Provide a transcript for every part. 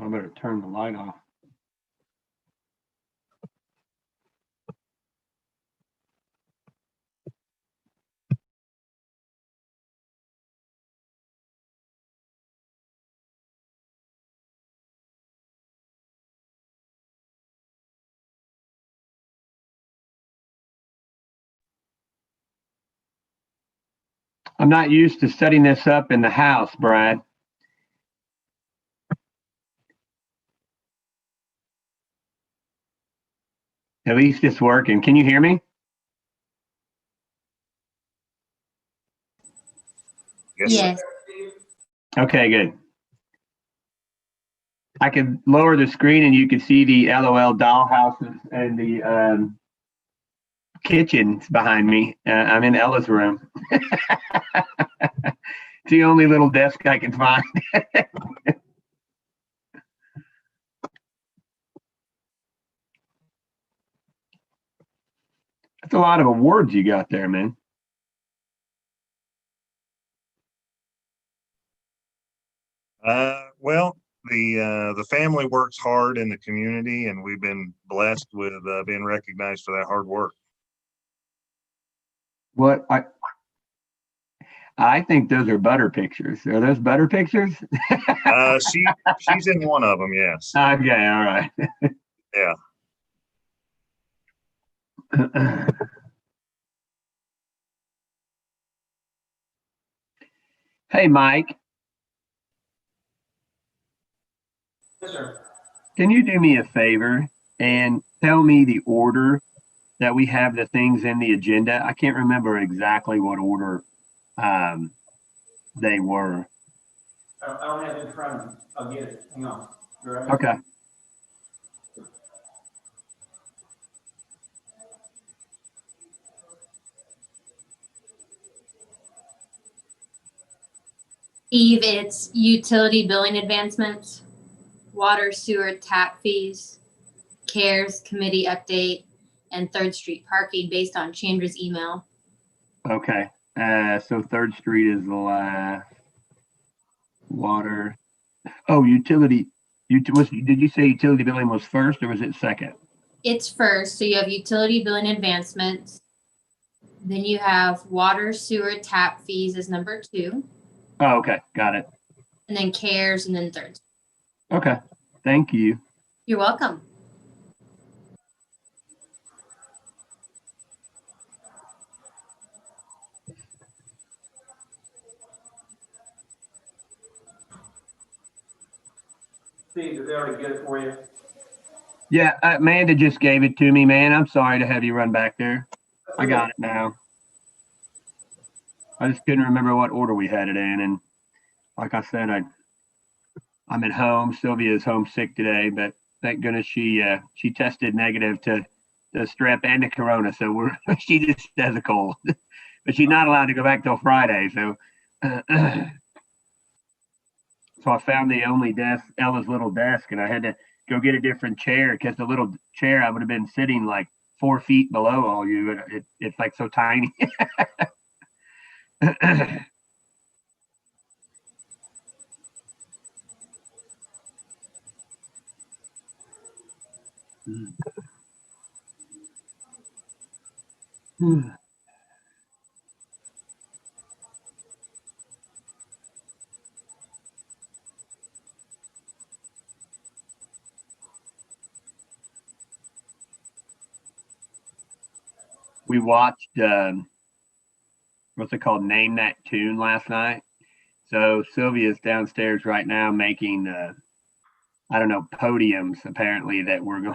I better turn the light off. I'm not used to setting this up in the house, Brad. At least it's working. Can you hear me? Yes. Okay, good. I could lower the screen and you could see the LOL dollhouses and the kitchens behind me. I'm in Ella's room. It's the only little desk I can find. That's a lot of awards you got there, man. Well, the family works hard in the community, and we've been blessed with being recognized for that hard work. What I think those are butter pictures. Are those butter pictures? She's in one of them, yes. Okay, all right. Yeah. Hey, Mike. Yes, sir. Can you do me a favor and tell me the order that we have the things in the agenda? I can't remember exactly what order they were. I don't have it in front of me. I'll get it. Hang on. Right. Okay. Steve, it's utility billing advancements, water, sewer, tap fees, CARES committee update, and 3rd Street parking based on Chandra's email. Okay. So 3rd Street is the last. Water. Oh, utility. Did you say utility billing was first or was it second? It's first. So you have utility billing advancements. Then you have water, sewer, tap fees as number 2. Oh, okay. Got it. And then CARES and then 3rd. Okay. Thank you. You're welcome. Steve, did they already get it for you? Yeah, Amanda just gave it to me, man. I'm sorry to have you run back there. I got it now. I just couldn't remember what order we had it in, and like I said, I'm at home. Sylvia's homesick today, but thank goodness she tested negative to the strep and the corona, so she just has a cold, but she's not allowed to go back till Friday. So, so I found the only desk, Ella's little desk, and I had to go get a different chair because the little chair I would have been sitting like 4 feet below all you. It's like so tiny. We watched what's it called? Name That Tune last night. So Sylvia's downstairs right now making I don't know, podiums apparently that we're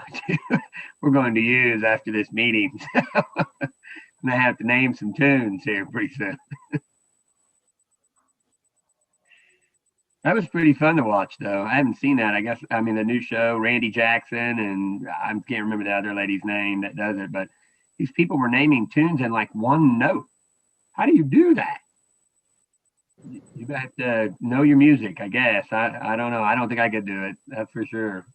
going to use after this meeting. So I'm gonna have to name some tunes here pretty soon. That was pretty fun to watch though. I haven't seen that. I guess I mean the new show, Randy Jackson, and I can't remember the other lady's name that does it, but these people were naming tunes in like one note. How do you do that? You have to know your music, I guess. I don't know. I don't think I could do it. That's for sure.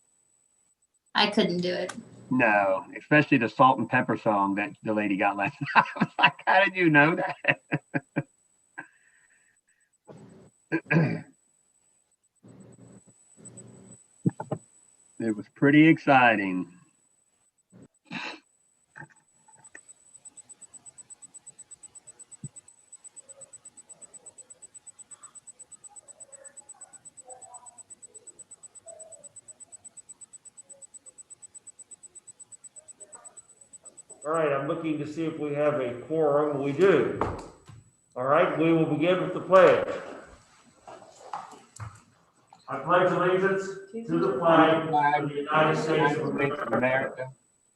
I couldn't do it. No, especially the salt and pepper song that the lady got last night. I was like, how did you know that? It was pretty exciting. All right, I'm looking to see if we have a quorum. We do. All right, we will begin with the pledge. I pledge allegiance to the flag of the United States of America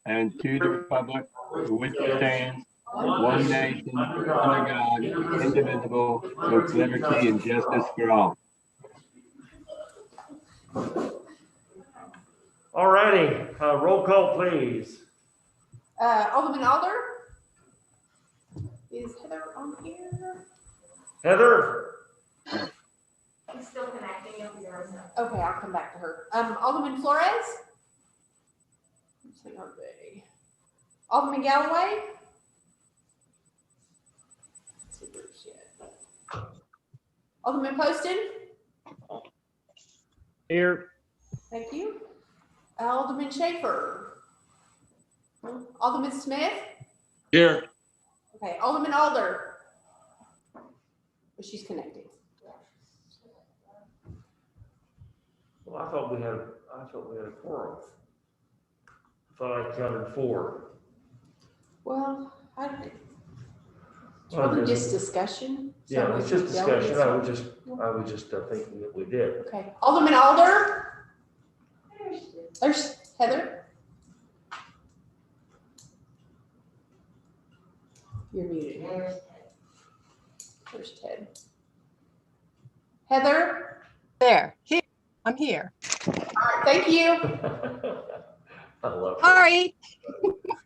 and to the republic for which it stands, one nation, under God, indivisible, with liberty and justice for all. All righty, roll call, please. Alderman Alder? Is Heather on here? Heather? He's still connecting. Okay, I'll come back to her. Alderman Flores? Alderman Galloway? Let's see where she is. Alderman Poston? Here. Thank you. Alderman Schaefer? Alderman Smith? Here. Okay, Alderman Alder? But she's connecting. Well, I thought we had a quorum. I thought I counted 4. Well, I don't. It's Well, really there's just discussion. So Yeah, it's just we discussion. I delegate was just thinking that we did. Okay, Alderman Alder? There's Heather. You're muted. There's Ted. Heather? There, here, I'm here. All right, thank you. I love it. Sorry.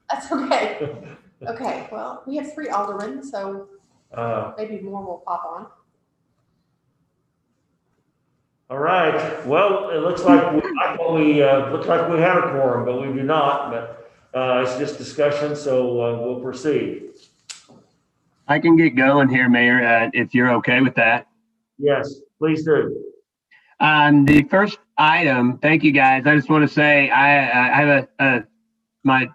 That's okay. Okay, well, we have 3 aldermen, so maybe more will pop on. All right. Well, it looks like we had a quorum, but we do not. But it's just discussion, so we'll proceed. I can get going here, Mayor, if you're okay with that. Yes, please do. The first item, thank you guys. I just want to say I have my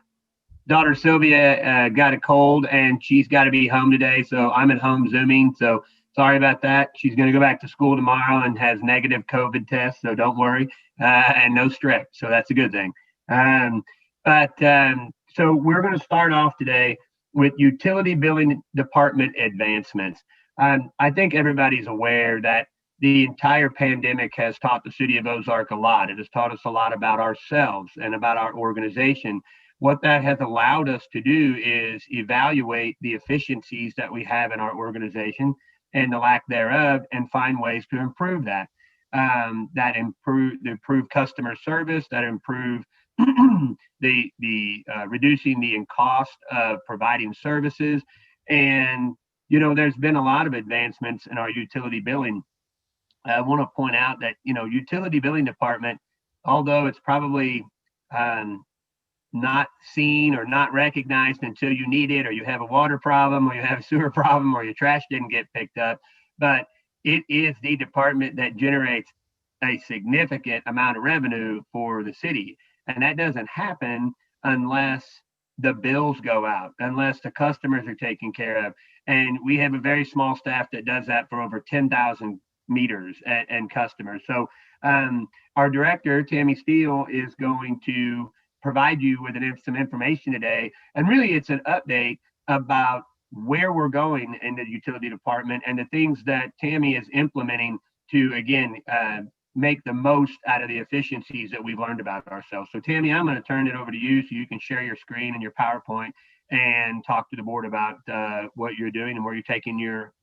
daughter Sylvia got a cold and she's got to be home today, so I'm at home Zooming. So sorry about that. She's going to go back to school tomorrow and has negative COVID tests, so don't worry, and no strep. So that's a good thing. So we're going to start off today with utility billing department advancements. I think everybody's aware that the entire pandemic has taught the city of Ozark a lot. It has taught us a lot about ourselves and about our organization. What that has allowed us to do is evaluate the efficiencies that we have in our organization and the lack thereof, and find ways to improve that. That improve customer service, that improve the reducing the cost of providing services. And there's been a lot of advancements in our utility billing. I want to point out that utility billing department, although it's probably not seen or not recognized until you need it, or you have a water problem, or you have a sewer problem, or your trash didn't get picked up, but it is the department that generates a significant amount of revenue for the city. And that doesn't happen unless the bills go out, unless the customers are taken care of. And we have a very small staff that does that for over 10,000 meters and customers. So our director, Tammy Steele, is going to provide you with some information today. And really, it's an update about where we're going in the utility department and the things that Tammy is implementing to, again, make the most out of the efficiencies that we've learned about ourselves. So Tammy, I'm going to turn it over to you so you can share your screen and your PowerPoint and talk to the board about what you're doing and where you're taking your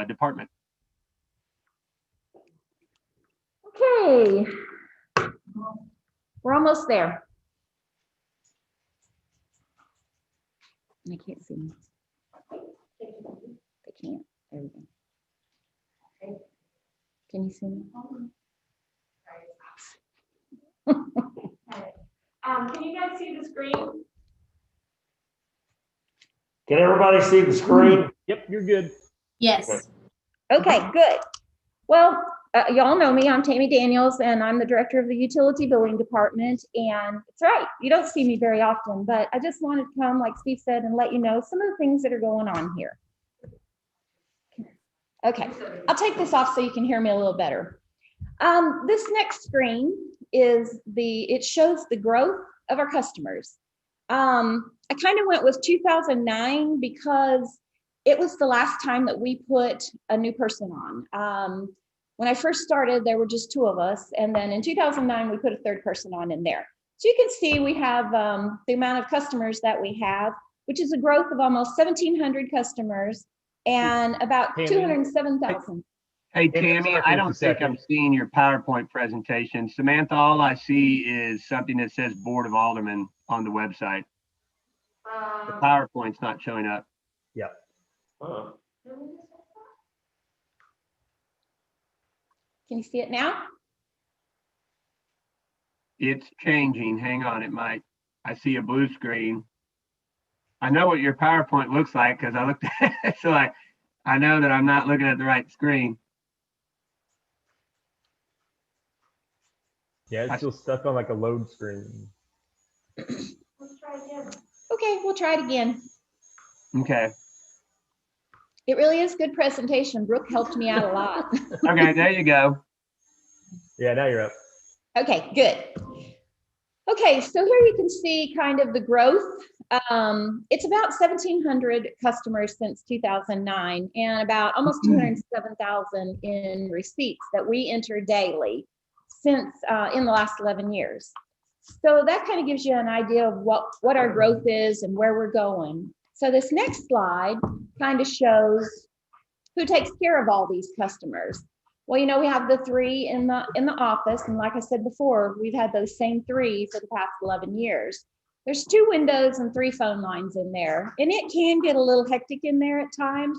department. Okay, we're almost there. I can't see me. They can't. There we go. Can you see me? Can you guys see the screen? Can everybody see the screen? Yep, you're good. Yes. Okay, good. Well, y'all know me, I'm Tammy Daniels, and I'm the director of the utility billing department. And it's right, you don't see me very often, but I just wanted to come, like Steve said, and let you know some of the things that are going on here. Okay, I'll take this off so you can hear me a little better. This next screen is it shows the growth of our customers. I kind of went with 2009 because it was the last time that we put a new person on. When I first started, there were just 2 of us. And then in 2009, we put a 3rd person on in there. So you can see we have the amount of customers that we have, which is a growth of almost 1,700 customers and about 207,000. Hey, Tammy, I don't think I'm seeing your PowerPoint presentation. Samantha, all I see is something that says Board of Aldermen on the website. The PowerPoint's not showing up. Yep. Can you see it now? It's changing. Hang on, it might. I see a blue screen. I know what your PowerPoint looks like because I looked at it, so I know that I'm not looking at the right screen. Yeah, it's still stuck on like a load screen. Let's try again. Okay, we'll try it again. Okay. It really is good presentation. Brooke helped me out a lot. Okay, there you go. Yeah, now you're up. Okay, good. Okay, so here you can see kind of the growth. It's about 1,700 customers since 2009 and about almost 207,000 in receipts that we enter daily since in the last 11 years. So that kind of gives you an idea of what our growth is and where we're going. So this next slide kind of shows who takes care of all these customers. Well, you know, we have the 3 in the office, and like I said before, we've had those same 3 for the past 11 years. There's 2 windows and 3 phone lines in there, and it can get a little hectic in there at times.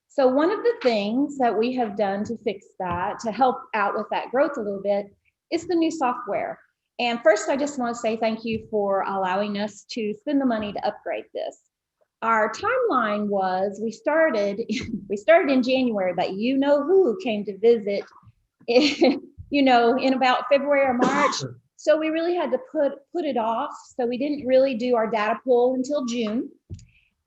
So one of the things that we have done to fix that, to help out with that growth a little bit, is the new software. And first, I just want to say thank you for allowing us to spend the money to upgrade this. Our timeline was we started in January, but you know who came to visit, in about February or March. So we really had to put it off. So we didn't really do our data pull until June.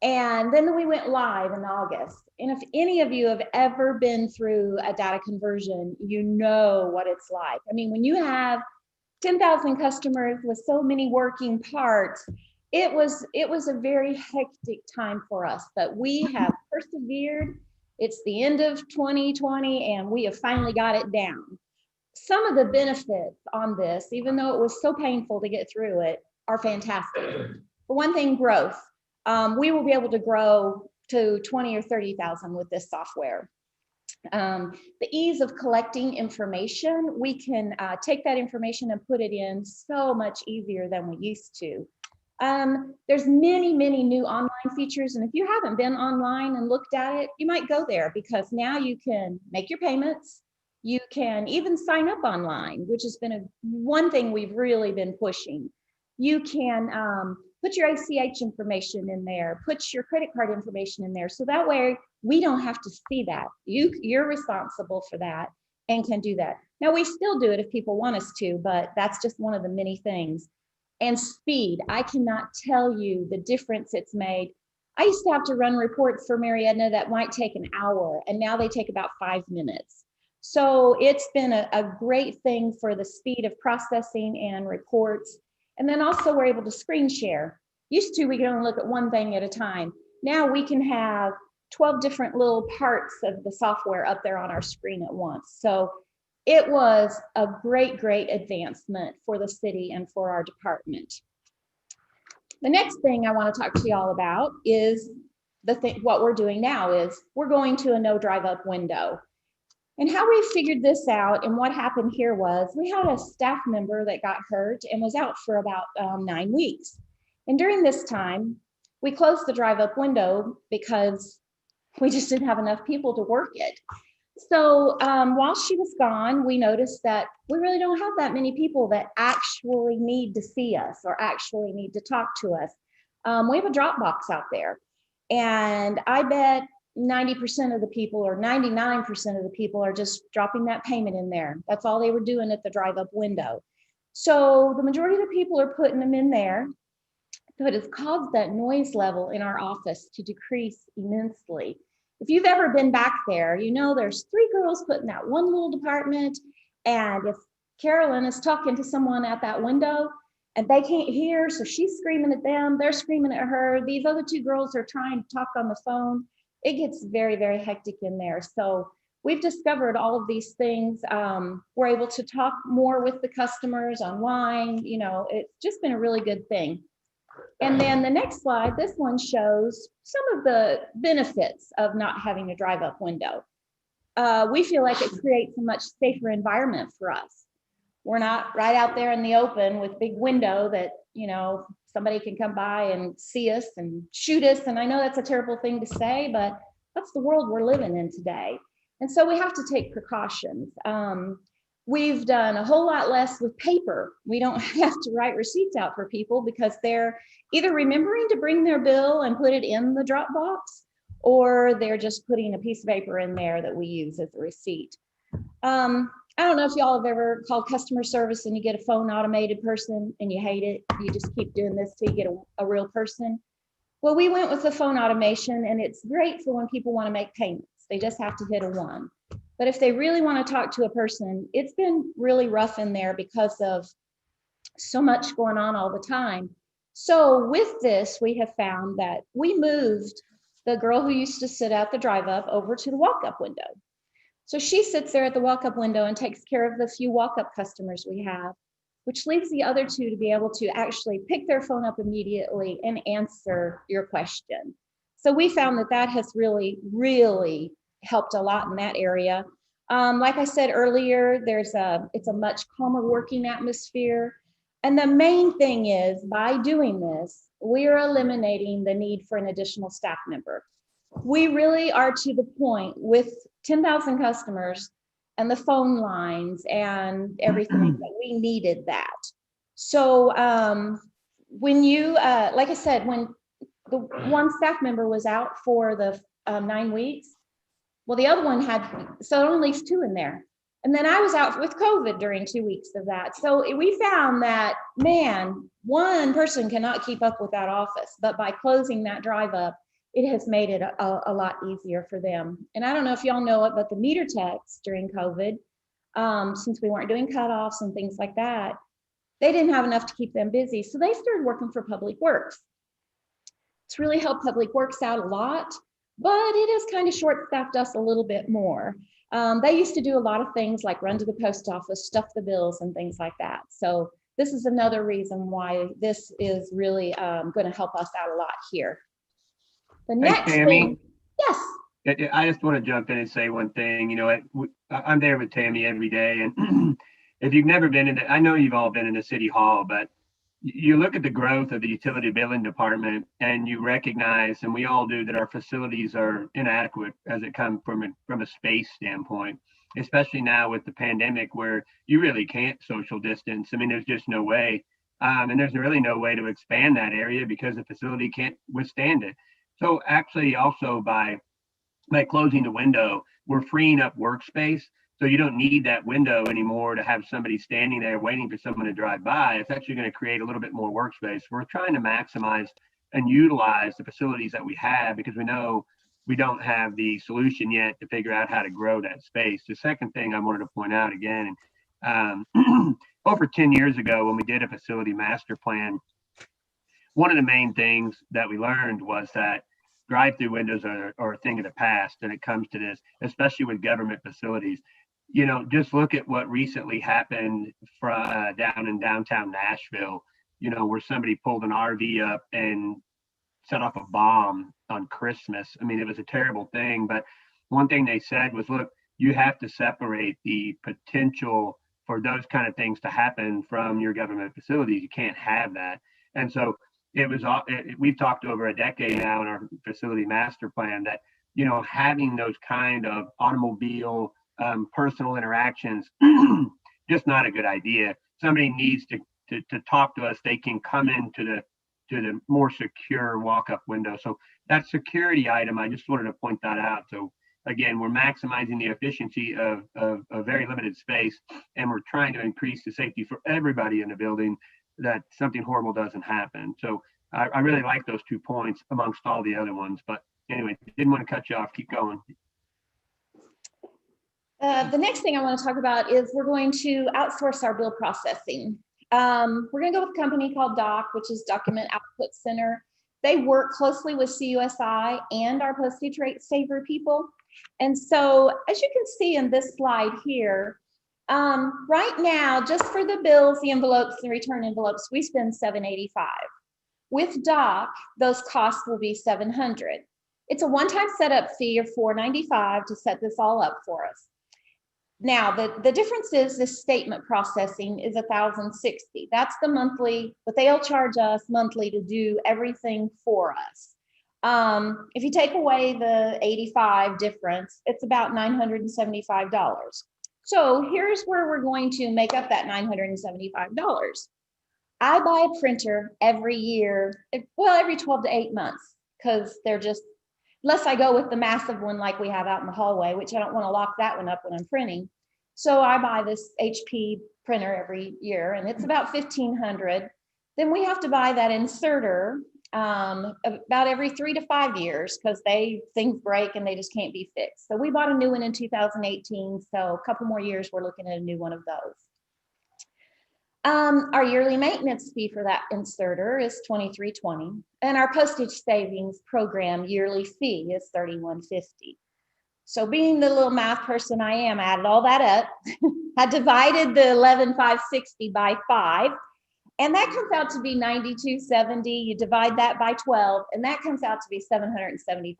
And then we went live in August. And if any of you have ever been through a data conversion, you know what it's like. I mean, when you have 10,000 customers with so many working parts, it was a very hectic time for us, but we have persevered. It's the end of 2020 and we have finally got it down. Some of the benefits on this, even though it was so painful to get through it, are fantastic. For one thing, growth. We will be able to grow to 20 or 30,000 with this software. The ease of collecting information, we can take that information and put it in so much easier than we used to. There's many new online features, and if you haven't been online and looked at it, you might go there because now you can make your payments. You can even sign up online, which has been one thing we've really been pushing. You can put your ACH information in there, put your credit card information in there, so that way we don't have to see that. You're responsible for that and can do that. Now, we still do it if people want us to, but that's just one of the many things. And speed, I cannot tell you the difference it's made. I used to have to run reports for Mary Edna that might take an hour, and now they take about 5 minutes. So it's been a great thing for the speed of processing and reports. And then also we're able to screen share. Used to, we could only look at one thing at a time. Now we can have 12 different little parts of the software up there on our screen at once. So it was a great advancement for the city and for our department. The next thing I want to talk to y'all about is what we're doing now is we're going to a no drive up window. And how we figured this out and what happened here was we had a staff member that got hurt and was out for about 9 weeks. And during this time, we closed the drive up window because we just didn't have enough people to work it. So while she was gone, we noticed that we really don't have that many people that actually need to see us or actually need to talk to us. We have a drop box out there. And I bet 90% of the people or 99% of the people are just dropping that payment in there. That's all they were doing at the drive-up window. So the majority of the people are putting them in there. So it has caused that noise level in our office to decrease immensely. If you've ever been back there, you know there's 3 girls put in that one little department. And if Carolyn is talking to someone at that window and they can't hear, so she's screaming at them, they're screaming at her. These other 2 girls are trying to talk on the phone. It gets very, very hectic in there. So we've discovered all of these things. We're able to talk more with the customers online. You know, it's just been a really good thing. And then the next slide, this one shows some of the benefits of not having a drive-up window. We feel like it creates a much safer environment for us. We're not right out there in the open with big window that, you know, somebody can come by and see us and shoot us. And I know that's a terrible thing to say, but that's the world we're living in today. And so we have to take precautions. We've done a whole lot less with paper. We don't have to write receipts out for people because they're either remembering to bring their bill and put it in the drop box, or they're just putting a piece of paper in there that we use as a receipt. I don't know if y'all have ever called customer service and you get a phone automated person and you hate it. You just keep doing this till you get a real person. Well, we went with the phone automation, and it's great for when people want to make payments. They just have to hit a 1. But if they really want to talk to a person, it's been really rough in there because of so much going on all the time. So with this, we have found that we moved the girl who used to sit at the drive-up over to the walk-up window. So she sits there at the walk-up window and takes care of the few walk-up customers we have, which leaves the other 2 to be able to actually pick their phone up immediately and answer your question. So we found that that has really, really helped a lot in that area. Like I said earlier, it's a much calmer working atmosphere. And the main thing is, by doing this, we are eliminating the need for an additional staff member. We really are to the point with 10,000 customers and the phone lines and everything that we needed that. So when you, like I said, when the one staff member was out for the 9 weeks, well, the other one so it only leaves 2 in there. And then I was out with COVID during 2 weeks of that. So we found that, man, one person cannot keep up with that office, but by closing that drive up, it has made it a lot easier for them. And I don't know if y'all know it, but the meter techs during COVID, since we weren't doing cutoffs and things like that, they didn't have enough to keep them busy. So they started working for Public Works. It's really helped Public Works out a lot, but it has kind of short-staffed us a little bit more. They used to do a lot of things like run to the post office, stuff the bills and things like that. So this is another reason why this is really going to help us out a lot here. The next thing, yes. I just want to jump in and say one thing. You know, I'm there with Tammy every day, and if you've never been I know you've all been in the city hall, but you look at the growth of the utility billing department, and you recognize, and we all do, that our facilities are inadequate as it comes from a space standpoint, especially now with the pandemic, where you really can't social distance. I mean, there's just no way, and there's really no way to expand that area because the facility can't withstand it. So actually, also by closing the window, we're freeing up workspace. So you don't need that window anymore to have somebody standing there waiting for someone to drive by. It's actually going to create a little bit more workspace. We're trying to maximize and utilize the facilities that we have, because we know we don't have the solution yet to figure out how to grow that space. The second thing I wanted to point out again, over 10 years ago, when we did a facility master plan, one of the main things that we learned was that drive-through windows are a thing of the past when it comes to this, especially with government facilities. You know, just look at what recently happened down in downtown Nashville, you know, where somebody pulled an RV up and set off a bomb on Christmas. I mean, it was a terrible thing, but one thing they said was, look, you have to separate the potential for those kind of things to happen from your government facilities. You can't have that. And so we've talked over a decade now in our facility master plan that, you know, having those kind of automobile personal interactions, just not a good idea. Somebody needs to talk to us. They can come into to the more secure walk-up window. So that security item, I just wanted to point that out. So again, we're maximizing the efficiency of a very limited space, and we're trying to increase the safety for everybody in the building, that something horrible doesn't happen. So I really like those 2 points amongst all the other ones. But anyway, didn't want to cut you off. Keep going. The next thing I want to talk about is we're going to outsource our bill processing. We're going to go with a company called DOC, which is Document Output Center. They work closely with CUSI and our postage rate saver people. And so, as you can see in this slide here, right now, just for the bills, the envelopes, the return envelopes, we spend $785. With DOC, those costs will be $700. It's a one-time setup fee of $495 to set this all up for us. Now, the difference is this statement processing is $1,060. That's the monthly, but they'll charge us monthly to do everything for us. If you take away the 85 difference, it's about $975. So here's where we're going to make up that $975. I buy a printer every year, well, every 12 to 8 months, because they're just, unless I go with the massive one like we have out in the hallway, which I don't want to lock that one up when I'm printing. So I buy this HP printer every year, and it's about $1,500. Then we have to buy that inserter about every 3 to 5 years, because things break and they just can't be fixed. So we bought a new one in 2018. So a couple more years, we're looking at a new one of those. Our yearly maintenance fee for that inserter is $23.20, and our postage savings program yearly fee is $31.50. So being the little math person I am, I added all that up. I divided the $11,560 by 5, and that comes out to be $92.70. You divide that by 12, and that comes out to be $775.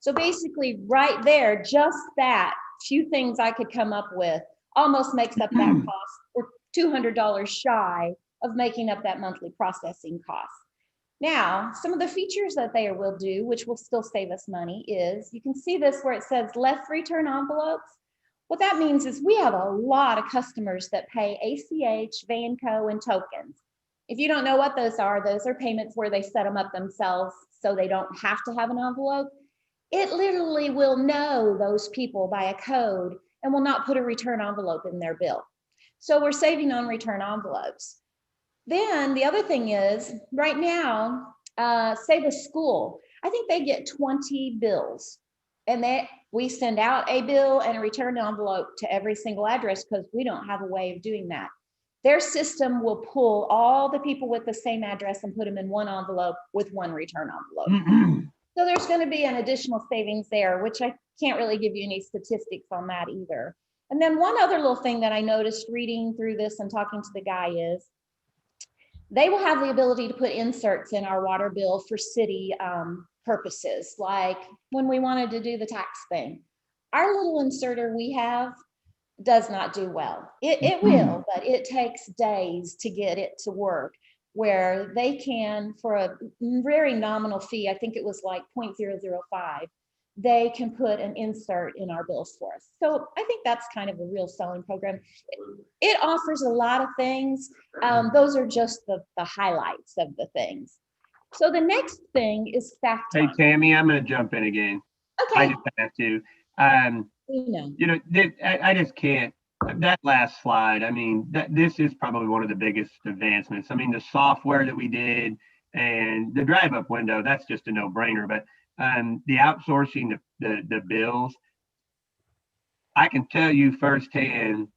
So basically right there, just that few things I could come up with almost makes up that cost. We're $200 shy of making up that monthly processing cost. Now, some of the features that they will do, which will still save us money, is you can see this where it says less return envelopes. What that means is we have a lot of customers that pay ACH, Vanco, and tokens. If you don't know what those are payments where they set them up themselves so they don't have to have an envelope. It literally will know those people by a code and will not put a return envelope in their bill. So we're saving on return envelopes. Then the other thing is, right now, say the school, I think they get 20 bills, and we send out a bill and a return envelope to every single address because we don't have a way of doing that. Their system will pull all the people with the same address and put them in one envelope with one return envelope. So there's going to be an additional savings there, which I can't really give you any statistics on that either. And then one other little thing that I noticed reading through this and talking to the guy is, they will have the ability to put inserts in our water bill for city purposes, like when we wanted to do the tax thing. Our little inserter we have does not do well. It will, but it takes days to get it to work, where they can, for a very nominal fee, I think it was like 0.005, they can put an insert in our bills for us. So I think that's kind of a real selling program. It offers a lot of things. Those are just the highlights of the things. So the next thing is staff time. Hey, Tammy, I'm going to jump in again. Okay. I just have to. I just can't. That last slide, I mean, this is probably one of the biggest advancements. I mean, the software that we did and the drive-up window, that's just a no-brainer. But the outsourcing the bills, I can tell you firsthand,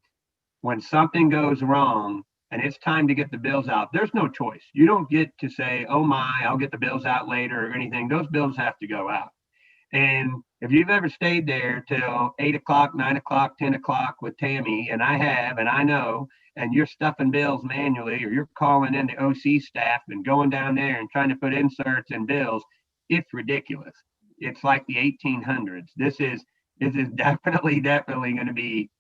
when something goes wrong and it's time to get the bills out, there's no choice. You don't get to say, oh my, I'll get the bills out later or anything. Those bills have to go out. And if you've ever stayed there till 8 o'clock, 9 o'clock, 10 o'clock with Tammy, and I have, and I know, and you're stuffing bills manually, or you're calling in the OC staff and going down there and trying to put inserts in bills, it's ridiculous. It's like the 1800s. This is definitely going to be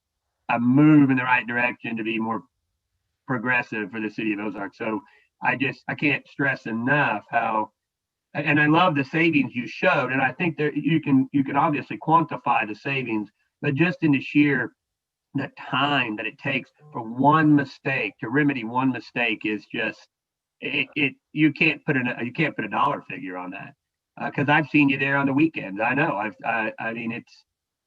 a move in the right direction to be more progressive for the city of Ozark. So I can't stress enough how, and I love the savings you showed, and I think that you can obviously quantify the savings, but just in the time that it takes for one mistake to remedy one mistake is just you can't put a dollar figure on that, because I've seen you there on the weekends. I know. I mean,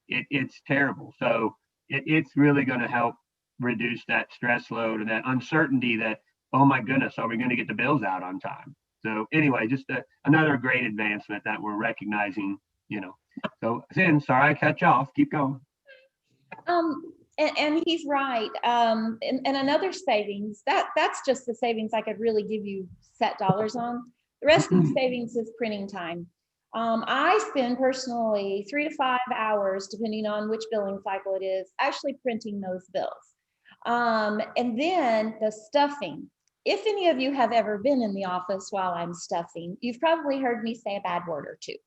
it's terrible. So it's really going to help reduce that stress load and that uncertainty that, oh my goodness, are we going to get the bills out on time? So anyway, just another great advancement that we're recognizing, So Zen, sorry I cut you off. Keep going. And he's right. And another savings, that's just the savings I could really give you set dollars on. The rest of the savings is printing time. I spend personally 3 to 5 hours, depending on which billing cycle it is, actually printing those bills. And then the stuffing. If any of you have ever been in the office while I'm stuffing, you've probably heard me say a bad word or two.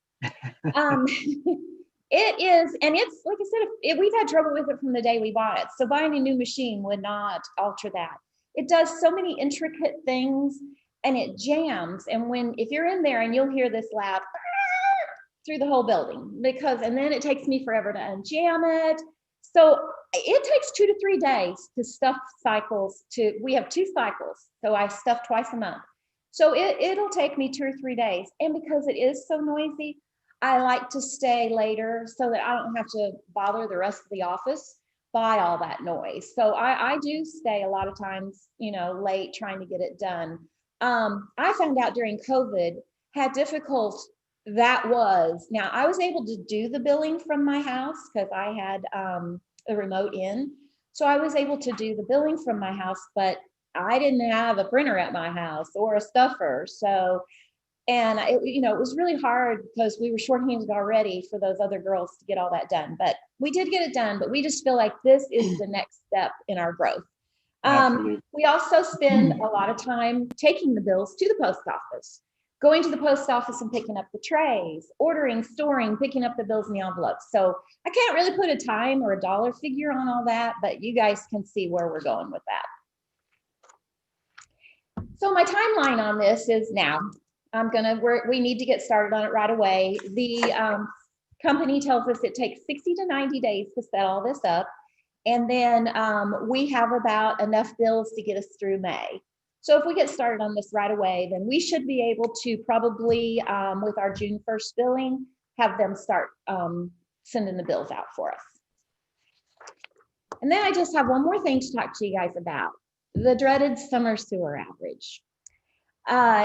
It is, and it's like I said, we've had trouble with it from the day we bought it. So buying a new machine would not alter that. It does so many intricate things, and it jams. And if you're in there, and you'll hear this loud through the whole building, and then it takes me forever to unjam it. So it takes 2 to 3 days to stuff cycles. We have 2 cycles, so I stuff twice a month. So it'll take me 2 or 3 days, and because it is so noisy, I like to stay later so that I don't have to bother the rest of the office by all that noise. So I do stay a lot of times, late trying to get it done. I found out during COVID how difficult that was. Now, I was able to do the billing from my house because I had a remote in. So I was able to do the billing from my house, but I didn't have a printer at my house or a stuffer. And it was really hard because we were shorthanded already for those other girls to get all that done. But we did get it done, but we just feel like this is the next step in our growth. We also spend a lot of time taking the bills to the post office, going to the post office and picking up the trays, ordering, storing, picking up the bills in the envelopes. So I can't really put a time or a dollar figure on all that, but you guys can see where we're going with that. So my timeline on this is now. We need to get started on it right away. The company tells us it takes 60 to 90 days to set all this up. And then we have about enough bills to get us through May. So if we get started on this right away, then we should be able to probably, with our June 1st billing, have them start sending the bills out for us. And then I just have one more thing to talk to you guys about, the dreaded summer sewer average.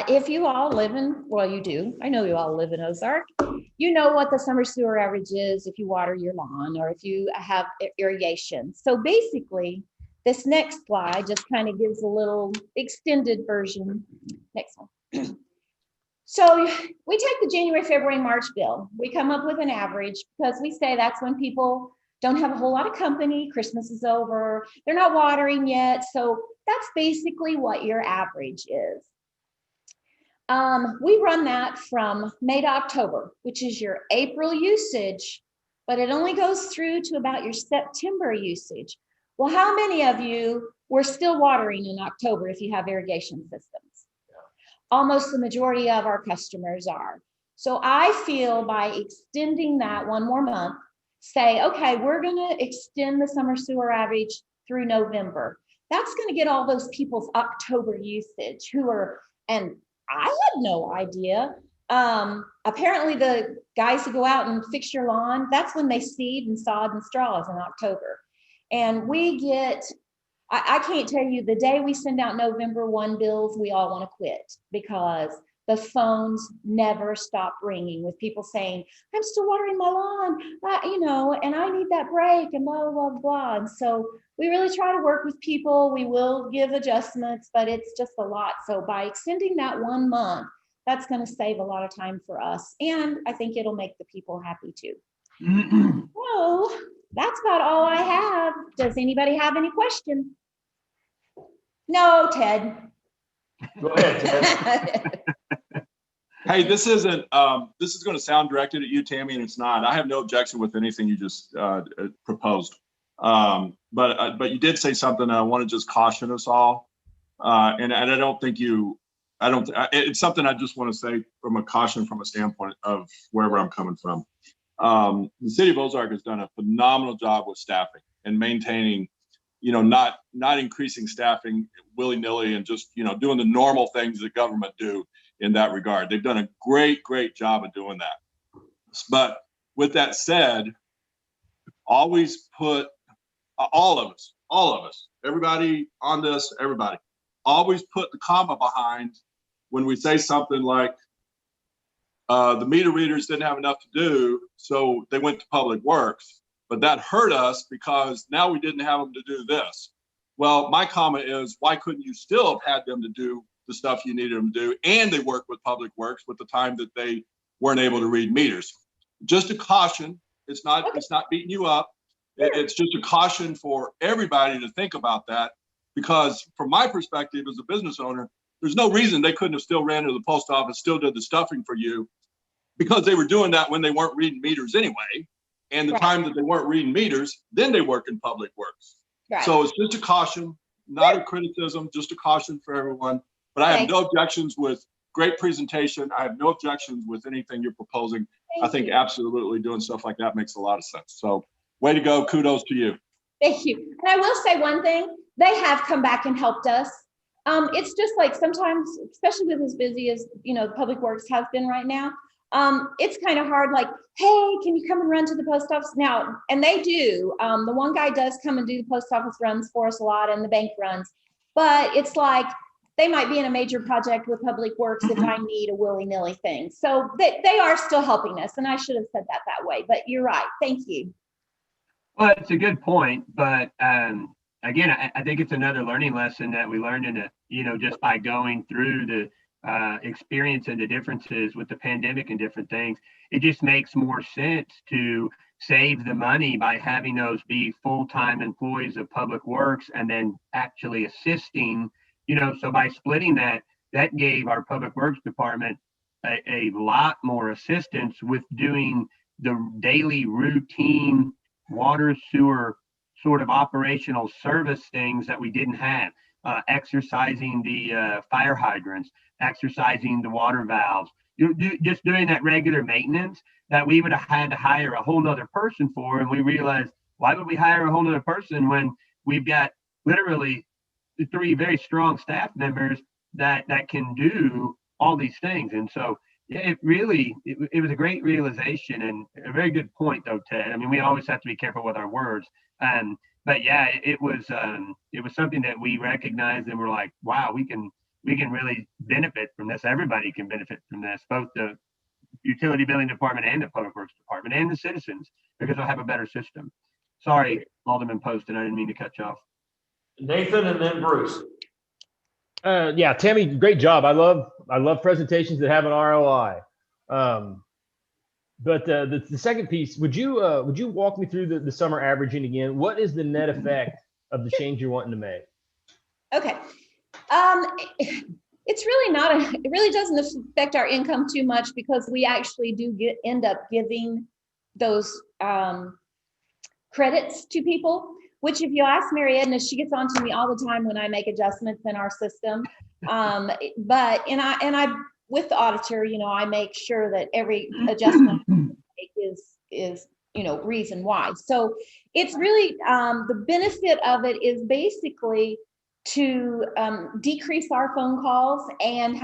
If you all live you do, I know you all live in Ozark, you know what the summer sewer average is if you water your lawn or if you have irrigation. So basically, this next slide just kind of gives a little extended version. Next one. So we take the January, February, March bill. We come up with an average because we say that's when people don't have a whole lot of company, Christmas is over, they're not watering yet. So that's basically what your average is. We run that from May to October, which is your April usage, but it only goes through to about your September usage. Well, how many of you were still watering in October if you have irrigation systems? Almost the majority of our customers are. So I feel by extending that one more month, say, okay, we're gonna extend the summer sewer average through November. That's gonna get all those people's October usage and I had no idea. Apparently the guys who go out and fix your lawn, that's when they seed and sod and straws in October. And we get, I can't tell you, the day we send out November 1 bills, we all want to quit because the phones never stop ringing with people saying, I'm still watering my lawn, and I need that break and blah, blah, blah, blah. And so we really try to work with people. We will give adjustments, but it's just a lot. So by extending that 1 month, that's going to save a lot of time for us. And I think it'll make the people happy too. So that's about all I have. Does anybody have any questions? No, Ted. Go ahead, Ted. Hey, this is going to sound directed at you, Tammy, and it's not. I have no objection with anything you just proposed. But you did say something I want to just caution us all. And I don't think it's something I just want to say from a caution from a standpoint of wherever I'm coming from. The city of Ozark has done a phenomenal job with staffing and maintaining not increasing staffing willy-nilly and just, doing the normal things that government do in that regard. They've done a great job of doing that. But with that said, always put all of us, everybody on this, everybody, always put the comma behind when we say something like, the meter readers didn't have enough to do, so they went to Public Works, but that hurt us because now we didn't have them to do this. Well, my comment is, why couldn't you still have had them to do the stuff you needed them to do, and they worked with Public Works with the time that they weren't able to read meters? Just a caution. It's not beating you up. It's just a caution for everybody to think about that, because from my perspective as a business owner, there's no reason they couldn't have still ran to the post office, still did the stuffing for you, because they were doing that when they weren't reading meters anyway. And the time that they weren't reading meters, then they work in Public Works. Right. So it's just a caution, not a criticism, just a caution for everyone. But I have no objections with great presentation. I have no objections with anything you're proposing. I think absolutely doing stuff like that makes a lot of sense. So way to go. Kudos to you. Thank you. And I will say one thing, they have come back and helped us. It's just like sometimes, especially with as busy as, Public Works has been right now, it's kind of hard, like, hey, can you come and run to the post office now? And they do. The one guy does come and do the post office runs for us a lot, and the bank runs. But it's like they might be in a major project with Public Works if I need a willy-nilly thing. So they are still helping us, and I should have said that way. But you're right. Thank you. Well, it's a good point, but again, I think it's another learning lesson that we learned in it, just by going through the experience and the differences with the pandemic and different things. It just makes more sense to save the money by having those be full-time employees of Public Works and then actually assisting, so by splitting that gave our Public Works department a lot more assistance with doing the daily routine water, sewer sort of operational service things that we didn't have, exercising the fire hydrants, exercising the water valves, just doing that regular maintenance that we would have had to hire a whole nother person for. And we realized, why would we hire a whole nother person when we've got literally 3 very strong staff members that can do all these things? And so yeah, it was a great realization and a very good point though, Ted. I mean, we always have to be careful with our words. But yeah, it was something that we recognized and we're like, wow, we can really benefit from this. Everybody can benefit from this, both the utility billing department and the Public Works department and the citizens, because they'll have a better system. Sorry, Alderman Poston, I didn't mean to cut you off. Nathan and then Bruce. Yeah, Tammy, great job. I love presentations that have an ROI. But the second piece, would you walk me through the summer averaging again? What is the net effect of the change you're wanting to make? Okay. It's really it really doesn't affect our income too much, because we actually do end up giving those credits to people, which if you ask Mary Edna, she gets on to me all the time when I make adjustments in our system. But I with the auditor, I make sure that every adjustment is reason why. So it's really the benefit of it is basically to decrease our phone calls and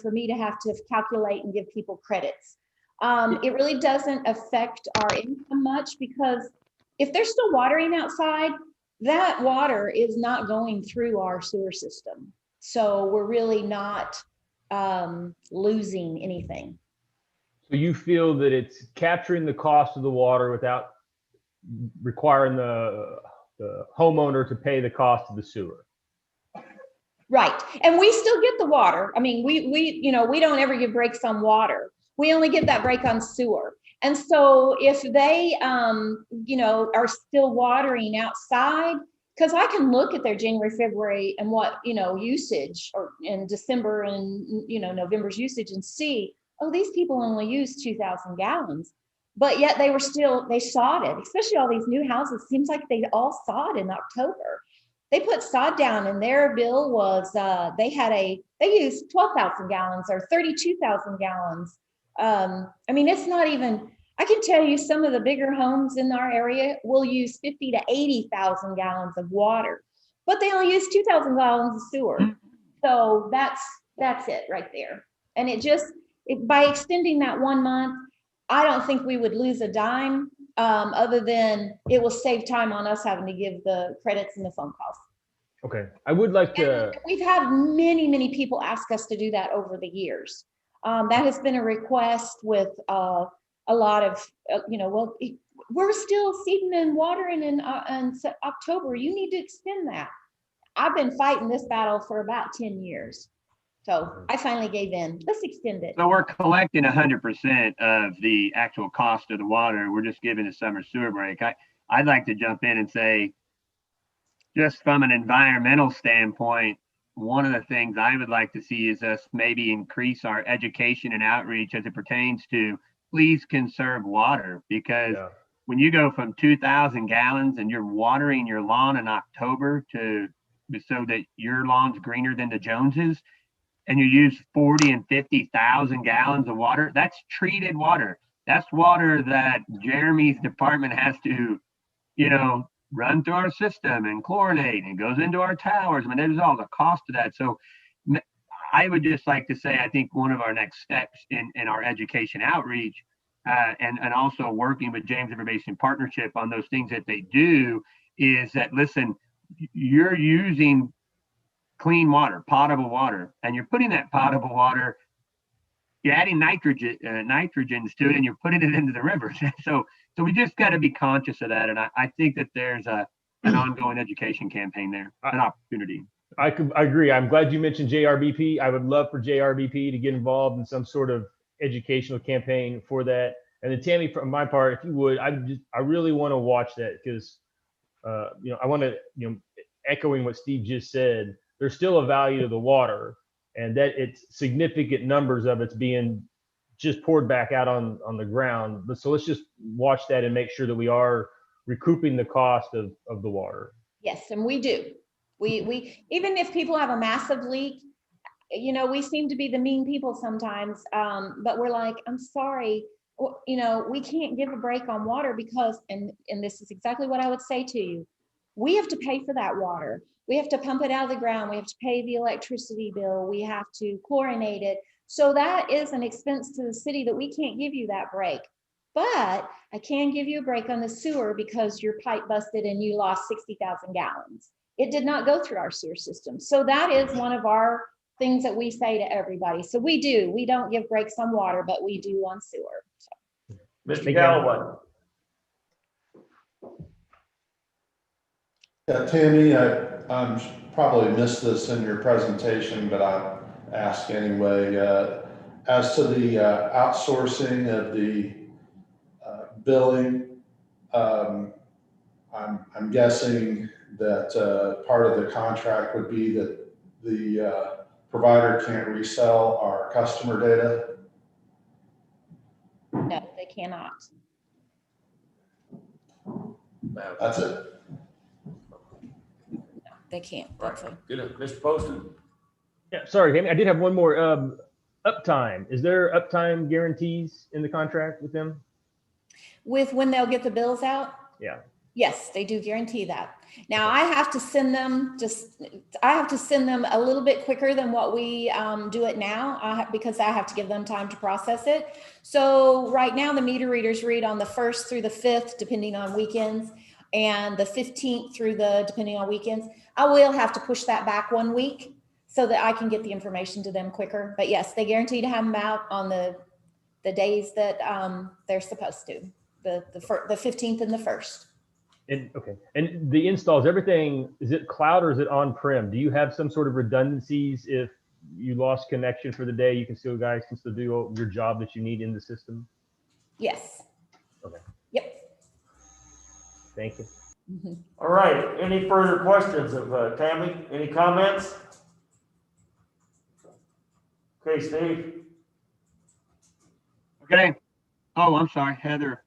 for me to have to calculate and give people credits. It really doesn't affect our income much, because if they're still watering outside, that water is not going through our sewer system. So we're really not losing anything. So you feel that it's capturing the cost of the water without requiring the homeowner to pay the cost of the sewer. Right. And we still get the water. I mean, we don't ever give breaks on water. We only give that break on sewer. And so if they, are still watering outside, because I can look at their January, February and what, usage, or in December and, November's usage, and see, oh, these people only use 2,000 gallons. But yet they sod it, especially all these new houses. Seems like they all sod in October. They put sod down, and their bill was, they used 12,000 gallons or 32,000 gallons. I mean, it's not even, I can tell you some of the bigger homes in our area will use 50 to 80,000 gallons of water, but they only use 2,000 gallons of sewer. So that's it right there. And by extending that 1 month, I don't think we would lose a dime, other than it will save time on us having to give the credits and the phone calls. Okay, I would like to. And we've had many people ask us to do that over the years. That has been a request with a lot of, well, we're still seeding and watering in October. You need to extend that. I've been fighting this battle for about 10 years. So I finally gave in. Let's extend it. So we're collecting 100% of the actual cost of the water. We're just giving a summer sewer break. I'd like to jump in and say, just from an environmental standpoint, one of the things I would like to see is us maybe increase our education and outreach as it pertains to please conserve water, because when you go from 2,000 gallons and you're watering your lawn in October so that your lawn's greener than the Joneses, and you use 40 and 50,000 gallons of water, that's treated water. That's water that Jeremy's department has to, run through our system and chlorinate, and goes into our towers. I mean, there's all the cost of that. So I would just like to say, I think one of our next steps in our education outreach, and also working with James River Basin Partnership on those things that they do, is that, listen, you're using clean water, potable water, and you're putting that potable water, you're adding nitrogens to it, and you're putting it into the rivers. So we just got to be conscious of that. And I think that there's an ongoing education campaign there, an opportunity. I agree. I'm glad you mentioned JRBP. I would love for JRBP to get involved in some sort of educational campaign for that. And then Tammy, from my part, if you would, I really want to watch that, because I want to, echoing what Steve just said, there's still a value to the water, and that it's significant numbers of it's being just poured back out on the ground. So let's just watch that and make sure that we are recouping the cost of the water. Yes, and we do. We even if people have a massive leak, we seem to be the mean people sometimes, but we're like, I'm sorry, we can't give a break on water because, and this is exactly what I would say to you, we have to pay for that water. We have to pump it out of the ground. We have to pay the electricity bill. We have to chlorinate it. So that is an expense to the city that we can't give you that break. But I can give you a break on the sewer because your pipe busted and you lost 60,000 gallons. It did not go through our sewer system. So that is one of our things that we say to everybody. So we don't give breaks on water, but we do on sewer. So. Mr. Galloway. Yeah, Tammy, I probably missed this in your presentation, but I ask anyway. As to the outsourcing of the billing, I'm guessing that part of the contract would be that the provider can't resell our customer data. No, they cannot. That's it. They can't. Good. Mr. Poston. Yeah, sorry, Tammy, I did have one more. Uptime. Is there uptime guarantees in the contract with them? With when they'll get the bills out? Yeah. Yes, they do guarantee that. Now I have to send them a little bit quicker than what we do it now, because I have to give them time to process it. So right now the meter readers read on the 1st through the 5th, depending on weekends, and the 15th through depending on weekends. I will have to push that back 1 week so that I can get the information to them quicker. But yes, they guarantee to have them out on the days that they're supposed to, the 15th and the 1st. And okay, and the installs, everything, is it cloud or is it on-prem? Do you have some sort of redundancies? If you lost connection for the day, you can still do your job that you need in the system? Yes. Okay. Yep. Thank you. Mm-hmm. All right, any further questions of Tammy? Any comments? Okay, Steve. Okay. Oh, I'm sorry, Heather.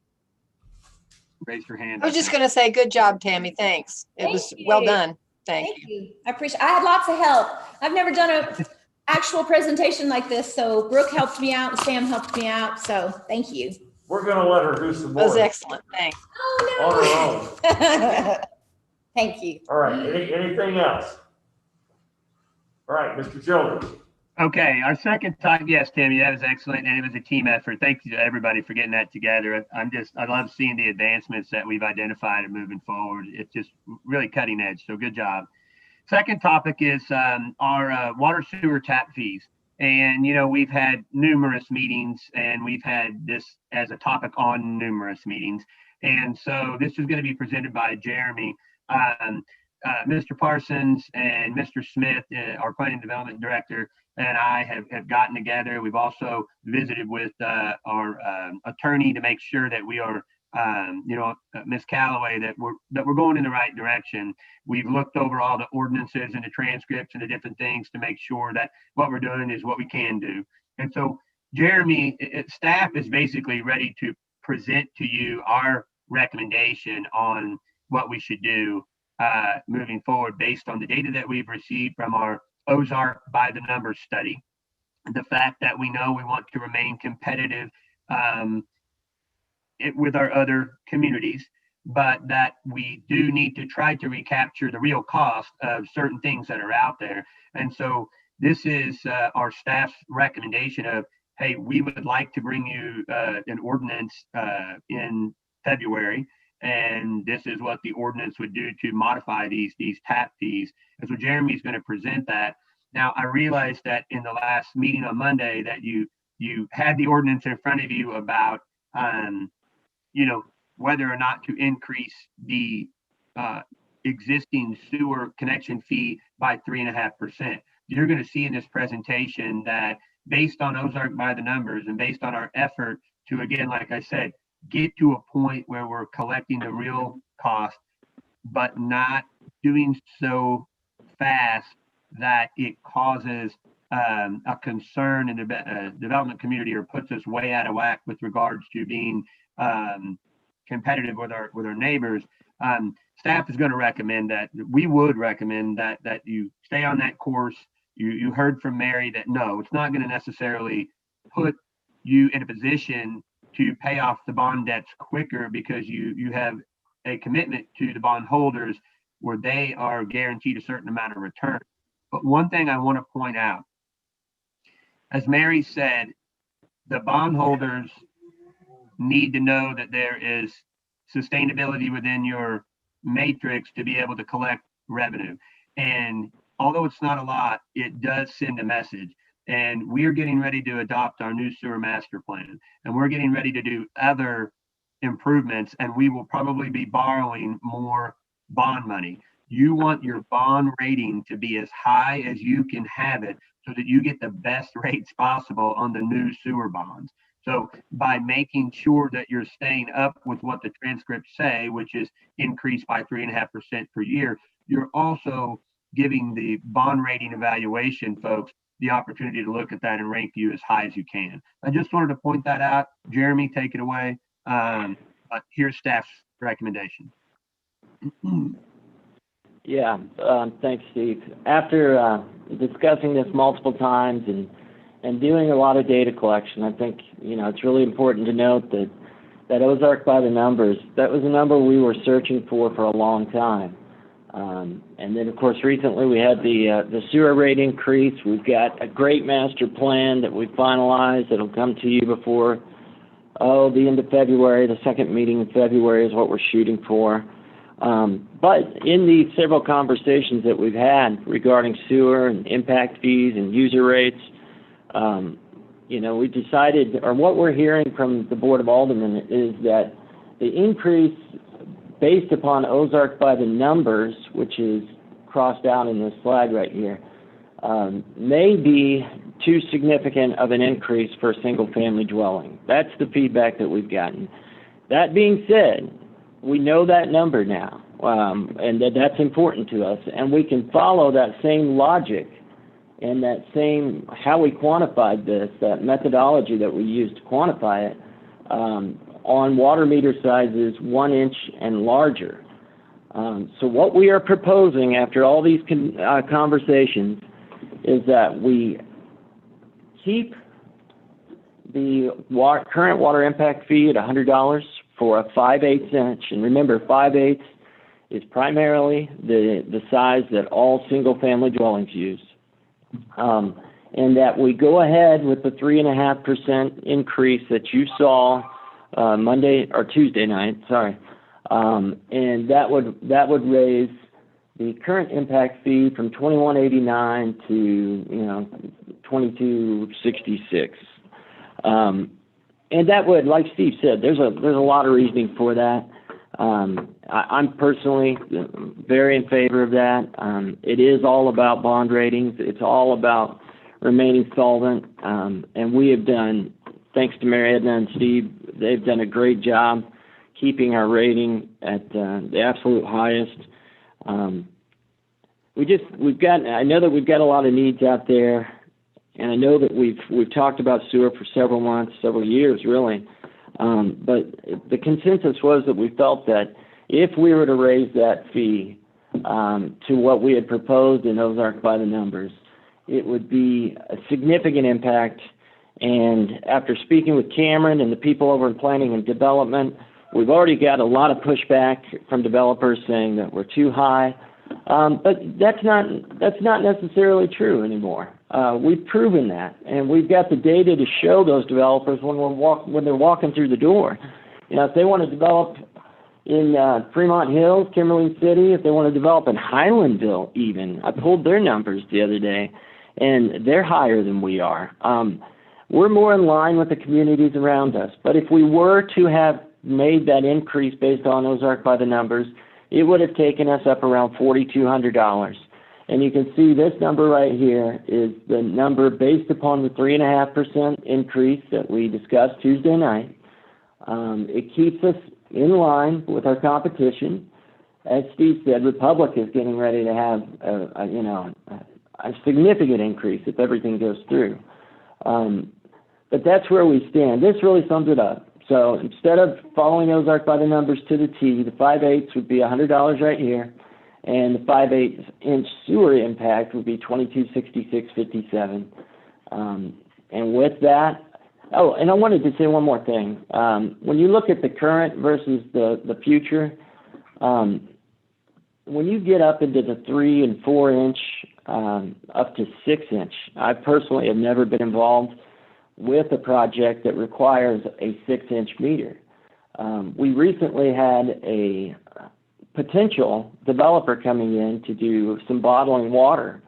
Raise your hand. I was just going to say, good job, Tammy. Thanks. It was well done. Thank you. I appreciate. I had lots of help. I've never done an actual presentation like this, so Brooke helped me out and Sam helped me out. So thank you. We're gonna let her do some That was more excellent. Thanks. on her own. Thank you. All right, anything else? All right, Mr. Childers. Okay, our second time, yes, Tammy, that was excellent, and it was a team effort. Thank you to everybody for getting that together. I love seeing the advancements that we've identified and moving forward. It's just really cutting edge, so good job. Second topic is our water sewer tap fees. And, you know, we've had numerous meetings and we've had this as a topic on numerous meetings. And so this is going to be presented by Jeremy. Mr. Parsons and Mr. Smith, our planning development director, and I have gotten together. We've also visited with our attorney to make sure that we are, Ms. Calloway, that we're going in the right direction. We've looked over all the ordinances and the transcripts and the different things to make sure that what we're doing is what we can do. And so Jeremy, staff is basically ready to present to you our recommendation on what we should do moving forward based on the data that we've received from our Ozark by the numbers study. The fact that we know we want to remain competitive with our other communities, but that we do need to try to recapture the real cost of certain things that are out there. And so this is our staff's recommendation of, hey, we would like to bring you an ordinance in February, and this is what the ordinance would do to modify these tap fees. And so Jeremy's going to present that. Now, I realized that in the last meeting on Monday that you had the ordinance in front of you about whether or not to increase the existing sewer connection fee by 3.5%. You're going to see in this presentation that based on Ozark by the numbers and based on our effort to, again, like I said, get to a point where we're collecting the real cost, but not doing so fast that it causes a concern in the development community or puts us way out of whack with regards to being competitive with our neighbors. Staff is going to recommend that we would recommend that you stay on that course. You heard from Mary that no, it's not going to necessarily put you in a position to pay off the bond debts quicker because you have a commitment to the bond holders where they are guaranteed a certain amount of return. But one thing I want to point out, as Mary said, the bondholders need to know that there is sustainability within your matrix to be able to collect revenue. And although it's not a lot, it does send a message. And we're getting ready to adopt our new sewer master plan. And we're getting ready to do other improvements. And we will probably be borrowing more bond money. You want your bond rating to be as high as you can have it so that you get the best rates possible on the new sewer bonds. So by making sure that you're staying up with what the transcripts say, which is increased by 3.5% per year, you're also giving the bond rating evaluation folks the opportunity to look at that and rank you as high as you can. I just wanted to point that out. Jeremy, take it away. But here's staff's recommendation. Yeah, thanks, Steve. After discussing this multiple times and doing a lot of data collection, I think, it's really important to note that Ozark by the numbers, that was a number we were searching for a long time. And then, of course, recently we had the sewer rate increase. We've got a great master plan that we finalized that'll come to you before, the end of February. The second meeting in February is what we're shooting for. But in the several conversations that we've had regarding sewer and impact fees and user rates, we decided, or what we're hearing from the Board of Aldermen is that the increase based upon Ozark by the numbers, which is crossed out in this slide right here, may be too significant of an increase for a single-family dwelling. That's the feedback that we've gotten. That being said, we know that number now, and that's important to us, and we can follow that same logic and that same, how we quantified this, that methodology that we used to quantify it, on water meter sizes 1 inch and larger. So what we are proposing after all these conversations is that we keep the current water impact fee at $100 for a 5/8 inch. And remember, 5/8 is primarily the size that all single-family dwellings use. And that we go ahead with the 3.5% increase that you saw Monday or Tuesday night, sorry. And that would raise the current impact fee from $21.89 to $22.66. And that would, like Steve said, there's a lot of reasoning for that. I'm personally very in favor of that. It is all about bond ratings. It's all about remaining solvent. And we have done, thanks to Mary Edna and Steve, they've done a great job keeping our rating at the absolute highest. I know that we've got a lot of needs out there, and I know that we've talked about sewer for several months, several years, really. But the consensus was that we felt that if we were to raise that fee to what we had proposed in Ozark by the numbers, it would be a significant impact. And after speaking with Cameron and the people over in planning and development, we've already got a lot of pushback from developers saying that we're too high. But that's not necessarily true anymore. We've proven that, and we've got the data to show those developers when they're walking through the door. If they want to develop in Fremont Hills, Kimberly City, if they want to develop in Highlandville, even, I pulled their numbers the other day, and they're higher than we are. We're more in line with the communities around us. But if we were to have made that increase based on Ozark by the numbers, it would have taken us up around $4,200. And you can see this number right here is the number based upon the 3.5% increase that we discussed Tuesday night. It keeps us in line with our competition. As Steve said, Republic is getting ready to have a significant increase if everything goes through. But that's where we stand. This really sums it up. So instead of following Ozark by the numbers to the T, the 5/8 would be $100 right here, and the 5/8 inch sewer impact would be $22.6657. And with that, oh, and I wanted to say one more thing. When you look at the current versus the future, when you get up into the 3 and 4 inch, up to 6 inch, I personally have never been involved with a project that requires a 6 inch meter. We recently had a potential developer coming in to do some bottling water,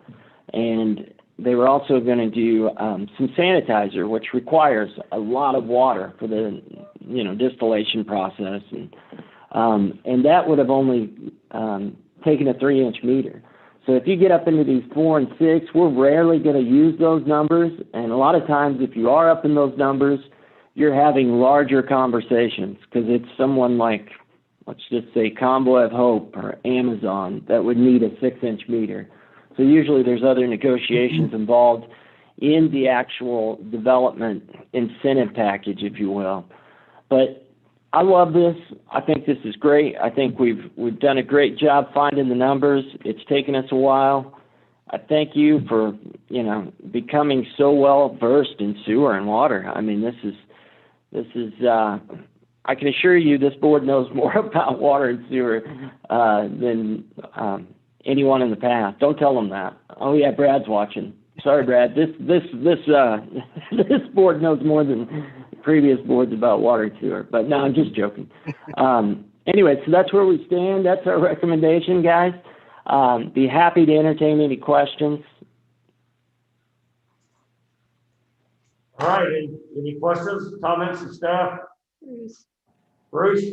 and they were also going to do some sanitizer, which requires a lot of water for the distillation process, and that would have only taken a 3 inch meter. So if you get up into these 4 and 6, we're rarely going to use those numbers. And a lot of times, if you are up in those numbers, you're having larger conversations because it's someone like, let's just say, Convoy of Hope or Amazon that would need a 6 inch meter. So usually there's other negotiations involved in the actual development incentive package, if you will. But I love this. I think this is great. I think we've done a great job finding the numbers. It's taken us a while. I thank you for becoming so well versed in sewer and water. I mean, this is. I can assure you, this board knows more about water and sewer than anyone in the past. Don't tell them that. Oh yeah, Brad's watching. Sorry, Brad. This board knows more than previous boards about water and sewer, but no, I'm just joking. Anyway, so that's where we stand. That's our recommendation, guys. Be happy to entertain any questions. All right, any questions, comments from staff? Bruce?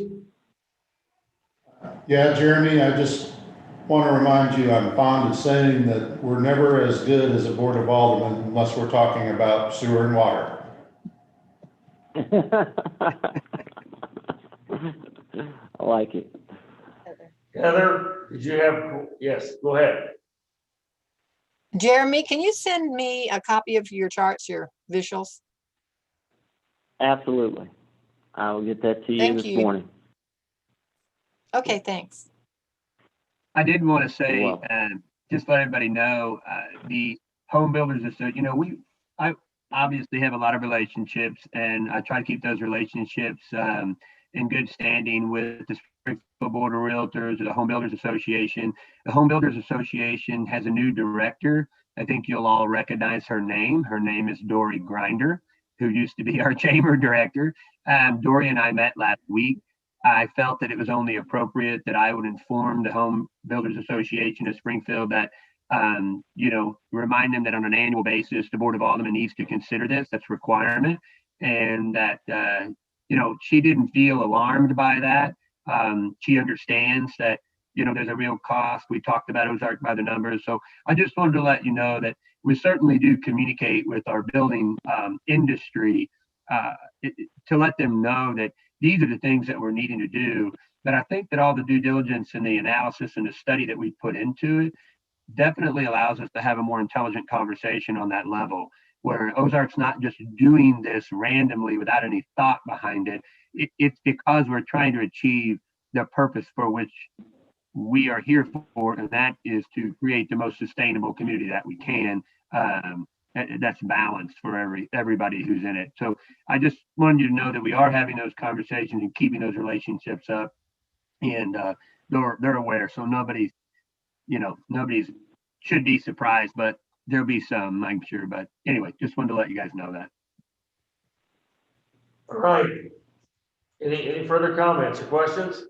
Yeah, Jeremy, I just want to remind you, I'm fond of saying that we're never as good as a Board of Aldermen unless we're talking about sewer and water. I like it. Heather, did you have, yes, go ahead. Jeremy, can you send me a copy of your charts, your visuals? Absolutely. I will get that to you this morning. Okay, thanks. I did want to say, just let everybody know, the home builders association, obviously have a lot of relationships, and I try to keep those relationships in good standing with the Springfield Board of Realtors or the Home Builders Association. The Home Builders Association has a new director. I think you'll all recognize her name. Her name is Dory Grinder, who used to be our chamber director. Dory and I met last week. I felt that it was only appropriate that I would inform the Home Builders Association of Springfield that, remind them that on an annual basis, the Board of Aldermen needs to consider this. That's a requirement. And that, she didn't feel alarmed by that. She understands that, there's a real cost. We talked about Ozark by the numbers. So I just wanted to let you know that we certainly do communicate with our building industry to let them know that these are the things that we're needing to do. But I think that all the due diligence and the analysis and the study that we put into it definitely allows us to have a more intelligent conversation on that level, where Ozark's not just doing this randomly without any thought behind it. It's because we're trying to achieve the purpose for which we are here for, and that is to create the most sustainable community that we can. That's balanced for everybody who's in it. So I just wanted you to know that we are having those conversations and keeping those relationships up, and they're aware. So nobody's should be surprised, but there'll be some, I'm sure. But anyway, just wanted to let you guys know that. All right. Any further comments or questions?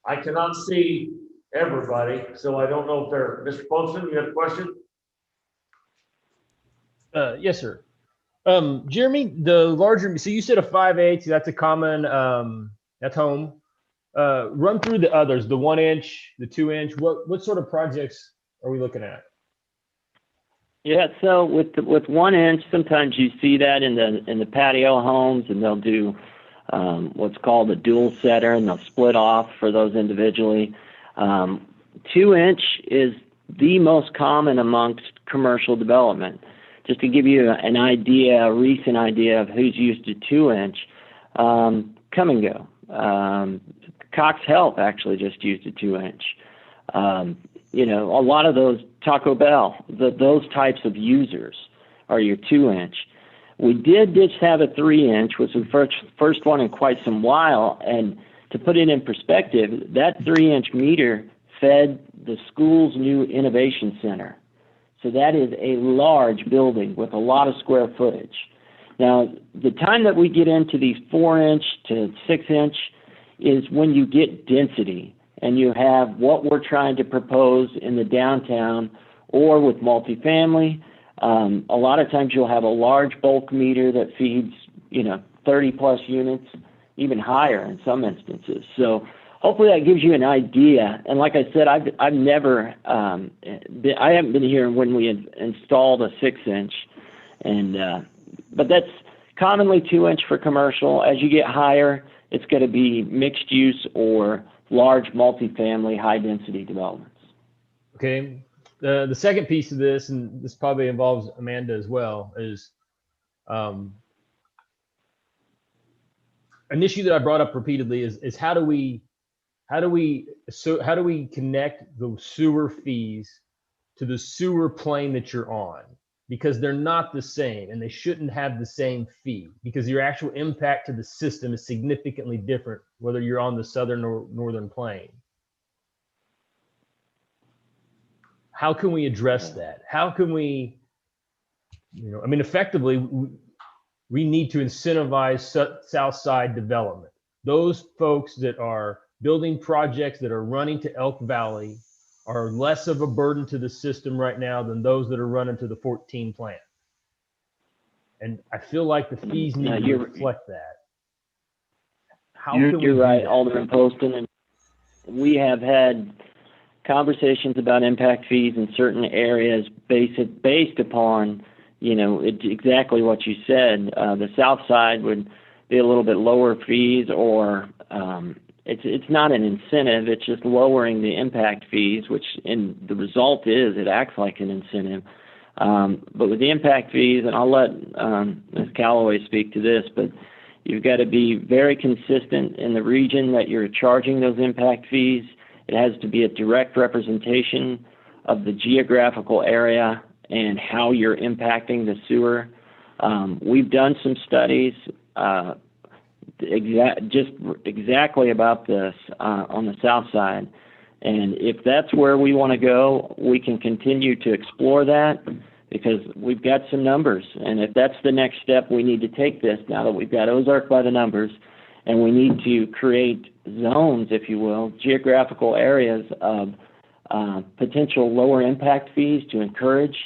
I cannot see everybody, so I don't know if they're, Mr. Poston, you have a question? Yes, sir. Jeremy, the larger, so you said a 5/8, that's a common, that's home. Run through the others, the 1 inch, the 2 inch, what sort of projects are we looking at? Yeah, so with 1 inch, sometimes you see that in the patio homes, and they'll do what's called a dual setter, and they'll split off for those individually. 2 inch is the most common amongst commercial development. Just to give you an idea, a recent idea of who's used a 2 inch, Come and Go. Cox Health actually just used a 2 inch. A lot of those, Taco Bell, those types of users are your 2 inch. We did just have a 3 inch, which was the first one in quite some while. And to put it in perspective, that 3 inch meter fed the school's new innovation center. So that is a large building with a lot of square footage. Now, the time that we get into these 4 inch to 6 inch is when you get density and you have what we're trying to propose in the downtown or with multifamily. A lot of times you'll have a large bulk meter that feeds, 30 plus units, even higher in some instances. So hopefully that gives you an idea. And like I said, I haven't been here when we installed a 6 inch, but that's commonly 2 inch for commercial. As you get higher, it's going to be mixed use or large multifamily high density developments. Okay. The second piece of this, and this probably involves Amanda as well, is an issue that I brought up repeatedly is how do we connect the sewer fees to the sewer plane that you're on? Because they're not the same, and they shouldn't have the same fee, because your actual impact to the system is significantly different whether you're on the southern or northern plane. How can we address that? How can we, effectively, we need to incentivize South Side development. Those folks that are building projects that are running to Elk Valley are less of a burden to the system right now than those that are running to the 14 plant. And I feel like the fees need to reflect that. You're right, Alderman Poston. And we have had conversations about impact fees in certain areas based upon, exactly what you said. The South Side would be a little bit lower fees, or it's not an incentive. It's just lowering the impact fees, which in the result is it acts like an incentive. But with the impact fees, and I'll let Ms. Calloway speak to this, but you've got to be very consistent in the region that you're charging those impact fees. It has to be a direct representation of the geographical area and how you're impacting the sewer We've done some studies exactly about this on the south side. And if that's where we want to go, we can continue to explore that because we've got some numbers. And if that's the next step, we need to take this now that we've got Ozark by the numbers, and we need to create zones, if you will, geographical areas of potential lower impact fees to encourage.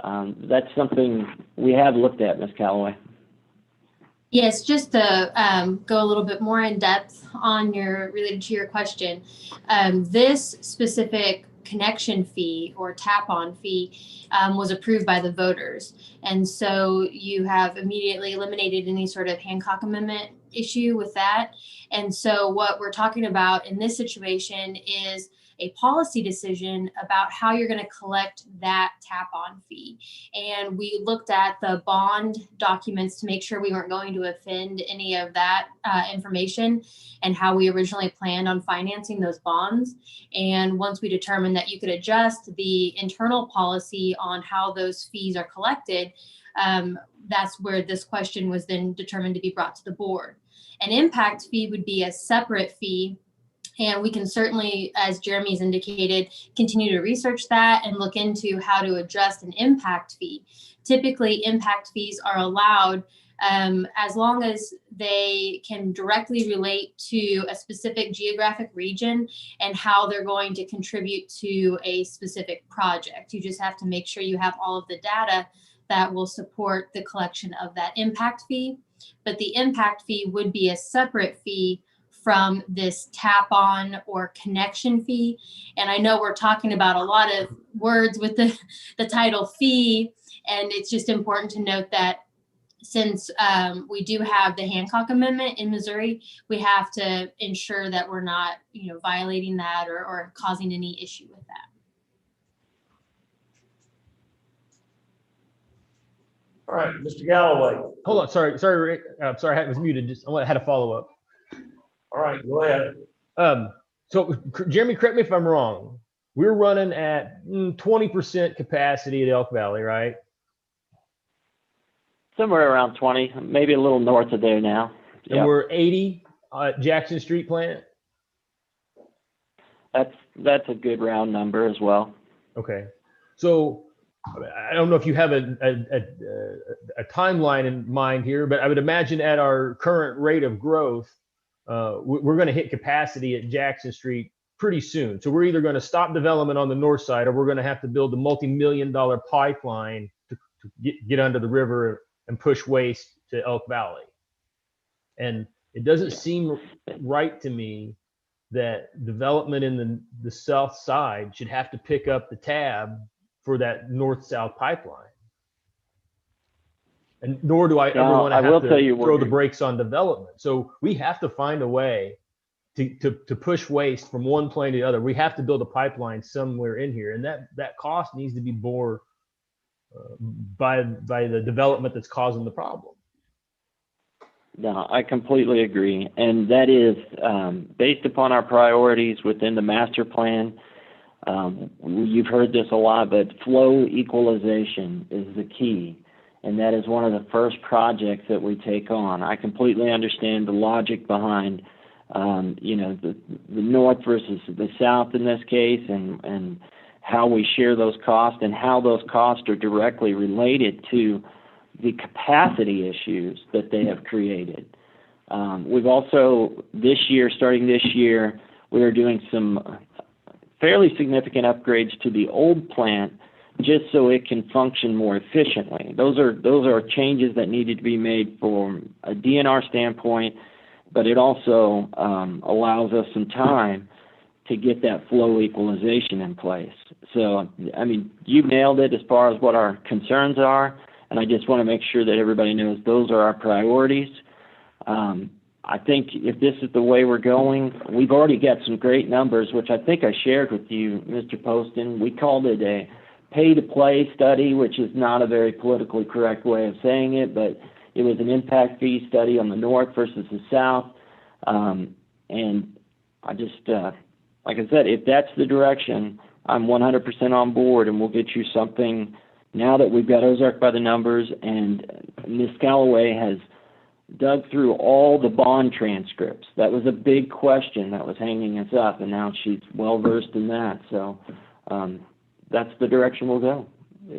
That's something we have looked at, Ms. Callaway. Yes, just to go a little bit more in depth on related to your question, this specific connection fee or tap-on fee was approved by the voters. And so you have immediately eliminated any sort of Hancock Amendment issue with that. And so what we're talking about in this situation is a policy decision about how you're going to collect that tap-on fee. And we looked at the bond documents to make sure we weren't going to offend any of that information and how we originally planned on financing those bonds. And once we determined that you could adjust the internal policy on how those fees are collected, that's where this question was then determined to be brought to the board. An impact fee would be a separate fee. And we can certainly, as Jeremy's indicated, continue to research that and look into how to adjust an impact fee. Typically, impact fees are allowed as long as they can directly relate to a specific geographic region and how they're going to contribute to a specific project. You just have to make sure you have all of the data that will support the collection of that impact fee. But the impact fee would be a separate fee from this tap-on or connection fee. And I know we're talking about a lot of words with the title fee, and it's just important to note that since we do have the Hancock Amendment in Missouri, we have to ensure that we're not, violating that or causing any issue with that. All right, Mr. Galloway. Hold on, sorry, Rick. Sorry, I was muted. I had a follow up. All right, go ahead. So Jeremy, correct me if I'm wrong. We're running at 20% capacity at Elk Valley, right? Somewhere around 20, maybe a little north of there now. And we're 80 at Jackson Street plant? That's a good round number as well. Okay. So I don't know if you have a timeline in mind here, but I would imagine at our current rate of growth, we're going to hit capacity at Jackson Street pretty soon. So we're either going to stop development on the north side, or we're going to have to build a multi-million-dollar pipeline to get under the river and push waste to Elk Valley. And it doesn't seem right to me that development in the south side should have to pick up the tab for that north-south pipeline. And nor do I ever want to have to throw the brakes on development. So we have to find a way to push waste from one plane to the other. We have to build a pipeline somewhere in here, and that cost needs to be borne by the development that's causing the problem. No, I completely agree, and that is based upon our priorities within the master plan. You've heard this a lot, but flow equalization is the key. And that is one of the first projects that we take on. I completely understand the logic behind, the north versus the south in this case, and how we share those costs and how those costs are directly related to the capacity issues that they have created. We've also, starting this year, we are doing some fairly significant upgrades to the old plant just so it can function more efficiently. Those are changes that needed to be made from a DNR standpoint, but it also allows us some time to get that flow equalization in place. So, I mean, you nailed it as far as what our concerns are, and I just want to make sure that everybody knows those are our priorities. I think if this is the way we're going, we've already got some great numbers, which I think I shared with you, Mr. Poston. We called it a pay-to-play study, which is not a very politically correct way of saying it, but it was an impact fee study on the north versus the south. And I just, like I said, if that's the direction, I'm 100% on board, and we'll get you something now that we've got Ozark by the numbers, and Ms. Calloway has dug through all the bond transcripts. That was a big question that was hanging us up, and now she's well versed in that. So that's the direction we'll go.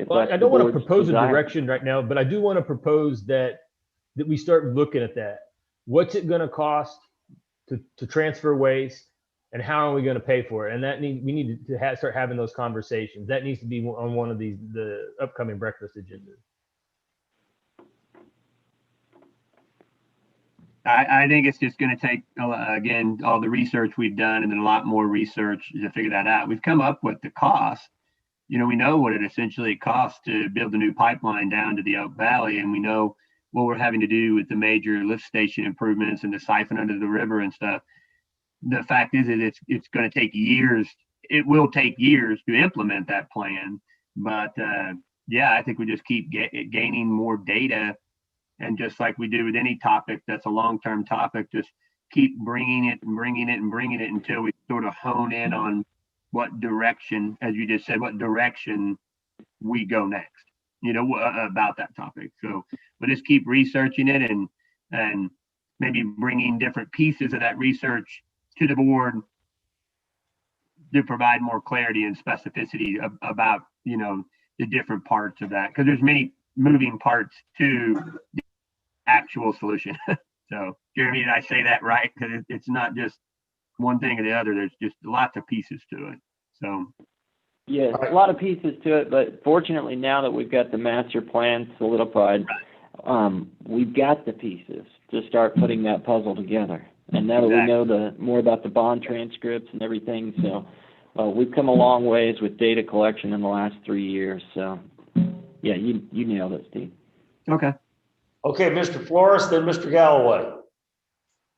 Well, I don't want to propose a direction right now, but I do want to propose that we start looking at that. What's it going to cost to transfer waste, and how are we going to pay for it? And we need to start having those conversations. That needs to be on one of the upcoming breakfast agendas. I think it's just going to take, again, all the research we've done and then a lot more research to figure that out. We've come up with the cost. You know, we know what it essentially costs to build a new pipeline down to the Oak Valley, and we know what we're having to do with the major lift station improvements and the siphon under the river and stuff. The fact is that it's going to take years. It will take years to implement that plan. But yeah, I think we just keep gaining more data. And just like we do with any topic that's a long-term topic, just keep bringing it and bringing it and bringing it until we sort of hone in on what direction, as you just said, what direction we go next, you know, about that topic. So we'll just keep researching it and maybe bringing different pieces of that research to the board to provide more clarity and specificity about, you know, the different parts of that. Because there's many moving parts to the actual solution. So, Jeremy, did I say that right? Because it's not just one thing or the other. There's just lots of pieces to it. So, yes, a lot of pieces to it. But fortunately, now that we've got the master plan solidified, we've got the pieces to start putting that puzzle together. And now that we know more about the bond transcripts and everything, so we've come a long ways with data collection in the last 3 years. So, yeah, you nailed it, Steve. Okay. Okay, Mr. Flores, then Mr. Galloway.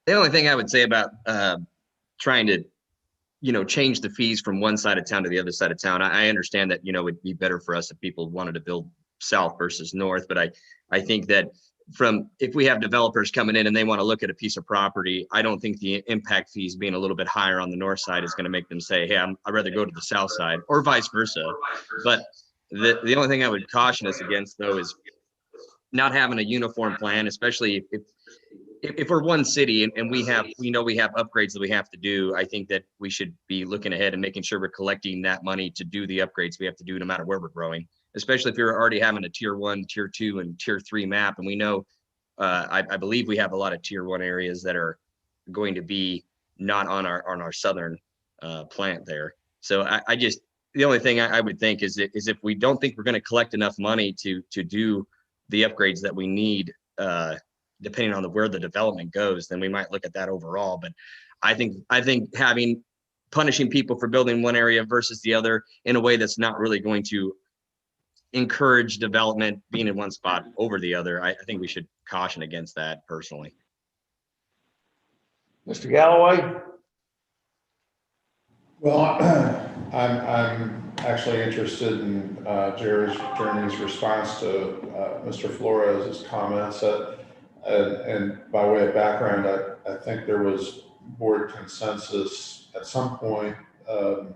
The only thing I would say about trying to, you know, change the fees from one side of town to the other side of town, I understand that, you know, it'd be better for us if people wanted to build south versus north. But I think that if we have developers coming in and they want to look at a piece of property, I don't think the impact fees being a little bit higher on the north side is going to make them say, hey, I'd rather go to the south side, or vice versa. But the only thing I would caution us against, though, is not having a uniform plan, especially if we're one city and we know we have upgrades that we have to do. I think that we should be looking ahead and making sure we're collecting that money to do the upgrades we have to do no matter where we're growing, especially if you're already having a tier 1, tier 2, and tier 3 map. And we know, I believe we have a lot of tier 1 areas that are going to be not on our southern plant there. So the only thing I would think is if we don't think we're going to collect enough money to do the upgrades that we need, depending on where the development goes, then we might look at that overall. But I think punishing people for building one area versus the other in a way that's not really going to encourage development being in one spot over the other, I think we should caution against that personally. Mr. Galloway? Well, I'm actually interested in Jeremy's response to Mr. Flores' comments. And by way of background, I think there was board consensus at some point to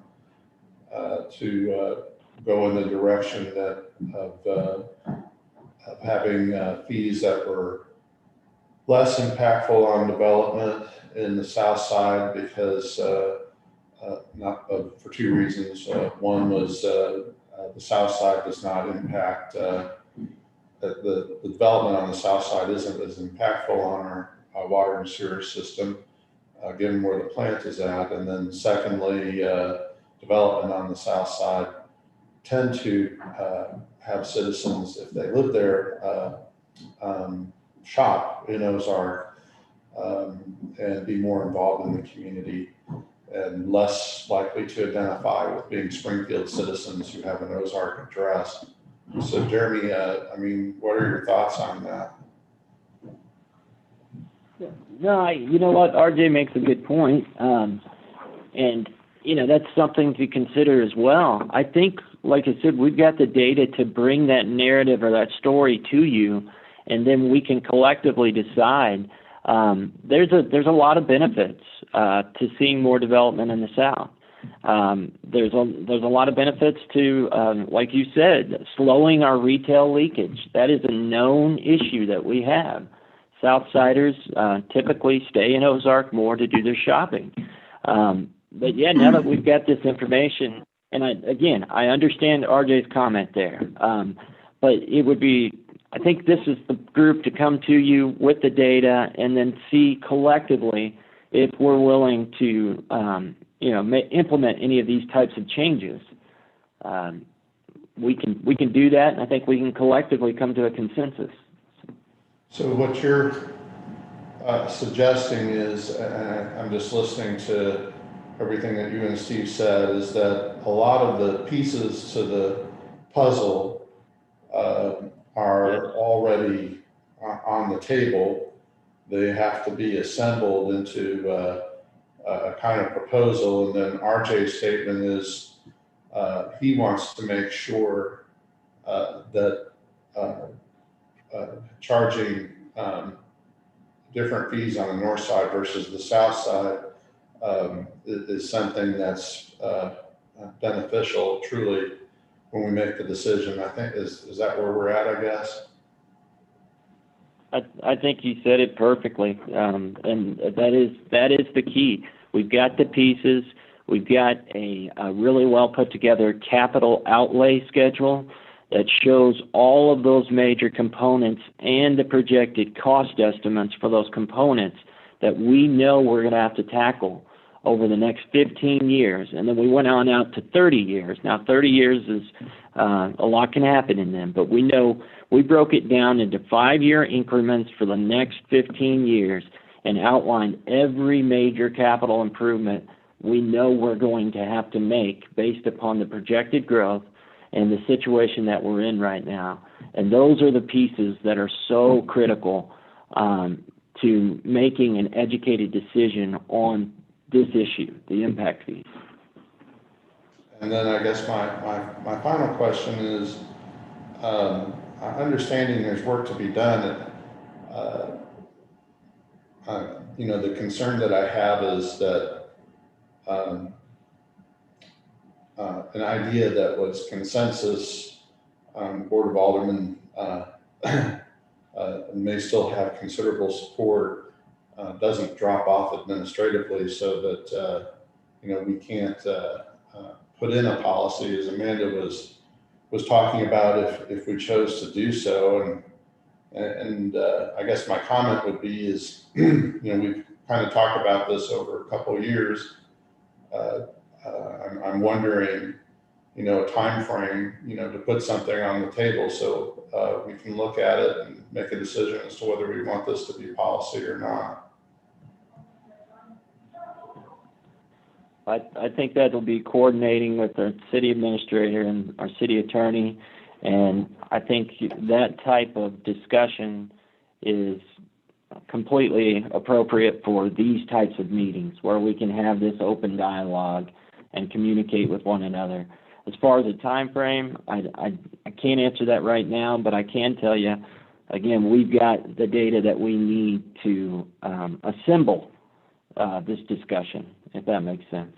go in the direction of having fees that were less impactful on development in the south side, because for two reasons. One was the south side does not impact, the development on the south side isn't as impactful on our water and sewer system, given where the plant is at. And then secondly, development on the south side tend to have citizens, if they live there, shop in Ozark and be more involved in the community, and less likely to identify with being Springfield citizens who have an Ozark address. So Jeremy, I mean, what are your thoughts on that? No, you know what, RJ makes a good point. And, you know, that's something to consider as well. I think, like I said, we've got the data to bring that narrative or that story to you, and then we can collectively decide. There's a lot of benefits to seeing more development in the South. There's a lot of benefits to, like you said, slowing our retail leakage. That is a known issue that we have. Southsiders typically stay in Ozark more to do their shopping. But yeah, now that we've got this information, and I understand RJ's comment there, but it would be, I think this is the group to come to you with the data and then see collectively if we're willing to, implement any of these types of changes. We can do that, and I think we can collectively come to a consensus. So what you're suggesting is, and I'm just listening to everything that you and Steve said, is that a lot of the pieces to the puzzle are already on the table. They have to be assembled into a kind of proposal, and then RJ's statement is he wants to make sure that charging different fees on the north side versus the south side is something that's beneficial truly when we make the decision. I think is that where we're at, I guess? I think you said it perfectly, and that is the key. We've got the pieces. We've got a really well put together capital outlay schedule that shows all of those major components and the projected cost estimates for those components that we know we're going to have to tackle over the next 15 years. And then we went on out to 30 years. Now, 30 years is a lot can happen in them, but we know we broke it down into 5-year increments for the next 15 years and outlined every major capital improvement we know we're going to have to make based upon the projected growth and the situation that we're in right now. And those are the pieces that are so critical to making an educated decision on this issue, the impact fees. And then I guess my final question is, understanding there's work to be done, the concern that I have is that an idea that was consensus, Board of Aldermen may still have considerable support, doesn't drop off administratively, so that we can't put in a policy, as Amanda was talking about, if we chose to do so. And I guess my comment would be is, we've kind of talked about this over a couple of years. I'm wondering, a time frame, to put something on the table so we can look at it and make a decision as to whether we want this to be policy or not. I think that will be coordinating with our city administrator and our city attorney, and I think that type of discussion is completely appropriate for these types of meetings where we can have this open dialogue and communicate with one another. As far as a time frame, I can't answer that right now, but I can tell you, again, we've got the data that we need to assemble this discussion, if that makes sense.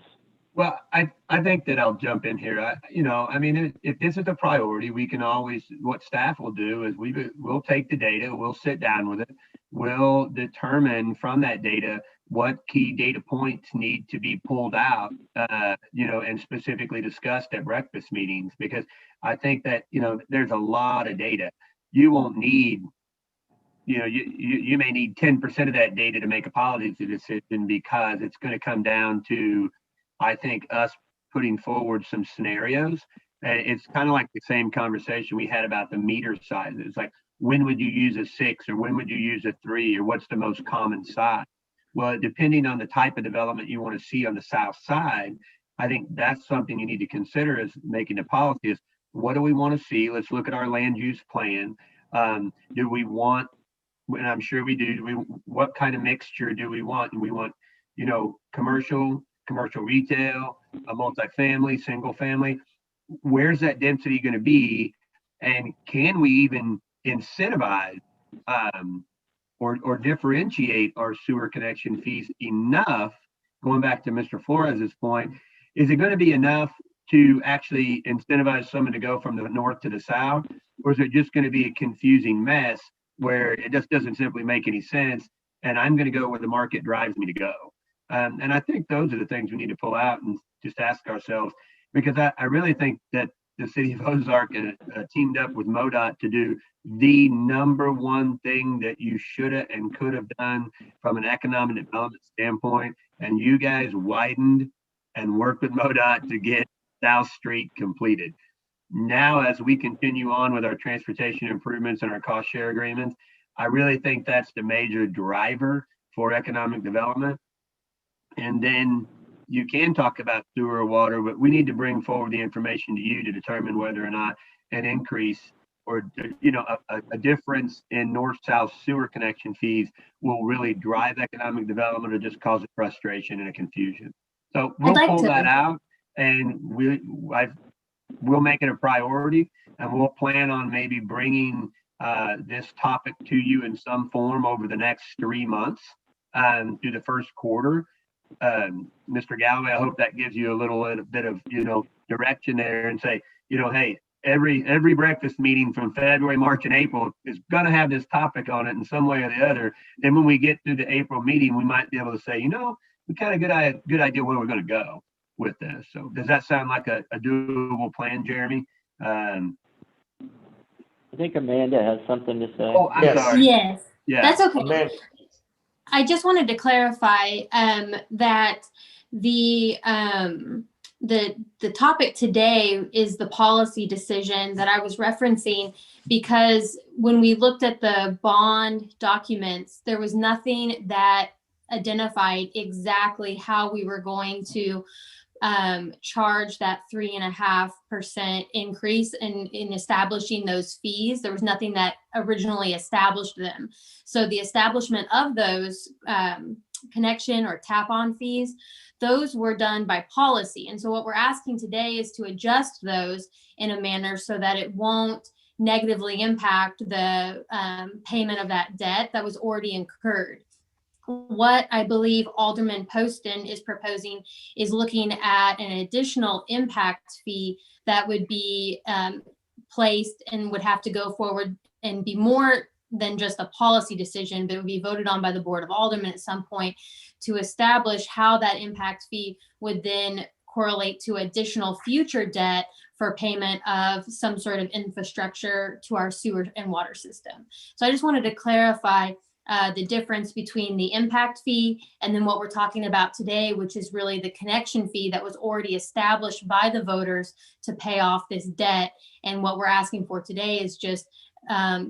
Well, I think that I'll jump in here. If this is a priority, we can always, what staff will do is we'll take the data, we'll sit down with it, we'll determine from that data what key data points need to be pulled out, and specifically discussed at breakfast meetings, because I think that, there's a lot of data. You won't need, you may need 10% of that data to make a policy decision, because it's going to come down to, I think, us putting forward some scenarios. It's kind of like the same conversation we had about the meter sizes. Like, when would you use a 6, or when would you use a 3, or what's the most common size? Well, depending on the type of development you want to see on the south side, I think that's something you need to consider as making a policy is, what do we want to see? Let's look at our land use plan. Do we want, and I'm sure we do, what kind of mixture do we want? And we want, commercial retail, a multifamily, single family. Where's that density going to be? And can we even incentivize or differentiate our sewer connection fees enough, going back to Mr. Flores's point, is it going to be enough to actually incentivize someone to go from the north to the south? Or is it just going to be a confusing mess where it just doesn't simply make any sense? And I'm going to go where the market drives me to go. And I think those are the things we need to pull out and just ask ourselves, because I really think that the city of Ozark teamed up with MoDOT to do the number one thing that you should have and could have done from an economic development standpoint. And you guys widened and worked with MoDOT to get South Street completed. Now, as we continue on with our transportation improvements and our cost share agreements, I really think that's the major driver for economic development. And then you can talk about sewer or water, but we need to bring forward the information to you to determine whether or not an increase or, you know, a difference in north-south sewer connection fees will really drive economic development or just cause a frustration and a confusion. So we'll pull that out, and we'll make it a priority, and we'll plan on maybe bringing this topic to you in some form over the next 3 months through the first quarter. Mr. Galloway, I hope that gives you a little bit of, you know, direction there, and say, you know, hey, every breakfast meeting from February, March, and April is going to have this topic on it in some way or the other. Then when we get through the April meeting, we might be able to say, you know, we kind of good idea where we're going to go with this. So does that sound like a doable plan, Jeremy? I think Amanda has something to say. Oh, I'm sorry. Yes. Yeah. That's okay. Amanda. I just wanted to clarify that the topic today is the policy decision that I was referencing, because when we looked at the bond documents, there was nothing that identified exactly how we were going to charge that 3.5% increase in establishing those fees. There was nothing that originally established them. So the establishment of those connection or tap-on fees, those were done by policy. And so what we're asking today is to adjust those in a manner so that it won't negatively impact the payment of that debt that was already incurred. What I believe Alderman Poston is proposing is looking at an additional impact fee that would be placed and would have to go forward and be more than just a policy decision, but it would be voted on by the Board of Aldermen at some point to establish how that impact fee would then correlate to additional future debt for payment of some sort of infrastructure to our sewer and water system. So I just wanted to clarify the difference between the impact fee and then what we're talking about today, which is really the connection fee that was already established by the voters to pay off this debt. And what we're asking for today is just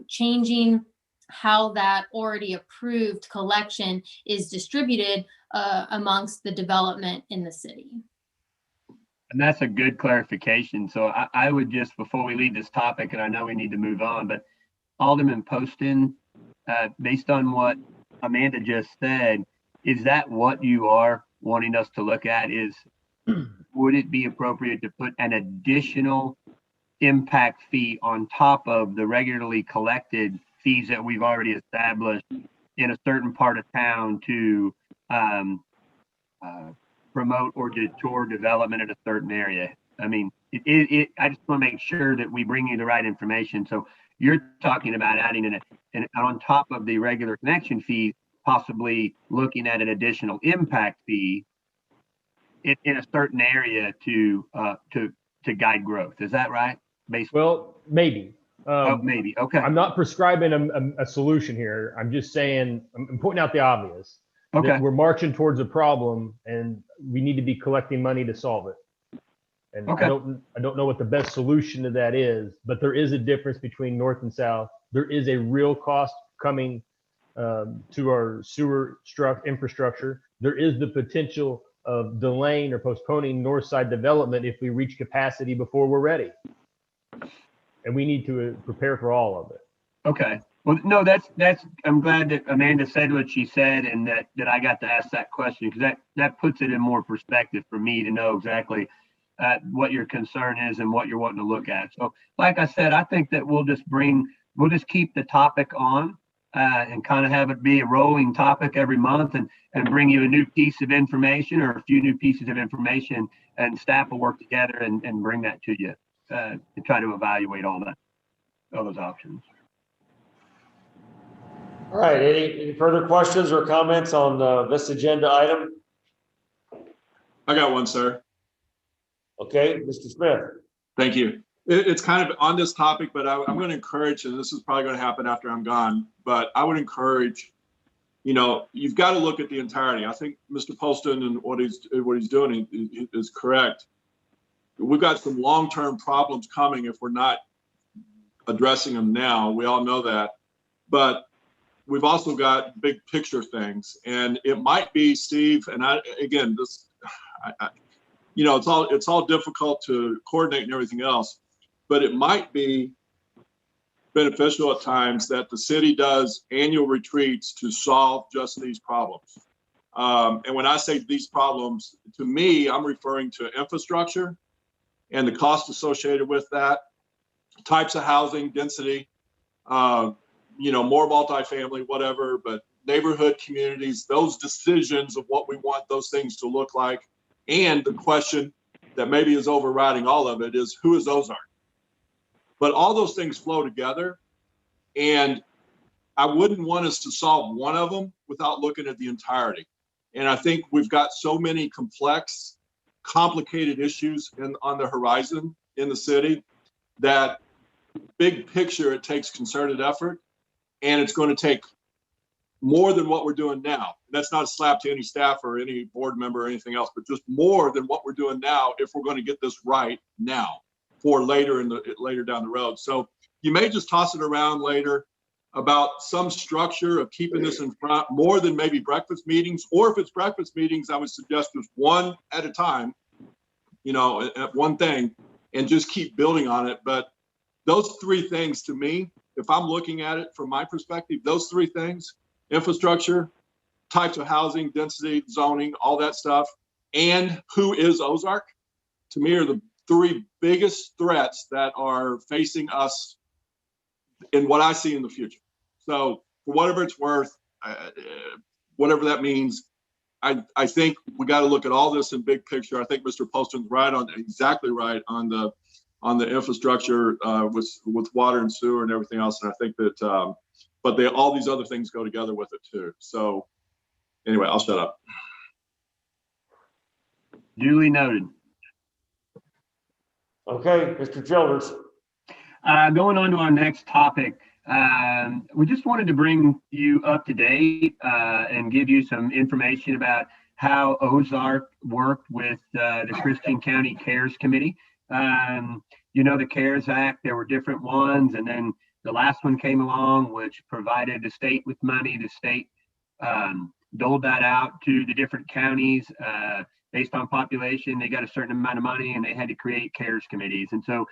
changing how that already approved collection is distributed amongst the development in the city. And that's a good clarification. So I would just, before we leave this topic, and I know we need to move on, but Alderman Poston, based on what Amanda just said, is that what you are wanting us to look at? Is would it be appropriate to put an additional impact fee on top of the regularly collected fees that we've already established in a certain part of town to promote or detour development in a certain area? I mean, I just want to make sure that we bring you the right information. So you're talking about adding an on top of the regular connection fee, possibly looking at an additional impact fee in a certain area to guide growth. Is that right? Basically? Well, maybe. Maybe. Okay. I'm not prescribing a solution here. I'm just saying, I'm pointing out the obvious. Okay. That we're marching towards a problem and we need to be collecting money to solve it. And okay. I don't know what the best solution to that is, but there is a difference between north and south. There is a real cost coming to our sewer infrastructure. There is the potential of delaying or postponing north side development if we reach capacity before we're ready. And we need to prepare for all of it. Okay. Well, no, that's, I'm glad that Amanda said what she said and that I got to ask that question, because that puts it in more perspective for me to know exactly what your concern is and what you're wanting to look at. So like I said, I think that we'll just keep the topic on and kind of have it be a rolling topic every month, and bring you a new piece of information or a few new pieces of information, and staff will work together and bring that to you to try to evaluate all those options. All right, any further questions or comments on this agenda item? I got one, sir. Okay, Mr. Smith. Thank you. It's kind of on this topic, but I'm going to encourage, and this is probably going to happen after I'm gone, but I would encourage, you've got to look at the entirety. I think Mr. Poston and what he's doing is correct. We've got some long-term problems coming if we're not addressing them now. We all know that, but we've also got big picture things, and it might be, Steve, and it's all difficult to coordinate and everything else, but it might be beneficial at times that the city does annual retreats to solve just these problems. And when I say these problems, to me, I'm referring to infrastructure and the cost associated with that, types of housing, density, more multifamily, whatever, but neighborhood communities, those decisions of what we want those things to look like. And the question that maybe is overriding all of it is, who is Ozark? But all those things flow together. And I wouldn't want us to solve one of them without looking at the entirety. And I think we've got so many complex, complicated issues on the horizon in the city that big picture, it takes concerted effort, and it's going to take more than what we're doing now. That's not a slap to any staff or any board member or anything else, but just more than what we're doing now if we're going to get this right now for later down the road. So you may just toss it around later about some structure of keeping this in front more than maybe breakfast meetings, or if it's breakfast meetings, I would suggest just one at a time, one thing, and just keep building on it. But those three things, to me, if I'm looking at it from my perspective, those three things, infrastructure, types of housing, density, zoning, all that stuff, and who is Ozark, to me are the three biggest threats that are facing us in what I see in the future. So for whatever it's worth, whatever that means, I think we got to look at all this in big picture. I think Mr. Poston's exactly right on the infrastructure with water and sewer and everything else. And I think that, but all these other things go together with it too. So anyway, I'll shut up. Duly noted. Okay, Mr. Childers. Going on to our next topic, we just wanted to bring you up to date and give you some information about how Ozark worked with the Christian County CARES Committee. The CARES Act, there were different ones, and then the last one came along, which provided the state with money. The state doled that out to the different counties based on population. They got a certain amount of money, and they had to create CARES committees. And so,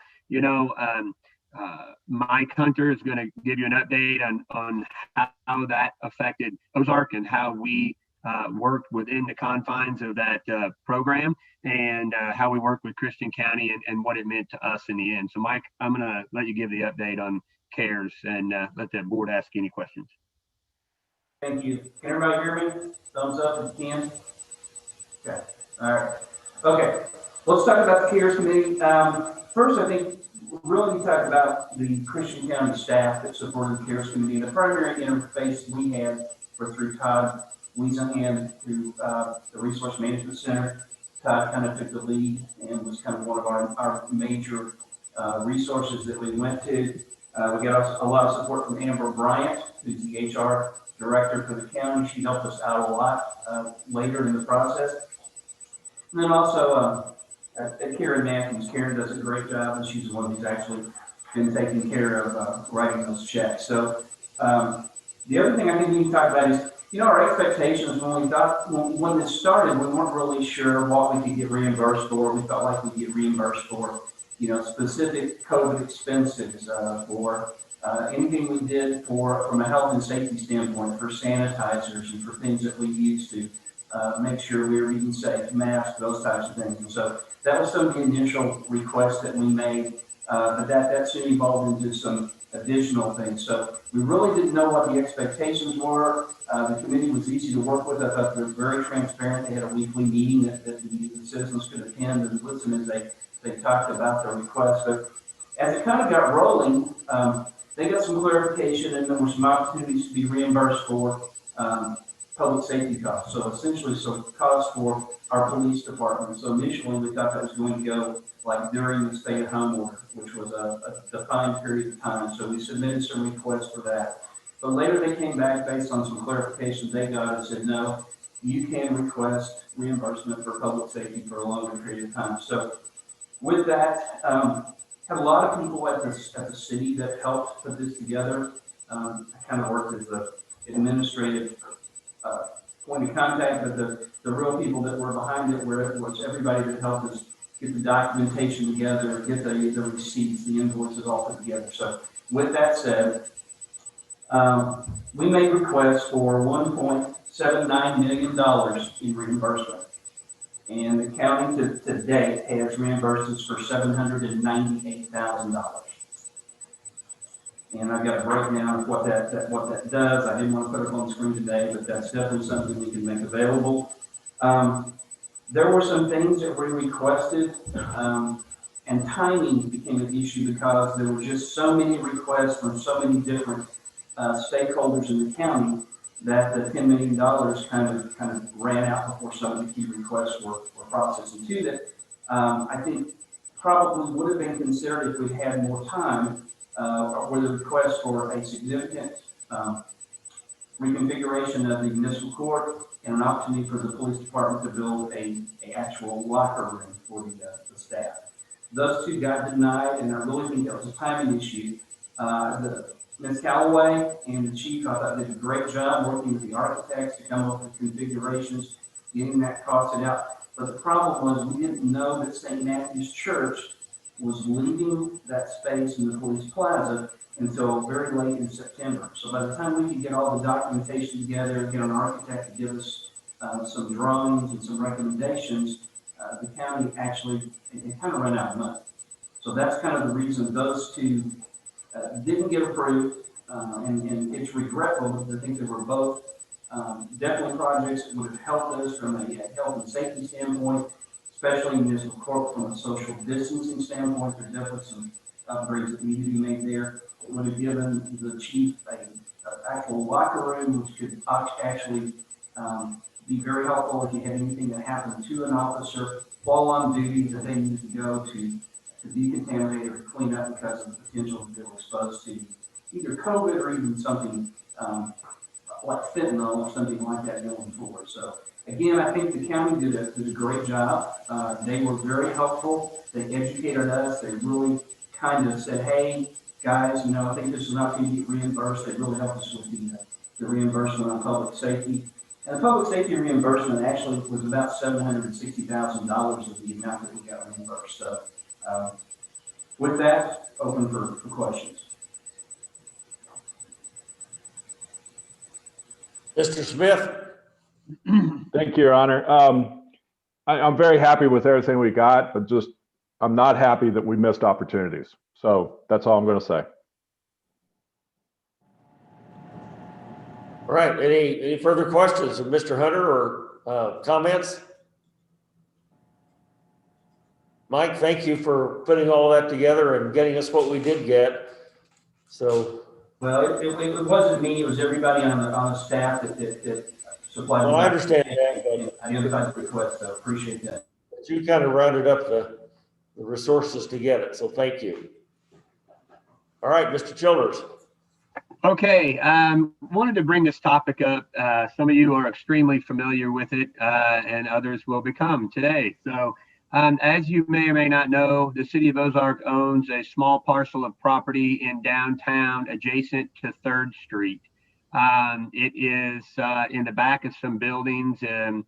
Mike Hunter is going to give you an update on how that affected Ozark and how we worked within the confines of that program, and how we worked with Christian County and what it meant to us in the end. So, Mike, I'm going to let you give the update on CARES and let the board ask any questions. Thank you. Can everybody hear me? Thumbs up if you can. Okay. All right. Okay. Let's talk about the CARES Committee. First, I think really we talk about the Christian County staff that supported the CARES Committee. The primary interface we had were through Todd Wiesenhand, through the Resource Management Center. Todd kind of took the lead and was kind of one of our major resources that we went to. We got a lot of support from Amber Bryant, who's the HR director for the county. She helped us out a lot later in the process. And then also Karen Matthews. Karen does a great job, and she's the one who's actually been taking care of writing those checks. So the other thing I think we need to talk about is, our expectations when this started, we weren't really sure what we could get reimbursed for. We felt like we'd get reimbursed for, specific COVID expenses, for anything we did from a health and safety standpoint, for sanitizers and for things that we used to make sure we were eating safe, masks, those types of things. And so that was some of the initial requests that we made, but that soon evolved into some additional things. So we really didn't know what the expectations were. The committee was easy to work with. I thought they were very transparent. They had a weekly meeting that the citizens could attend and listen as they talked about their request. But as it kind of got rolling, they got some clarification and there were some opportunities to be reimbursed for public safety costs. So essentially, costs for our police department. So initially, we thought that was going to go like during the stay-at-home order, which was a defined period of time. So we submitted some requests for that. But later they came back based on some clarifications they got and said, no, you can request reimbursement for public safety for a longer period of time. So with that, had a lot of people at the city that helped put this together. I kind of worked as the administrative point of contact, but the real people that were behind it was everybody that helped us get the documentation together, get the receipts, the invoices all put together. So with that said, we made requests for $1.79 million in reimbursement. And the county to date has reimbursed us for $798,000. And I've got a breakdown of what that does. I didn't want to put it on the screen today, but that's definitely something we can make available. There were some things that we requested, and timing became an issue because there were just so many requests from so many different stakeholders in the county that the $10 million kind of ran out before some of the key requests were processed. And two, that I think probably would have been considered if we had more time, were the request for a significant reconfiguration of the municipal court and an opportunity for the police department to build a actual locker room for the staff. Those two got denied, and I really think that was a timing issue. Ms. Calloway and the chief, I thought, did a great job working with the architects to come up with configurations, getting that costed out. But the problem was we didn't know that St. Matthew's Church was leaving that space in the police plaza until very late in September. So by the time we could get all the documentation together, get an architect to give us some drawings and some recommendations, the county actually, it kind of ran out of money. So that's kind of the reason those two didn't get approved, and it's regretful because I think they were both definitely projects that would have helped us from a health and safety standpoint, especially in municipal court from a social distancing standpoint. There's definitely some upgrades that need to be made there. It would have given the chief an actual locker room, which could actually be very helpful if you had anything that happened to an officer while on duty that they needed to go to decontaminate or clean up because of the potential that they were exposed to either COVID or even something like fentanyl or something like that going forward. So again, I think the county did a great job. They were very helpful. They educated us. They really kind of said, hey, guys, I think this is not going to get reimbursed. They really helped us with the reimbursement on public safety. And the public safety reimbursement actually was about $760,000 of the amount that we got reimbursed. So with that, open for questions. Mr. Smith? Thank you, Your Honor. I'm very happy with everything we got, but I'm not happy that we missed opportunities. So that's all I'm going to say. All right. Any further questions of Mr. Hunter or comments? Mike, thank you for putting all that together and getting us what we did get. So. Well, it wasn't me. It was everybody on the staff that supplied. Well, I understand that, but I identified the request, so appreciate that. But you kind of rounded up the resources to get it, so thank you. All right, Mr. Childers. Okay, wanted to bring this topic up. Some of you are extremely familiar with it, and others will become today. So, as you may or may not know, the city of Ozark owns a small parcel of property in downtown adjacent to 3rd Street. It is in the back of some buildings and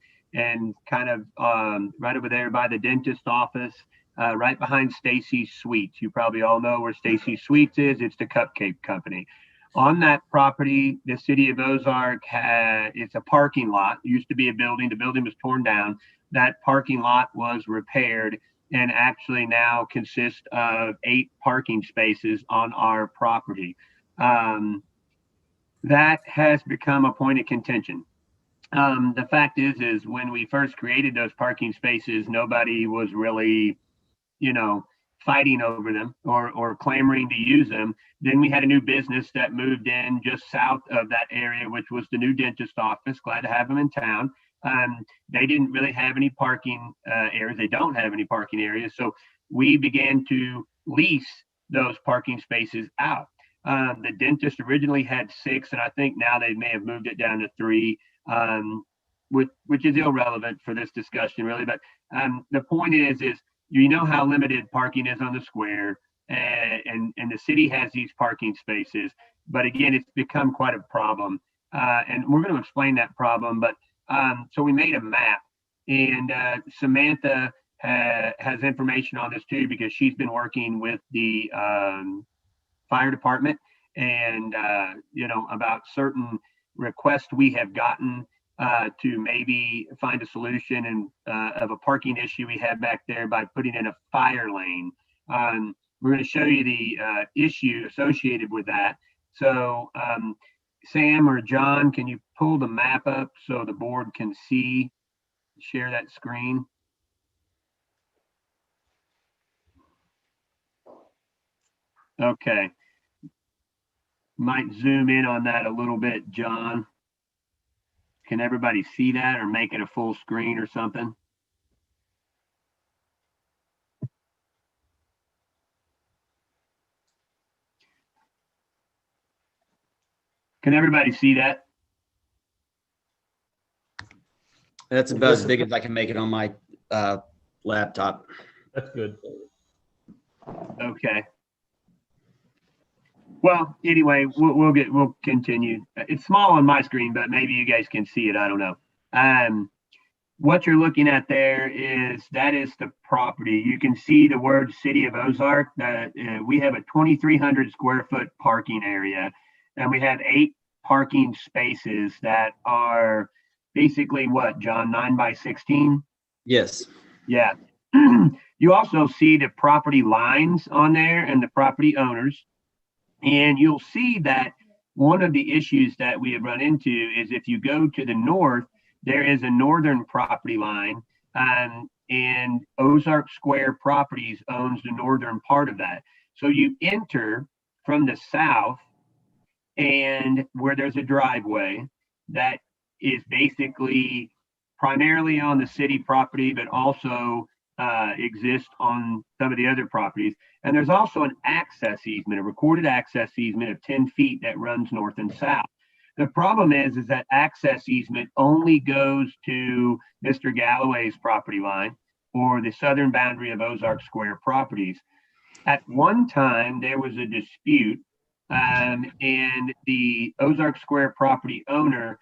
kind of right over there by the dentist office, right behind Stacy's Sweets. You probably all know where Stacy's Sweets is. It's the cupcake company. On that property, the city of Ozark it's a parking lot. It used to be a building. The building was torn down. That parking lot was repaired and actually now consists of 8 parking spaces on our property. That has become a point of contention. The fact is when we first created those parking spaces, nobody was really, fighting over them or clamoring to use them. Then we had a new business that moved in just south of that area, which was the new dentist office. Glad to have them in town. They didn't really have any parking areas. They don't have any parking areas. So we began to lease those parking spaces out. The dentist originally had 6, and I think now they may have moved it down to 3, which is irrelevant for this discussion, really. But the point is you know how limited parking is on the square, and the city has these parking spaces. But again, it's become quite a problem, and we're going to explain that problem. But so we made a map, and Samantha has information on this too, because she's been working with the fire department and about certain requests we have gotten to maybe find a solution of a parking issue we had back there by putting in a fire lane. We're going to show you the issue associated with that. So Sam or John, can you pull the map up so the board can share that screen? Okay. Might zoom in on that a little bit, John. Can everybody see that, or make it a full screen or something? Can everybody see that? That's about as big as I can make it on my laptop. That's good. Okay. Well, anyway, we'll continue. It's small on my screen, but maybe you guys can see it. I don't know. What you're looking at there is the property. You can see the word City of Ozark. We have a 2,300 square foot parking area, and we have 8 parking spaces that are basically what, John, 9 by 16? Yes. Yeah. You also see the property lines on there and the property owners. And you'll see that one of the issues that we have run into is if you go to the north, there is a northern property line, and Ozark Square Properties owns the northern part of that. So you enter from the south, and where there's a driveway that is basically primarily on the city property, but also exists on some of the other properties. And there's also an access easement, a recorded access easement of 10 feet that runs north and south. The problem is that access easement only goes to Mr. Galloway's property line, or the southern boundary of Ozark Square Properties. At one time, there was a dispute, and the Ozark Square property owner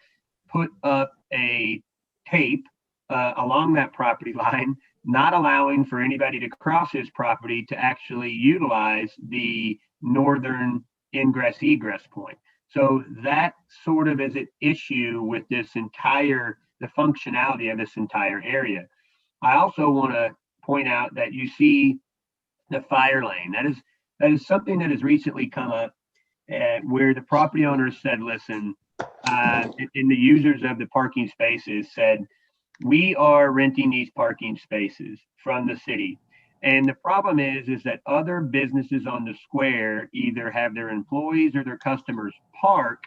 put up a tape along that property line, not allowing for anybody to cross his property to actually utilize the northern ingress egress point. So that sort of is an issue with the functionality of this entire area. I also want to point out that you see the fire lane. That is something that has recently come up where the property owners said, listen, and the users of the parking spaces said, we are renting these parking spaces from the city. And the problem is that other businesses on the square either have their employees or their customers park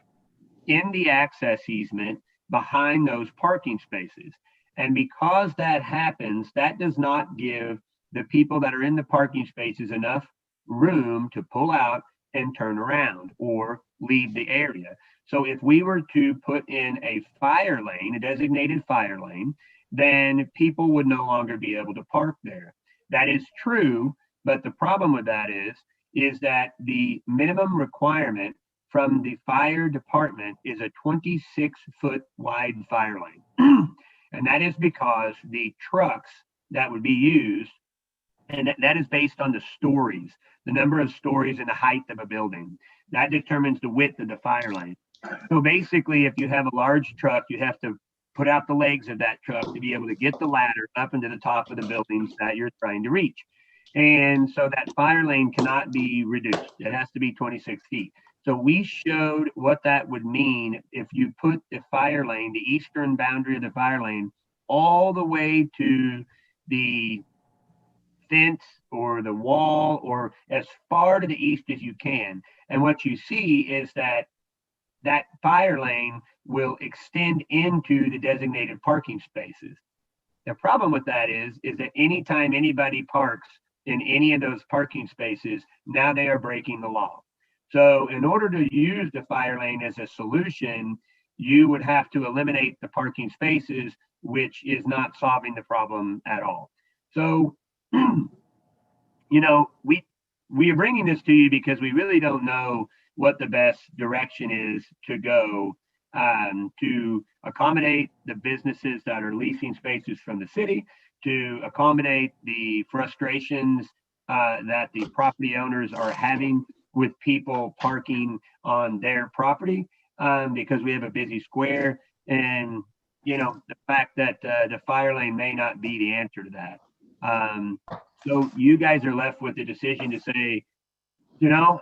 in the access easement behind those parking spaces. And because that happens, that does not give the people that are in the parking spaces enough room to pull out and turn around or leave the area. So if we were to put in a fire lane, a designated fire lane, then people would no longer be able to park there. That is true, but the problem with that is that the minimum requirement from the fire department is a 26-foot wide fire lane. And that is because the trucks that would be used, and that is based on the stories, the number of stories and the height of a building. That determines the width of the fire lane. So basically, if you have a large truck, you have to put out the legs of that truck to be able to get the ladder up into the top of the buildings that you're trying to reach. And so that fire lane cannot be reduced. It has to be 26 feet. So we showed what that would mean if you put the fire lane, the eastern boundary of the fire lane, all the way to the fence or the wall or as far to the east as you can. And what you see is that that fire lane will extend into the designated parking spaces. The problem with that is that anytime anybody parks in any of those parking spaces, now they are breaking the law. So in order to use the fire lane as a solution, you would have to eliminate the parking spaces, which is not solving the problem at all. So, you know, we are bringing this to you because we really don't know what the best direction is to go to accommodate the businesses that are leasing spaces from the city, to accommodate the frustrations that the property owners are having with people parking on their property because we have a busy square. And, you know, the fact that the fire lane may not be the answer to that. So you guys are left with the decision to say, you know,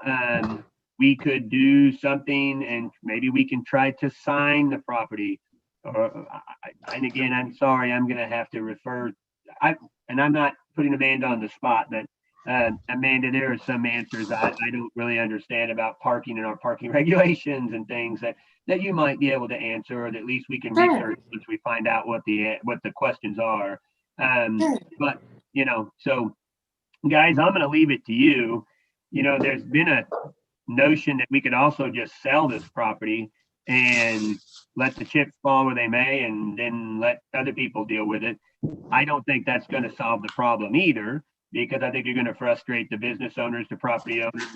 we could do something and maybe we can try to sign the property. And again, I'm sorry, I'm going to have to refer, and I'm not putting Amanda on the spot, but Amanda, there are some answers I don't really understand about parking and our parking regulations and things that you might be able to answer, or that at least we can research once we find out what the questions are. But, you know, so guys, I'm going to leave it to you. You know, there's been a notion that we could also just sell this property and let the chips fall where they may and then let other people deal with it. I don't think that's going to solve the problem either, because I think you're going to frustrate the business owners, the property owners.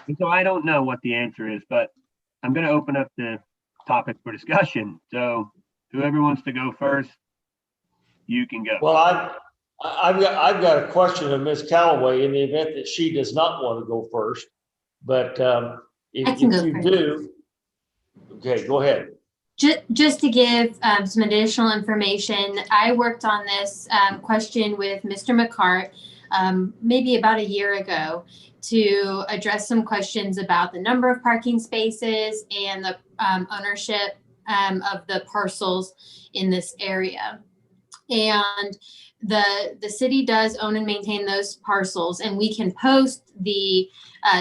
And so I don't know what the answer is, but I'm going to open up the topic for discussion. So whoever wants to go first, you can go. Well, I've got a question of Ms. Callaway in the event that she does not want to go first. But if you do, okay, go ahead. Just to give some additional information, I worked on this question with Mr. McCart maybe about a year ago to address some questions about the number of parking spaces and the ownership of the parcels in this area. And the city does own and maintain those parcels, and we can post the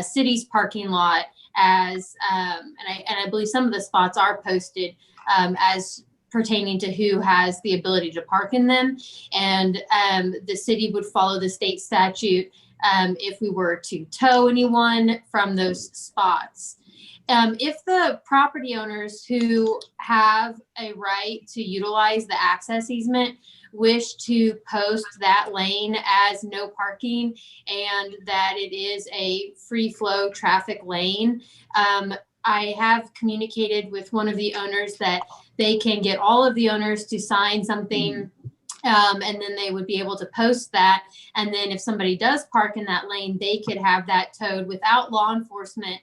city's parking lot as, and I believe some of the spots are posted as pertaining to who has the ability to park in them. And the city would follow the state statute if we were to tow anyone from those spots. If the property owners who have a right to utilize the access easement wish to post that lane as no parking and that it is a free flow traffic lane, I have communicated with one of the owners that they can get all of the owners to sign something and then they would be able to post that. And then if somebody does park in that lane, they could have that towed without law enforcement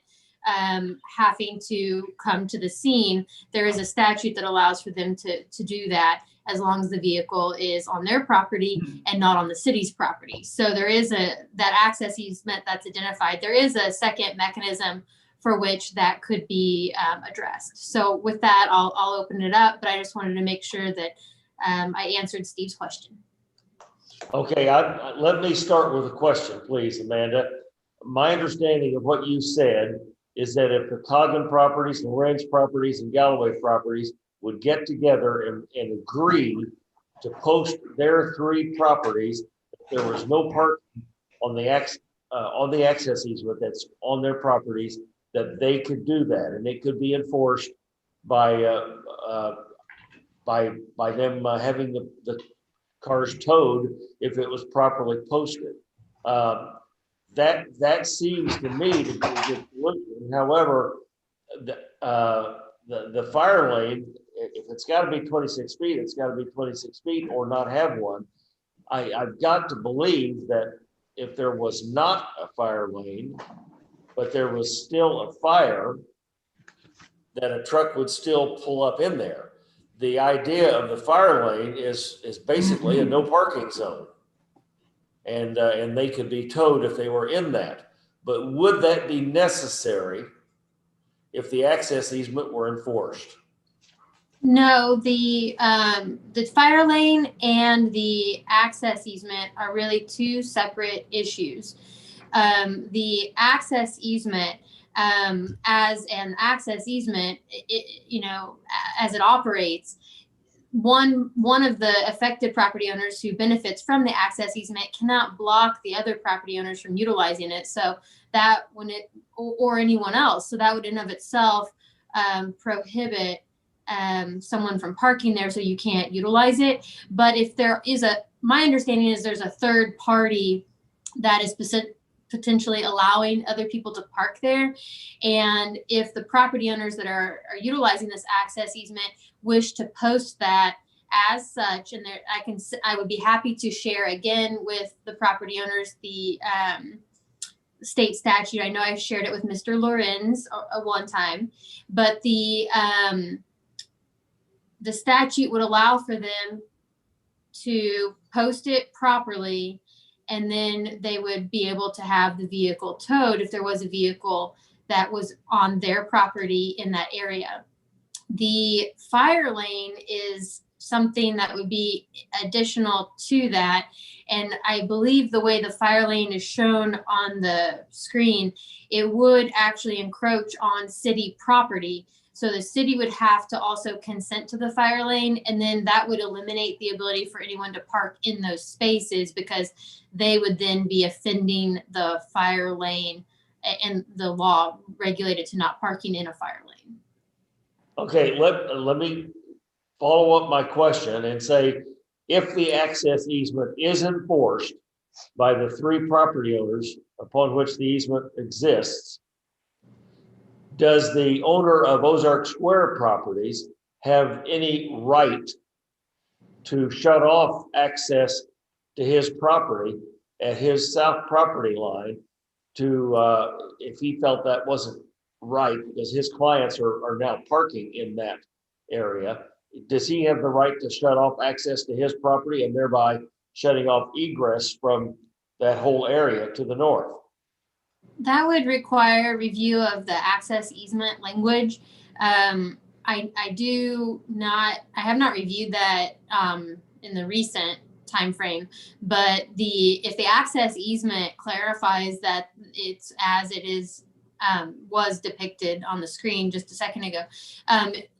having to come to the scene. There is a statute that allows for them to do that as long as the vehicle is on their property and not on the city's property. So there is that access easement that's identified. There is a second mechanism for which that could be addressed. So with that, I'll open it up, but I just wanted to make sure that I answered Steve's question. Okay, let me start with a question, please, Amanda. My understanding of what you said is that if the Coggin properties, the Lorenz properties, and Galloway properties would get together and agree to post their three properties, if there was no parking on the access easement that's on their properties, that they could do that, and it could be enforced by them having the cars towed if it was properly posted. That seems to me to be a good solution. However, the fire lane, if it's got to be 26 feet, it's got to be 26 feet or not have one. I've got to believe that if there was not a fire lane, but there was still a fire, that a truck would still pull up in there. the idea of the fire lane is basically a no parking zone. And they could be towed if they were in that. But would that be necessary if the access easement were enforced? No, the fire lane and the access easement are really two separate issues. The access easement, as an access easement, as it operates, one of the affected property owners who benefits from the access easement cannot block the other property owners from utilizing it. So that or anyone else. So that would in of itself prohibit someone from parking there, so you can't utilize it. But if there is my understanding is there's a third party that is potentially allowing other people to park there. And if the property owners that are utilizing this access easement wish to post that as such, and I would be happy to share again with the property owners the state statute. I know I shared it with Mr. Lorenz one time, but the statute would allow for them to post it properly, and then they would be able to have the vehicle towed if there was a vehicle that was on their property in that area. The fire lane is something that would be additional to that. And I believe the way the fire lane is shown on the screen, it would actually encroach on city property. So the city would have to also consent to the fire lane, and then that would eliminate the ability for anyone to park in those spaces, because they would then be offending the fire lane and the law regulated to not parking in a fire lane. Okay, let me follow up my question and say, if the access easement is enforced by the three property owners upon which the easement exists, does the owner of Ozark Square properties have any right to shut off access to his property at his south property line if he felt that wasn't right, because his clients are now parking in that area? Does he have the right to shut off access to his property and thereby shutting off egress from that whole area to the north? That would require review of the access easement language. I have not reviewed that in the recent time frame, but if the access easement clarifies that it's as it is was depicted on the screen just a second ago,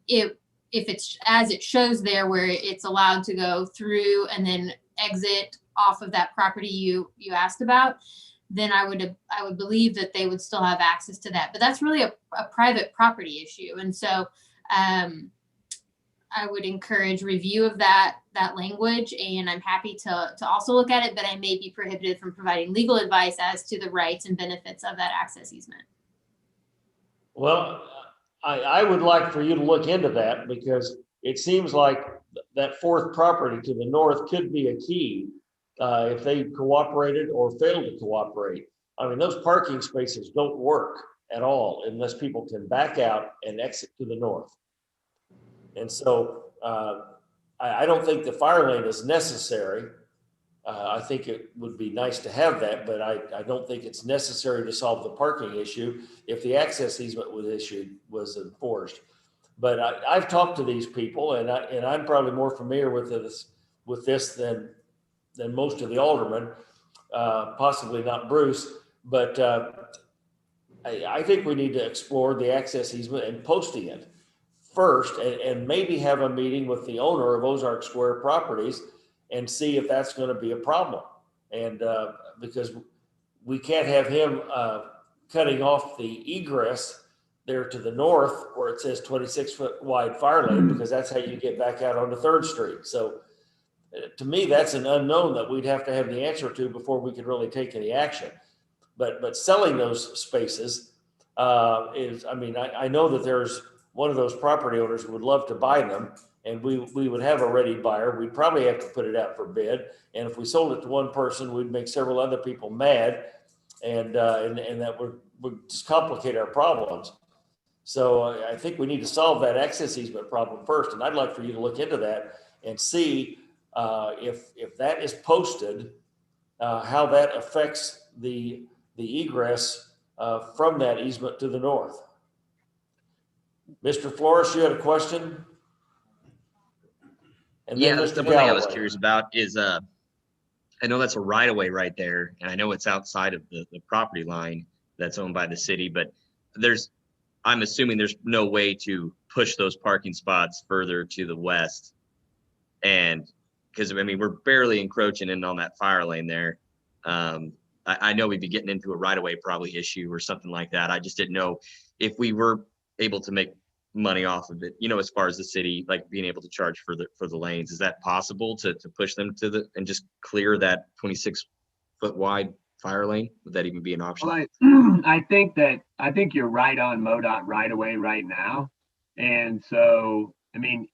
if it's as it shows there, where it's allowed to go through and then exit off of that property you asked about, then I would believe that they would still have access to that. But that's really a private property issue. And so I would encourage review of that language, and I'm happy to also look at it, but I may be prohibited from providing legal advice as to the rights and benefits of that access easement. Well, I would like for you to look into that, because it seems like that fourth property to the north could be a key if they cooperated or failed to cooperate. I mean, those parking spaces don't work at all unless people can back out and exit to the north. And so I don't think the fire lane is necessary. I think it would be nice to have that, but I don't think it's necessary to solve the parking issue if the access easement was enforced. But I've talked to these people, and I'm probably more familiar with this than most of the aldermen, possibly not Bruce, but I think we need to explore the access easement and posting it first, and maybe have a meeting with the owner of Ozark Square Properties and see if that's going to be a problem. And because we can't have him cutting off the egress there to the north where it says 26-foot wide fire lane, because that's how you get back out onto 3rd Street. So to me, that's an unknown that we'd have to have the answer to before we could really take any action. But selling those spaces I know that there's one of those property owners who would love to buy them, and we would have a ready buyer. We'd probably have to put it out for bid. And if we sold it to one person, we'd make several other people mad, and that would just complicate our problems. So I think we need to solve that access easement problem first, and I'd like for you to look into that and see if that is posted, how that affects the egress from that easement to the north. Mr. Flores, you had a question? And Yeah, then the Mr. one thing I was Galloway. curious about is I know that's a right of way right there, and I know it's outside of the property line that's owned by the city, but I'm assuming there's no way to push those parking spots further to the west. And because I mean, we're barely encroaching in on that fire lane there. I know we'd be getting into a right of way probably issue or something like that. I just didn't know if we were able to make money off of it, as far as the city, like being able to charge for the lanes. Is that possible to push them to and just clear that 26-foot wide fire lane? Would that even be an option? Well, I think you're right on MoDOT right away right now. And so, I mean,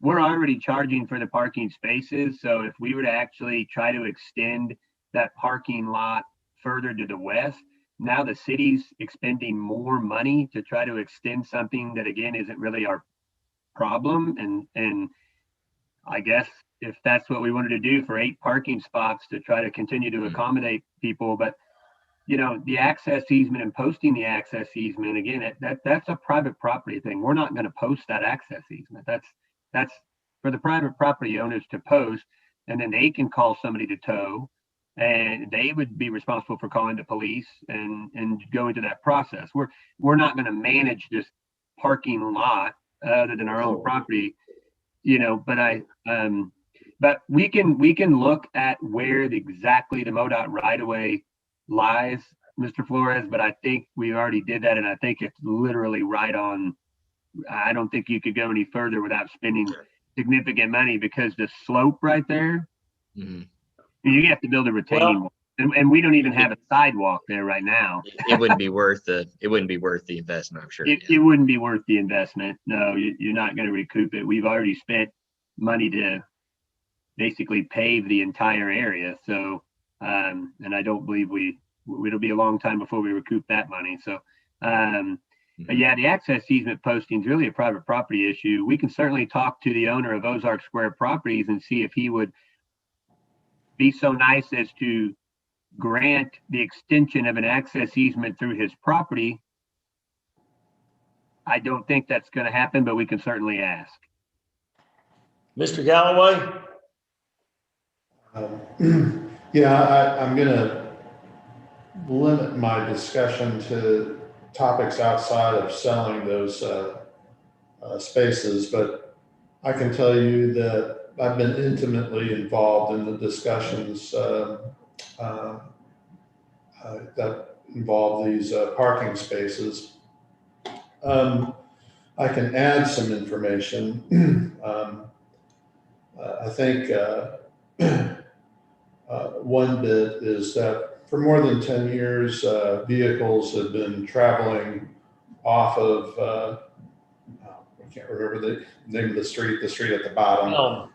we're already charging for the parking spaces. So if we were to actually try to extend that parking lot further to the west, now the city's expending more money to try to extend something that again isn't really our problem. And I guess if that's what we wanted to do for 8 parking spots to try to continue to accommodate people, but the access easement and posting the access easement, again, that's a private property thing. We're not going to post that access easement. That's for the private property owners to post, and then they can call somebody to tow, and they would be responsible for calling the police and go into that process. We're not going to manage this parking lot other than our own property, but we can look at where exactly the MoDOT right of way lies, Mr. Flores, but I think we already did that, and I think it's literally right on. I don't think you could go any further without spending significant money, because the slope right there, you have to build a retaining wall, and we don't even have a sidewalk there right now. It wouldn't be worth the investment, I'm sure. It wouldn't be worth the investment. No, you're not going to recoup it. We've already spent money to basically pave the entire area. So, and I don't believe it'll be a long time before we recoup that money. So, but yeah, the access easement posting is really a private property issue. We can certainly talk to the owner of Ozark Square Properties and see if he would be so nice as to grant the extension of an access easement through his property. I don't think that's going to happen, but we can certainly ask. Mr. Galloway? Yeah, I'm going to limit my discussion to topics outside of selling those spaces, but I can tell you that I've been intimately involved in the discussions that involve these parking spaces. I can add some information. I think one bit is that for more than 10 years, vehicles have been traveling off of, I can't remember the name of the street at the bottom.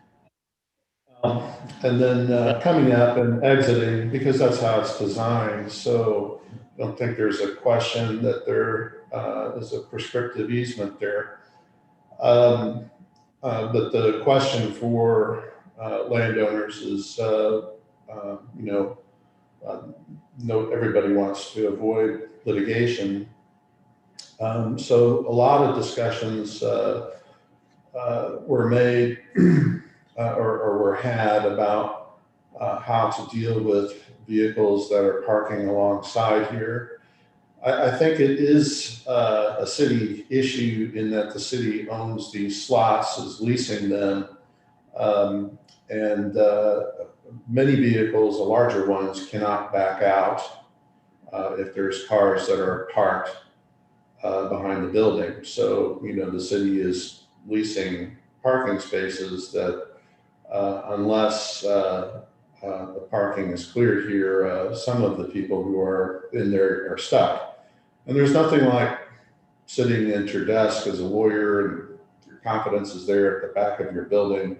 And then coming up and exiting, because that's how it's designed. So I don't think there's a question that there is a prescriptive easement there. But the question for landowners is, everybody wants to avoid litigation. So a lot of discussions were made or were had about how to deal with vehicles that are parking alongside here. I think it is a city issue in that the city owns these slots, is leasing them, and many vehicles, the larger ones, cannot back out if there's cars that are parked behind the building. So, the city is leasing parking spaces that unless the parking is cleared here, some of the people who are in there are stuck. And there's nothing like sitting at your desk as a lawyer and your confidence is there at the back of your building,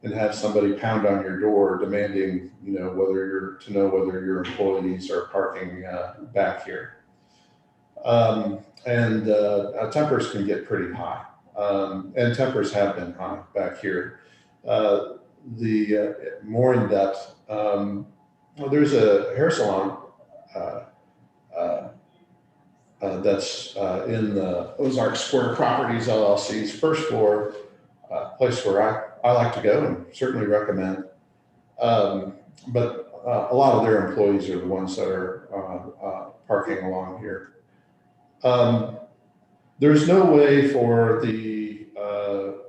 and have somebody pound on your door demanding, whether your employees are parking back here. And tempers can get pretty high. And tempers have been high back here. More in depth, well, there's a hair salon that's in the Ozark Square Properties LLC's first floor, place where I like to go and certainly recommend. But a lot of their employees are the ones that are parking along here. There's no way for the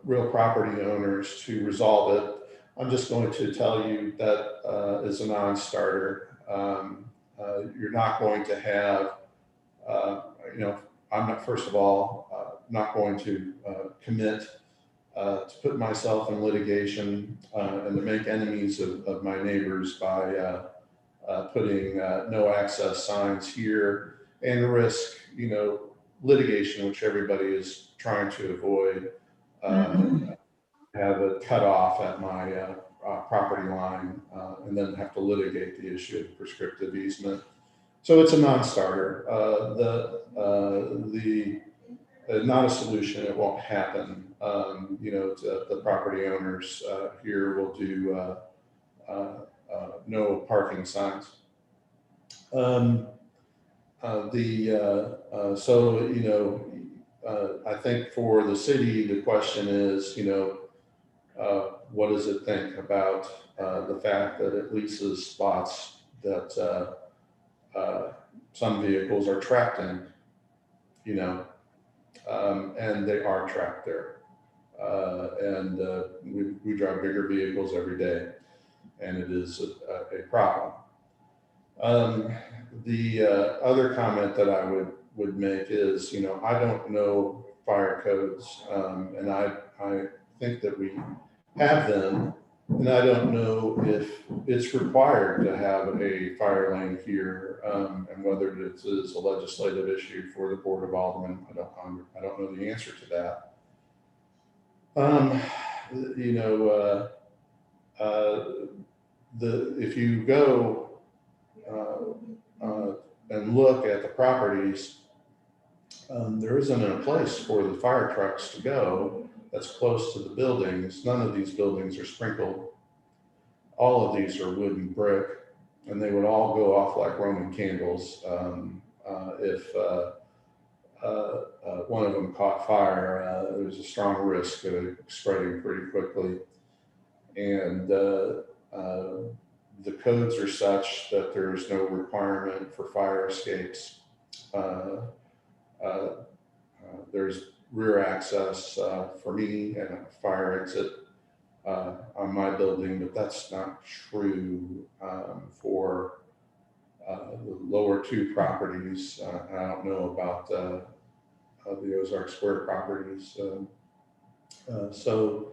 real property owners to resolve it. I'm just going to tell you that is a non-starter. You're not going to have, I'm not, first of all, not going to commit to put myself in litigation and to make enemies of my neighbors by putting no access signs here and risk, litigation, which everybody is trying to avoid, have it cut off at my property line and then have to litigate the issue of prescriptive easement. So it's a non-starter. Not a solution. It won't happen. The property owners here will do no parking signs. I think for the city, the question is, what does it think about the fact that it leases spots that some vehicles are trapped in, and they are trapped there. We drive bigger vehicles every day, and it is a problem. The other comment that I would make is, I don't know fire codes, and I think that we have them, and I don't know if it's required to have a fire lane here, and whether it is a legislative issue for the Board of Aldermen. I don't know the answer to that. If you go and look at the properties, there isn't a place for the fire trucks to go that's close to the buildings. None of these buildings are sprinkled. All of these are wood and brick, and they would all go off like Roman candles if one of them caught fire. There's a strong risk of it spreading pretty quickly. And the codes are such that there's no requirement for fire escapes. There's rear access for me and a fire exit on my building, but that's not true for the lower two properties. I don't know about the Ozark Square properties. So,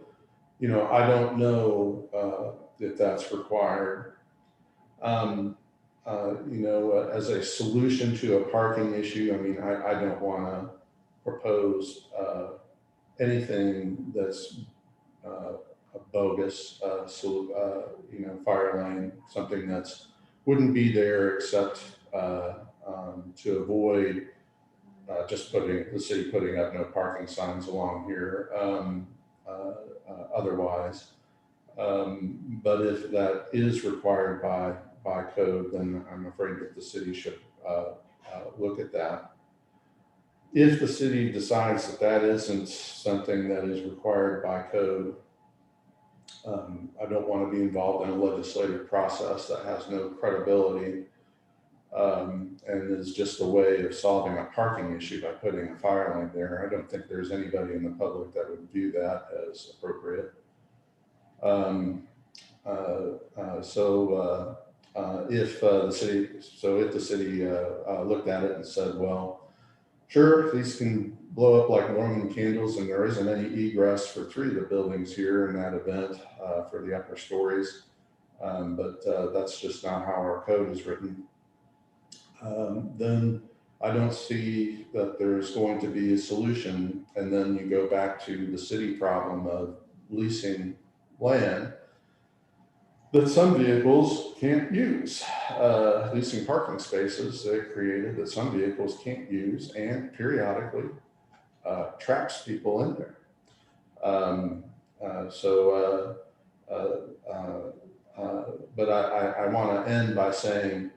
I don't know if that's required. As a solution to a parking issue, I don't want to propose anything that's bogus, fire lane, something that's wouldn't be there except to avoid just the city putting up no parking signs along here otherwise. But if that is required by code, then I'm afraid that the city should look at that. If the city decides that that isn't something that is required by code, I don't want to be involved in a legislative process that has no credibility and is just a way of solving a parking issue by putting a fire lane there. I don't think there's anybody in the public that would view that as appropriate. If the city looked at it and said, well, sure, these can blow up like Roman candles, and there isn't any egress for 3 of the buildings here in that event for the upper stories, but that's just not how our code is written. Then I don't see that there's going to be a solution, and then you go back to the city problem of leasing land. that some vehicles can't use. Leasing parking spaces they created that some vehicles can't use and periodically traps people in there. But I want to end by saying,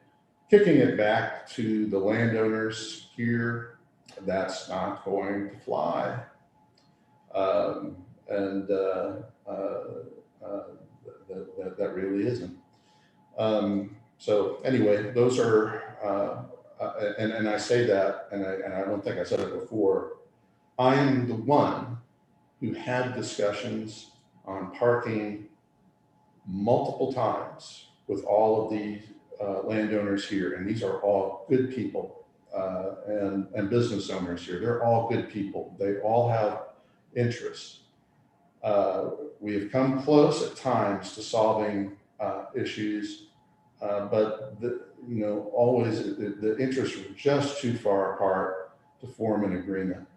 kicking it back to the landowners here, that's not going to fly. That really isn't. So anyway, those are, and I say that, and I don't think I said it before, I am the one who had discussions on parking multiple times with all of the landowners here, and these are all good people and business owners here. They're all good people. They all have interests. We have come close at times to solving issues, but always the interests were just too far apart to form an agreement.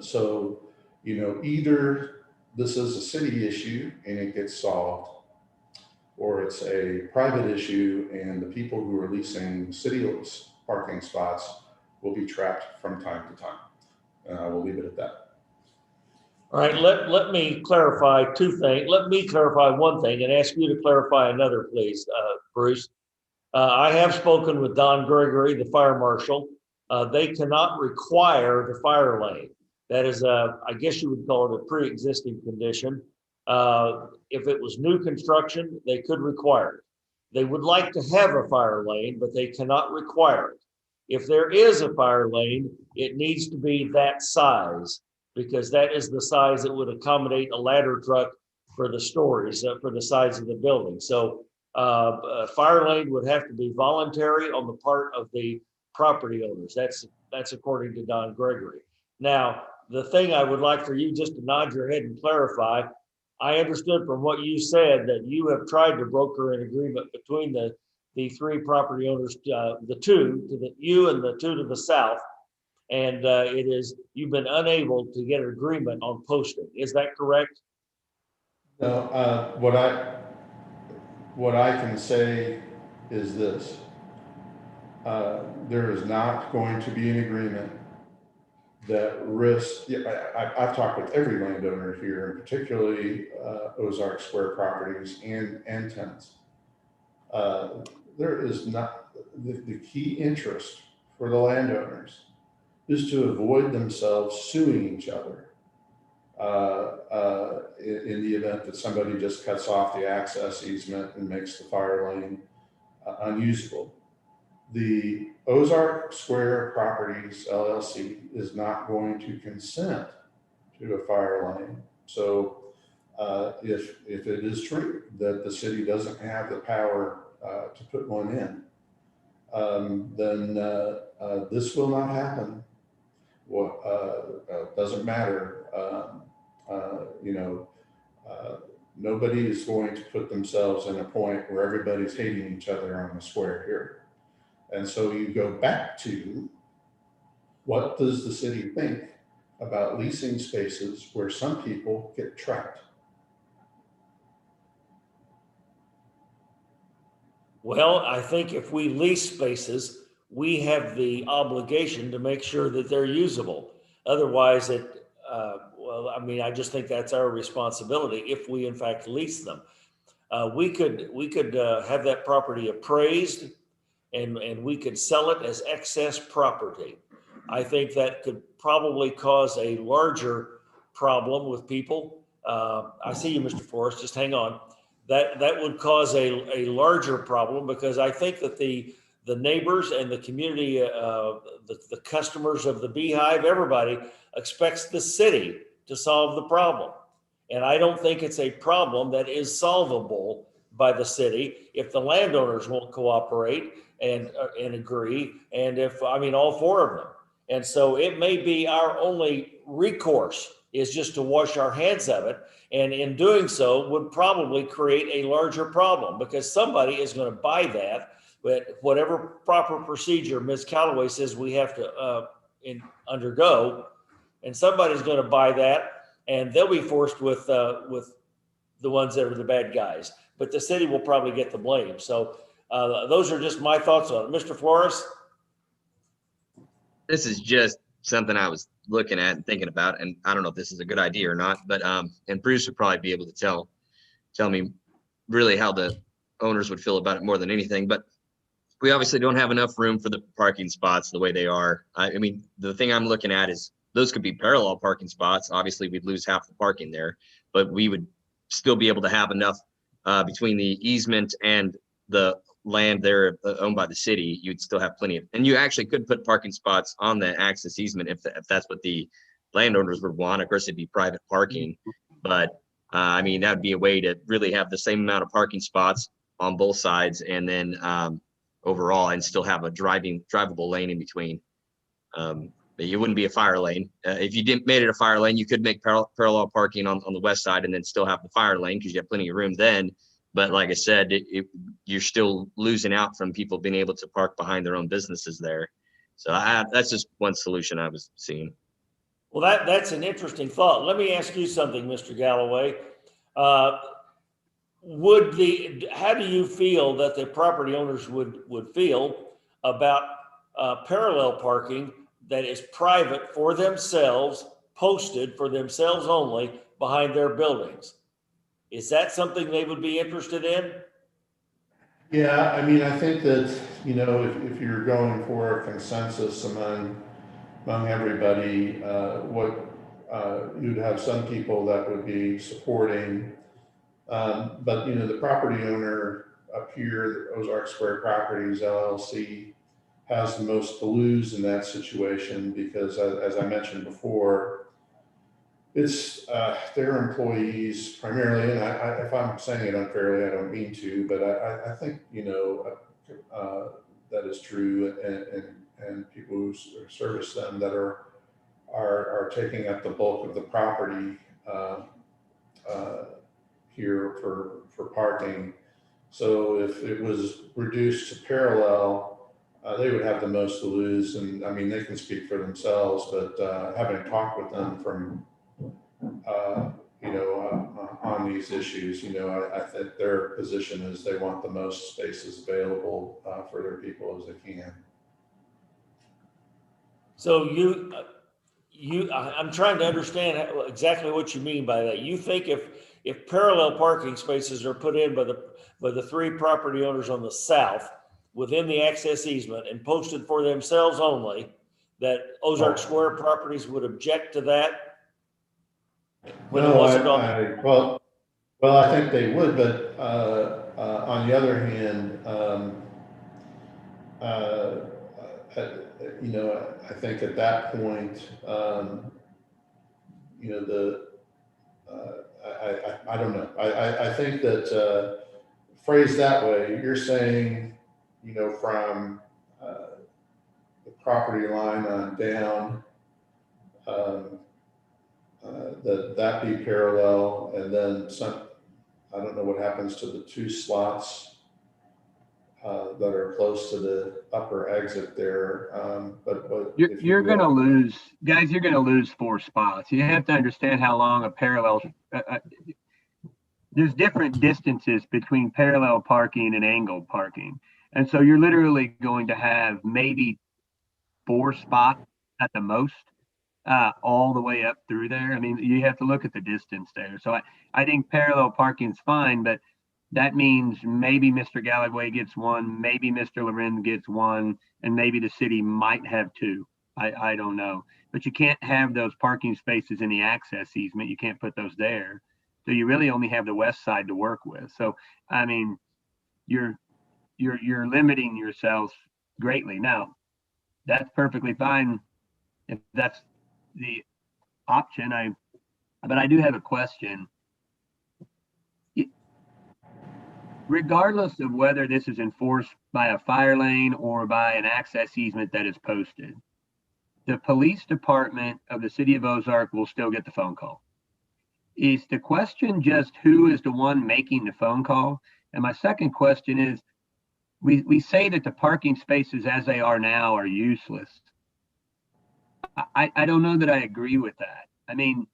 So, either this is a city issue and it gets solved, or it's a private issue and the people who are leasing city parking spots will be trapped from time to time. And I will leave it at that. All right, let me clarify two things. Let me clarify one thing and ask you to clarify another, please, Bruce. I have spoken with Don Gregory, the fire marshal. They cannot require the fire lane. That is, I guess you would call it a pre-existing condition. If it was new construction, they could require it. They would like to have a fire lane, but they cannot require it. If there is a fire lane, it needs to be that size, because that is the size that would accommodate a ladder truck for the stories, for the size of the building. So a fire lane would have to be voluntary on the part of the property owners. That's according to Don Gregory. Now, the thing I would like for you just to nod your head and clarify, I understood from what you said that you have tried to broker an agreement between the three property owners, the two to you and the two to the south, and you've been unable to get an agreement on posting. Is that correct? No, what I can say is this: there is not going to be an agreement that risks. I've talked with every landowner here, and particularly Ozark Square Properties and tenants. There is not the key interest for the landowners is to avoid themselves suing each other in the event that somebody just cuts off the access easement and makes the fire lane unusable. The Ozark Square Properties LLC is not going to consent to a fire lane. So if it is true that the city doesn't have the power to put one in, then this will not happen. Doesn't matter. Nobody is going to put themselves in a point where everybody's hating each other on the square here. And so you go back to, what does the city think about leasing spaces where some people get trapped? Well, I think if we lease spaces, we have the obligation to make sure that they're usable. Otherwise, I just think that's our responsibility if we in fact lease them. We could have that property appraised, and we could sell it as excess property. I think that could probably cause a larger problem with people. I see you, Mr. Forrest, just hang on. That would cause a larger problem, because I think that the neighbors and the community, the customers of the Beehive, everybody expects the city to solve the problem. And I don't think it's a problem that is solvable by the city if the landowners won't cooperate and agree, and all four of them. And so it may be our only recourse is just to wash our hands of it. And in doing so would probably create a larger problem, because somebody is going to buy that, but whatever proper procedure Ms. Callaway says we have to undergo, and somebody's going to buy that, and they'll be forced with the ones that are the bad guys. but the city will probably get the blame. So those are just my thoughts on it. Mr. Flores? This is just something I was looking at and thinking about, and I don't know if this is a good idea or not, but and Bruce would probably be able to tell me really how the owners would feel about it more than anything. But we obviously don't have enough room for the parking spots the way they are. I mean, the thing I'm looking at is those could be parallel parking spots. Obviously, we'd lose half the parking there, but we would still be able to have enough between the easement and the land there owned by the city. You'd still have plenty of, and you actually could put parking spots on the access easement if that's what the landowners would want. Of course, it'd be private parking, but I mean, that'd be a way to really have the same amount of parking spots on both sides, and then overall, and still have a drivable lane in between. But you wouldn't be a fire lane. If you didn't made it a fire lane, you could make parallel parking on the west side and then still have the fire lane because you have plenty of room then. But like I said, you're still losing out from people being able to park behind their own businesses there. So that's just one solution I was seeing. Well, that's an interesting thought. Let me ask you something, Mr. Galloway. How do you feel that the property owners would feel about parallel parking that is private for themselves, posted for themselves only behind their buildings? Is that something they would be interested in? Yeah, I mean, I think that, you know, if you're going for a consensus among everybody, you'd have some people that would be supporting. But, you know, the property owner up here, Ozark Square Properties LLC, has the most to lose in that situation because, as I mentioned before, it's their employees primarily, and if I'm saying it unfairly, I don't mean to, but I think, you know, that is true, and people who service them that are taking up the bulk of the property here for parking. So if it was reduced to parallel, they would have the most to lose. And I mean, they can speak for themselves, but having talked with them from, on these issues, you know, I think their position is they want the most spaces available for their people as they can. So I'm trying to understand exactly what you mean by that. You think if parallel parking spaces are put in by the three property owners on the south within the access easement and posted for themselves only, that Ozark Square Properties would object to that? Well, I think they would, but on the other hand, you know, I think at that point, you know, I don't know. I think that phrased that way, you're saying, you know, from the property line on down, that be parallel, and then I don't know what happens to the two slots that are close to the upper exit there. But you're going to lose, guys. You're going to lose 4 spots. You have to understand how long a parallel. There's different distances between parallel parking and angled parking, and so you're literally going to have maybe 4 spots at the most. All the way up through there. I mean, you have to look at the distance there. So I think parallel parking's fine, but that means maybe Mr. Galloway gets 1, maybe Mr. Loren gets 1, and maybe the city might have 2. I don't know. But you can't have those parking spaces in the access easement. You can't put those there. So you really only have the west side to work with. So I mean, you're limiting yourselves greatly. Now, that's perfectly fine if that's the option. But I do have a question. Regardless of whether this is enforced by a fire lane or by an access easement that is posted, the police department of the city of Ozark will still get the phone call. Is the question just who is the one making the phone call? And my second question is, we say that the parking spaces as they are now are useless. I don't know that I agree with that. I mean,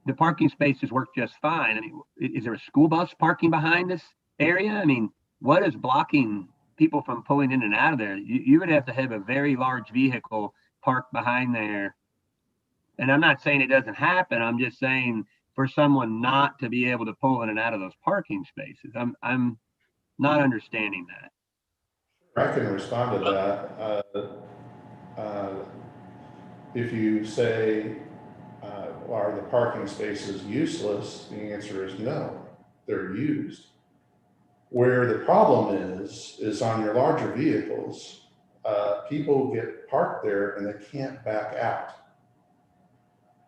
the parking spaces work just fine. I mean, is there a school bus parking behind this area? I mean, what is blocking people from pulling in and out of there? You would have to have a very large vehicle parked behind there. And I'm not saying it doesn't happen. I'm just saying for someone not to be able to pull in and out of those parking spaces, I'm not understanding that. I can respond to that. If you say, are the parking spaces useless? The answer is no, they're used. Where the problem is on your larger vehicles, people get parked there and they can't back out.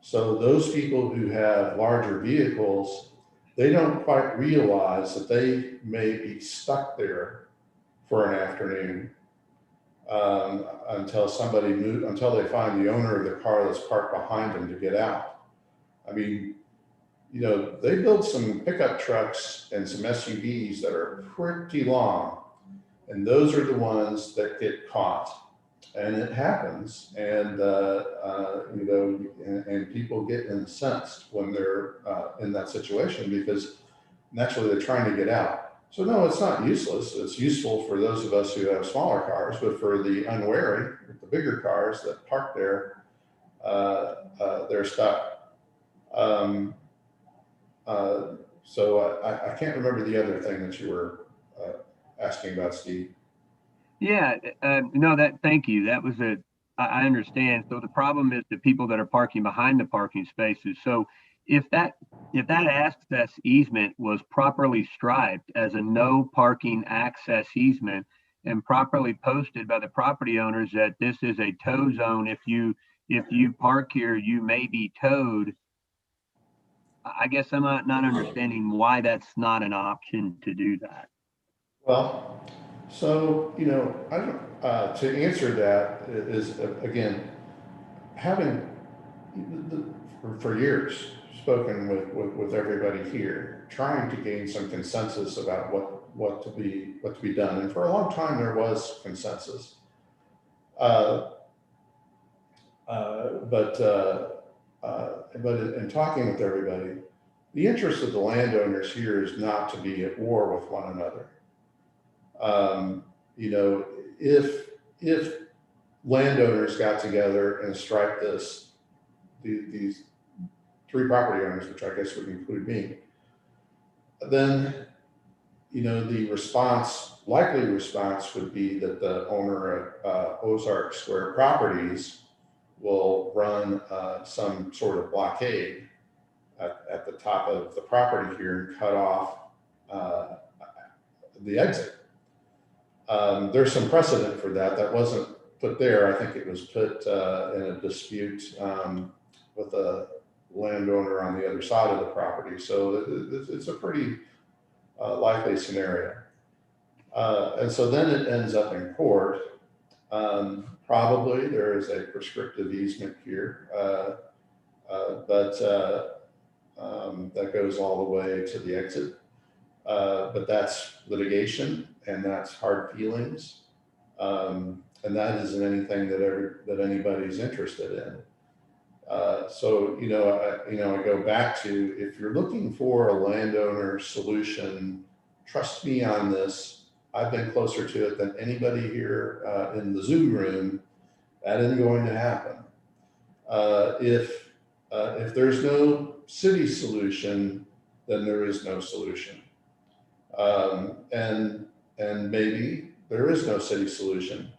So those people who have larger vehicles, they don't quite realize that they may be stuck there for an afternoon until until they find the owner of the car that's parked behind them to get out. I mean, you know, they build some pickup trucks and some SUVs that are pretty long, and those are the ones that get caught. And it happens, and you know, and people get incensed when they're in that situation because naturally they're trying to get out. So no, it's not useless. It's useful for those of us who have smaller cars, but for the unwary, the bigger cars that park there, they're stuck. So I can't remember the other thing that you were asking about, Steve. Yeah, no, thank you. That was I understand. So the problem is the people that are parking behind the parking spaces. So if that access easement was properly striped as a no parking access easement and properly posted by the property owners that this is a tow zone, if you park here, you may be towed. I guess I'm not understanding why that's not an option to do that. Well, so, you know, I don't, to answer that is, again, having for years spoken with everybody here, trying to gain some consensus about what to be done. And for a long time, there was consensus. But in talking with everybody, the interest of the landowners here is not to be at war with one another. You know, if landowners got together and striped these three property owners, which I guess would include me, then, you know, the likely response would be that the owner of Ozark Square Properties will run some sort of blockade at the top of the property here and cut off the exit. There's some precedent for that. That wasn't put there. I think it was put in a dispute with a landowner on the other side of the property. So it's a pretty likely scenario. And so then it ends up in court. Probably there is a prescriptive easement here, but that goes all the way to the exit. But that's litigation and that's hard feelings. And that isn't anything that anybody's interested in. So, you know, I go back to, if you're looking for a landowner solution, trust me on this. I've been closer to it than anybody here in the Zoom room. That isn't going to happen. If there's no city solution, then there is no solution. And maybe there is no city solution.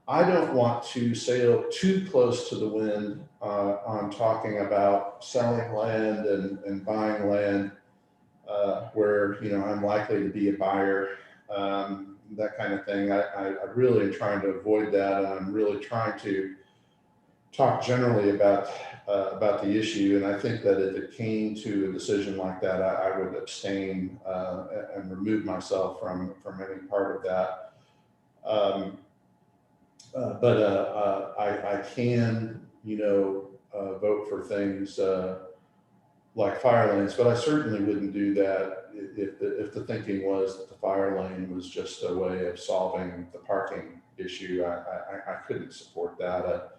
I don't want to sail too close to the wind on talking about selling land and buying land where, you know, I'm likely to be a buyer, that kind of thing. I really am trying to avoid that, and I'm really trying to talk generally about the issue. And I think that if it came to a decision like that, I would abstain and remove myself from any part of that. But I can, you know, vote for things like fire lanes, but I certainly wouldn't do that if the thinking was that the fire lane was just a way of solving the parking issue. I couldn't support that.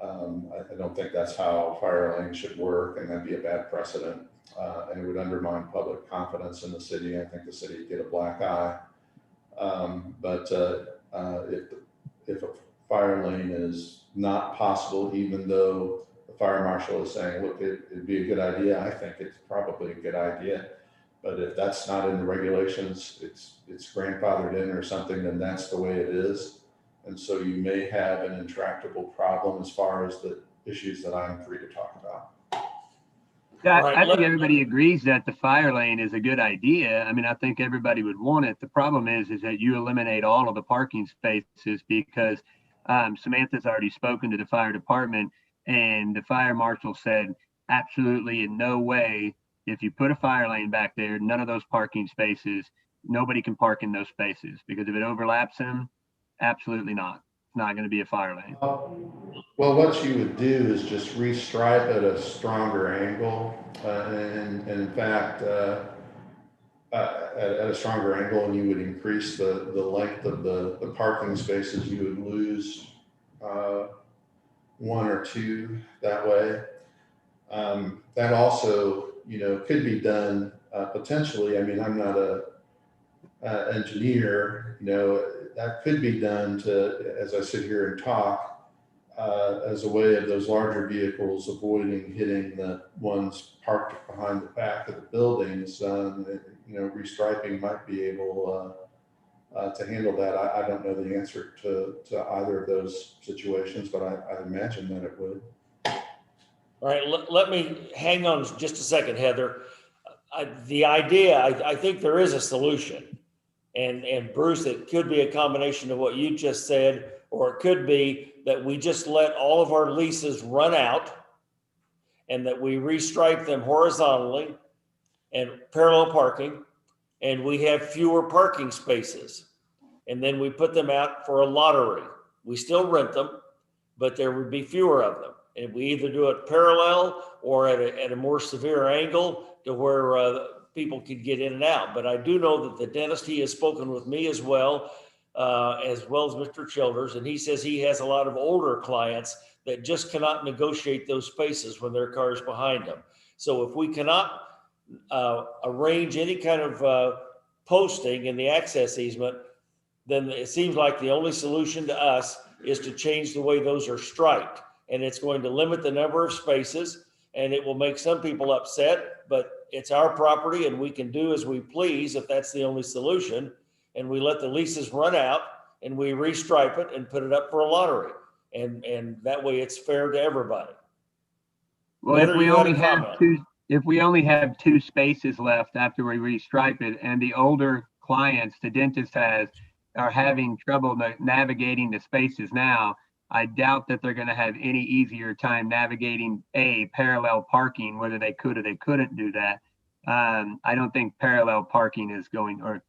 I don't think that's how fire lane should work, and that'd be a bad precedent. And it would undermine public confidence in the city. I think the city would get a black eye. But if a fire lane is not possible, even though the fire marshal is saying, look, it'd be a good idea, I think it's probably a good idea. But if that's not in the regulations, it's grandfathered in or something, then that's the way it is. And so you may have an intractable problem as far as the issues that I'm free to talk about. Yeah, Right, I think everybody agrees that the fire lane is a good idea. I mean, I think everybody would want it. The problem is that you eliminate all of the parking spaces because Samantha's already spoken to the fire department, and the fire marshal said, absolutely in no way, if you put a fire lane back there, none of those parking spaces, nobody can park in those spaces, because if it overlaps them, absolutely not. It's not going to be a fire lane. Well, what you would do is just restripe at a stronger angle, and in fact, at a stronger angle, and you would increase the length of the parking spaces. You would lose one or two that way. That also, could be done potentially. I mean, I'm not a engineer, that could be done to, as I sit here and talk, as a way of those larger vehicles avoiding hitting the ones parked behind the back of the buildings. Restriping might be able to handle that. I don't know the answer to either of those situations, but I imagine that it would. All right, let me hang on just a second, Heather. The idea, I think there is a solution. And Bruce, it could be a combination of what you just said, or it could be that we just let all of our leases run out and that we restripe them horizontally and parallel parking, and we have fewer parking spaces. And then we put them out for a lottery. We still rent them, but there would be fewer of them. And we either do it parallel or at a more severe angle to where people could get in and out. But I do know that the dentist, he has spoken with me as well as Mr. Childers, and he says he has a lot of older clients that just cannot negotiate those spaces when their car is behind them. So if we cannot arrange any kind of posting in the access easement, then it seems like the only solution to us is to change the way those are striped. And it's going to limit the number of spaces, and it will make some people upset, but it's our property and we can do as we please if that's the only solution. And we let the leases run out and we restripe it and put it up for a lottery. And that way it's fair to everybody. Well, if we only have two spaces left after we restripe it, and the older clients the dentist has are having trouble navigating the spaces now, I doubt that they're going to have any easier time navigating parallel parking, whether they could or they couldn't do that. I don't think parallel parking is going, I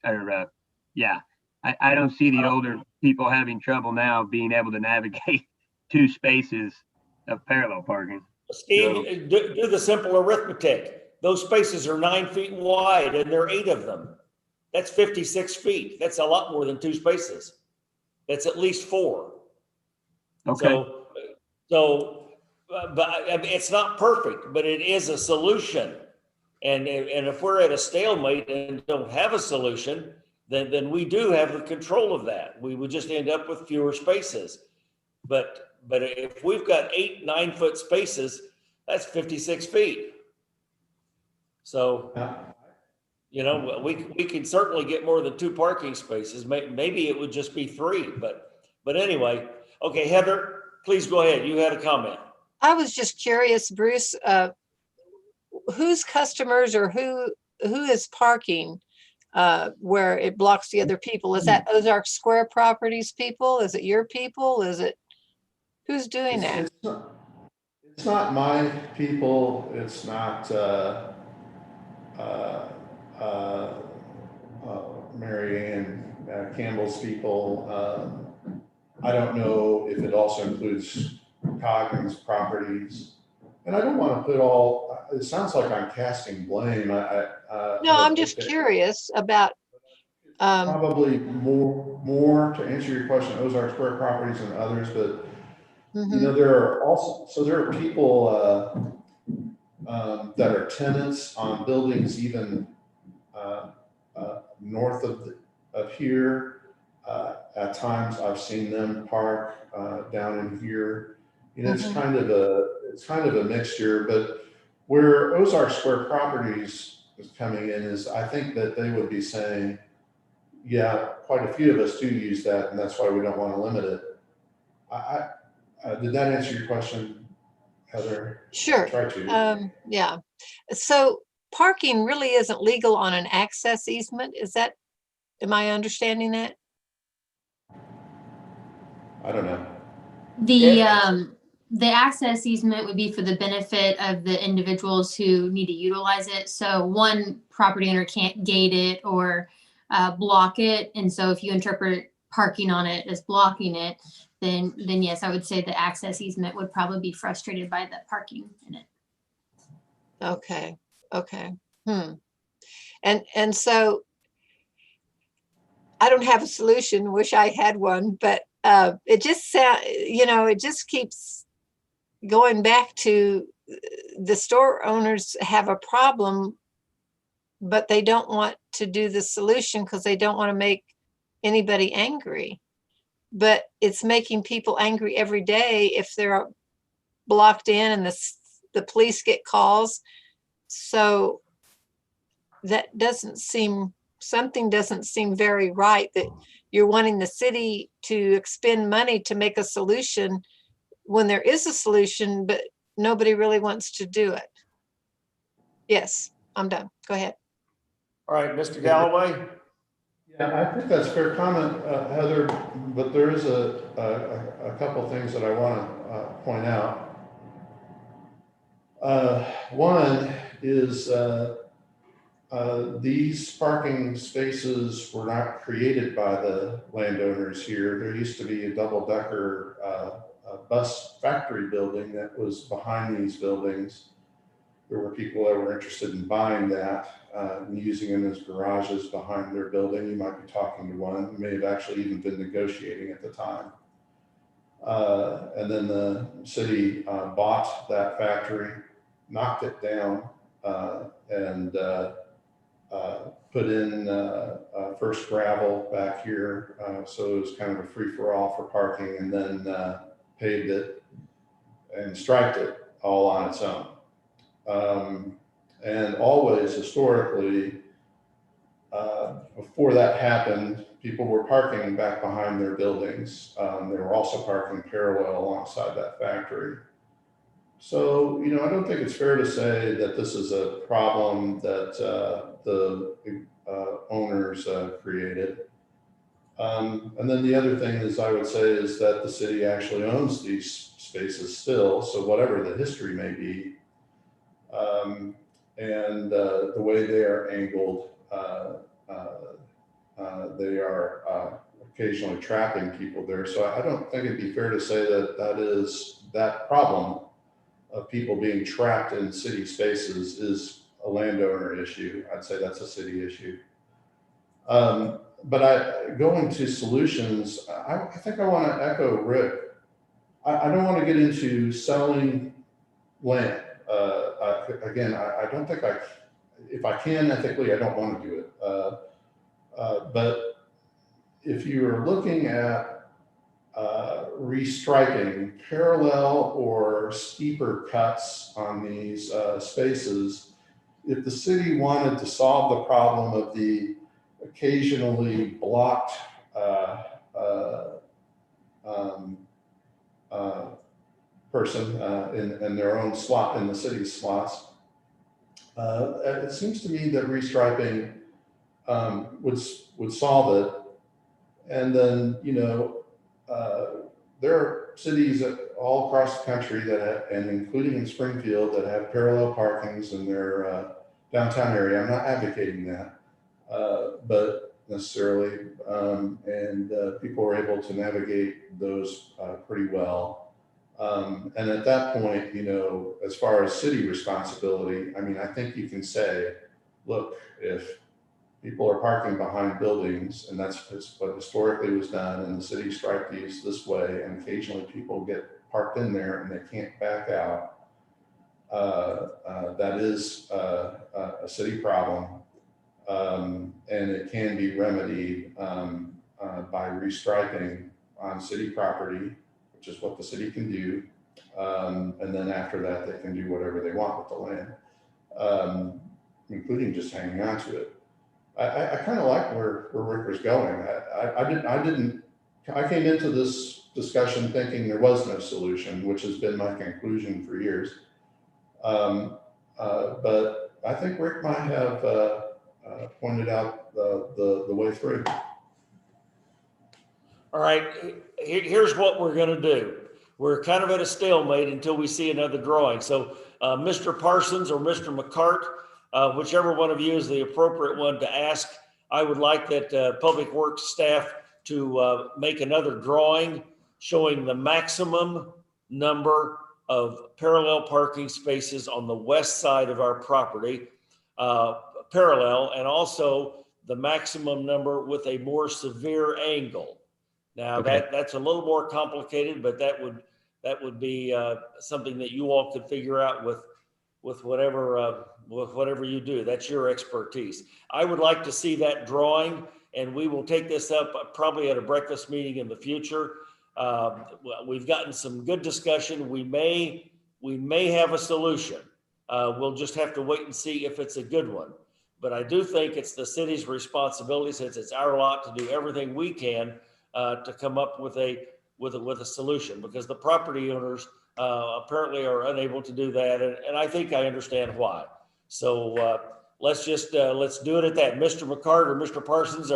don't see the older people having trouble now being able to navigate two spaces of parallel parking. Steve, do the simple arithmetic. Those spaces are 9 feet wide and there are 8 of them. That's 56 feet. That's a lot more than 2 spaces. That's at least 4. Okay. But I mean, it's not perfect, but it is a solution. And if we're at a stalemate and don't have a solution, then we do have the control of that. We would just end up with fewer spaces. But if we've got 8 9-foot spaces, that's 56 feet. So, we can certainly get more than 2 parking spaces. Maybe it would just be 3, but anyway. Okay, Heather, please go ahead. You had a comment. I was just curious, Bruce, whose customers or who is parking where it blocks the other people? Is that Ozark Square Properties people? Is it your people? Is it, who's doing that? It's not my people. It's not Mary Ann Campbell's people. I don't know if it also includes Coggins Properties. And I don't want to put it sounds like I'm casting blame. No, I'm just curious about. Probably more to answer your question, Ozark Square Properties and others, but You know, there are also, so there are people that are tenants on buildings even north of here. At times I've seen them park down in here. You know, it's kind of a mixture, but where Ozark Square Properties is coming in is, I think that they would be saying, yeah, quite a few of us do use that, and that's why we don't want to limit it. Did that answer your question, Heather? Sure. Try to. Yeah. So parking really isn't legal on an access easement. Is that, am I understanding that? I don't know. The access easement would be for the benefit of the individuals who need to utilize it. So one property owner can't gate it or block it. And so if you interpret parking on it as blocking it, then yes, I would say the access easement would probably be frustrated by the parking in it. Okay. Okay. And so I don't have a solution. Wish I had one, but it just it just keeps going back to the store owners have a problem, but they don't want to do the solution because they don't want to make anybody angry. But it's making people angry every day if they're blocked in and the police get calls. So that doesn't seem, something doesn't seem very right, that you're wanting the city to expend money to make a solution when there is a solution, but nobody really wants to do it. Yes, I'm done. Go ahead. All right, Mr. Galloway. Yeah, I think that's a fair comment, Heather, but there is a couple things that I want to point out. One is these parking spaces were not created by the landowners here. There used to be a double-decker bus factory building that was behind these buildings. There were people that were interested in buying that and using them as garages behind their building. You might be talking to one who may have actually even been negotiating at the time. And then the city bought that factory, knocked it down, and put in first gravel back here. So it was kind of a free-for-all for parking, and then paved it and striped it all on its own. And always historically, before that happened, people were parking back behind their buildings. They were also parking parallel alongside that factory. So, you know, I don't think it's fair to say that this is a problem that the owners created. And then the other thing is, I would say, is that the city actually owns these spaces still. So whatever the history may be, and the way they are angled, they are occasionally trapping people there. So I don't think it'd be fair to say that that problem of people being trapped in city spaces is a landowner issue. I'd say that's a city issue. But going to solutions, I think I want to echo Rick. I don't want to get into selling land. Again, I don't think if I can ethically, I don't want to do it. But if you are looking at restriping parallel or steeper cuts on these spaces, if the city wanted to solve the problem of the occasionally blocked person in their own slot in the city's slots, it seems to me that restriping would solve it. And then, you know, there are cities all across the country that have, and including in Springfield, that have parallel parkings in their downtown area. I'm not advocating that, but necessarily, and people are able to navigate those pretty well. And at that point, you know, as far as city responsibility, I mean, I think you can say, look, if people are parking behind buildings, and that's what historically was done, and the city striped these this way, and occasionally people get parked in there and they can't back out, that is a city problem. And it can be remedied by restriping on city property, which is what the city can do. And then after that, they can do whatever they want with the land, including just hanging on to it. I kind of like where Rick was going. I came into this discussion thinking there was no solution, which has been my conclusion for years. But I think Rick might have pointed out the way through. All right, here's what we're gonna do. We're kind of at a stalemate until we see another drawing. So Mr. Parsons or Mr. McCart, whichever one of you is the appropriate one to ask, I would like that Public Works staff to make another drawing showing the maximum number of parallel parking spaces on the west side of our property, parallel, and also the maximum number with a more severe angle. Now that's a little more complicated, but that would be something that you all could figure out with whatever you do. That's your expertise. I would like to see that drawing, and we will take this up probably at a breakfast meeting in the future. We've gotten some good discussion. We may have a solution. We'll just have to wait and see if it's a good one. But I do think it's the city's responsibility, since it's our lot, to do everything we can to come up with a solution, because the property owners apparently are unable to do that, and I think I understand why. So let's do it at that. Mr. McCart or Mr. Parsons,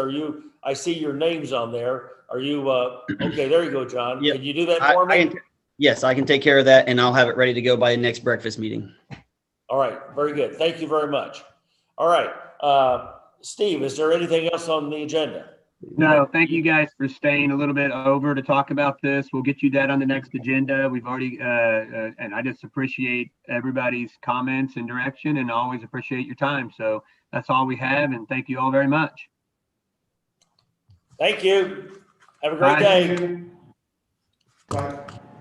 I see your names on there. Are you okay? There you go, John. Yep. Can you do that for me? Yes, I can take care of that, and I'll have it ready to go by the next breakfast meeting. All right, very good. Thank you very much. All right, Steve, is there anything else on the agenda? No, thank you guys for staying a little bit over to talk about this. We'll get you that on the next agenda. We've already, and I just appreciate everybody's comments and direction, and always appreciate your time. So that's all we have, and thank you all very much. Thank you. Have a great day. Bye.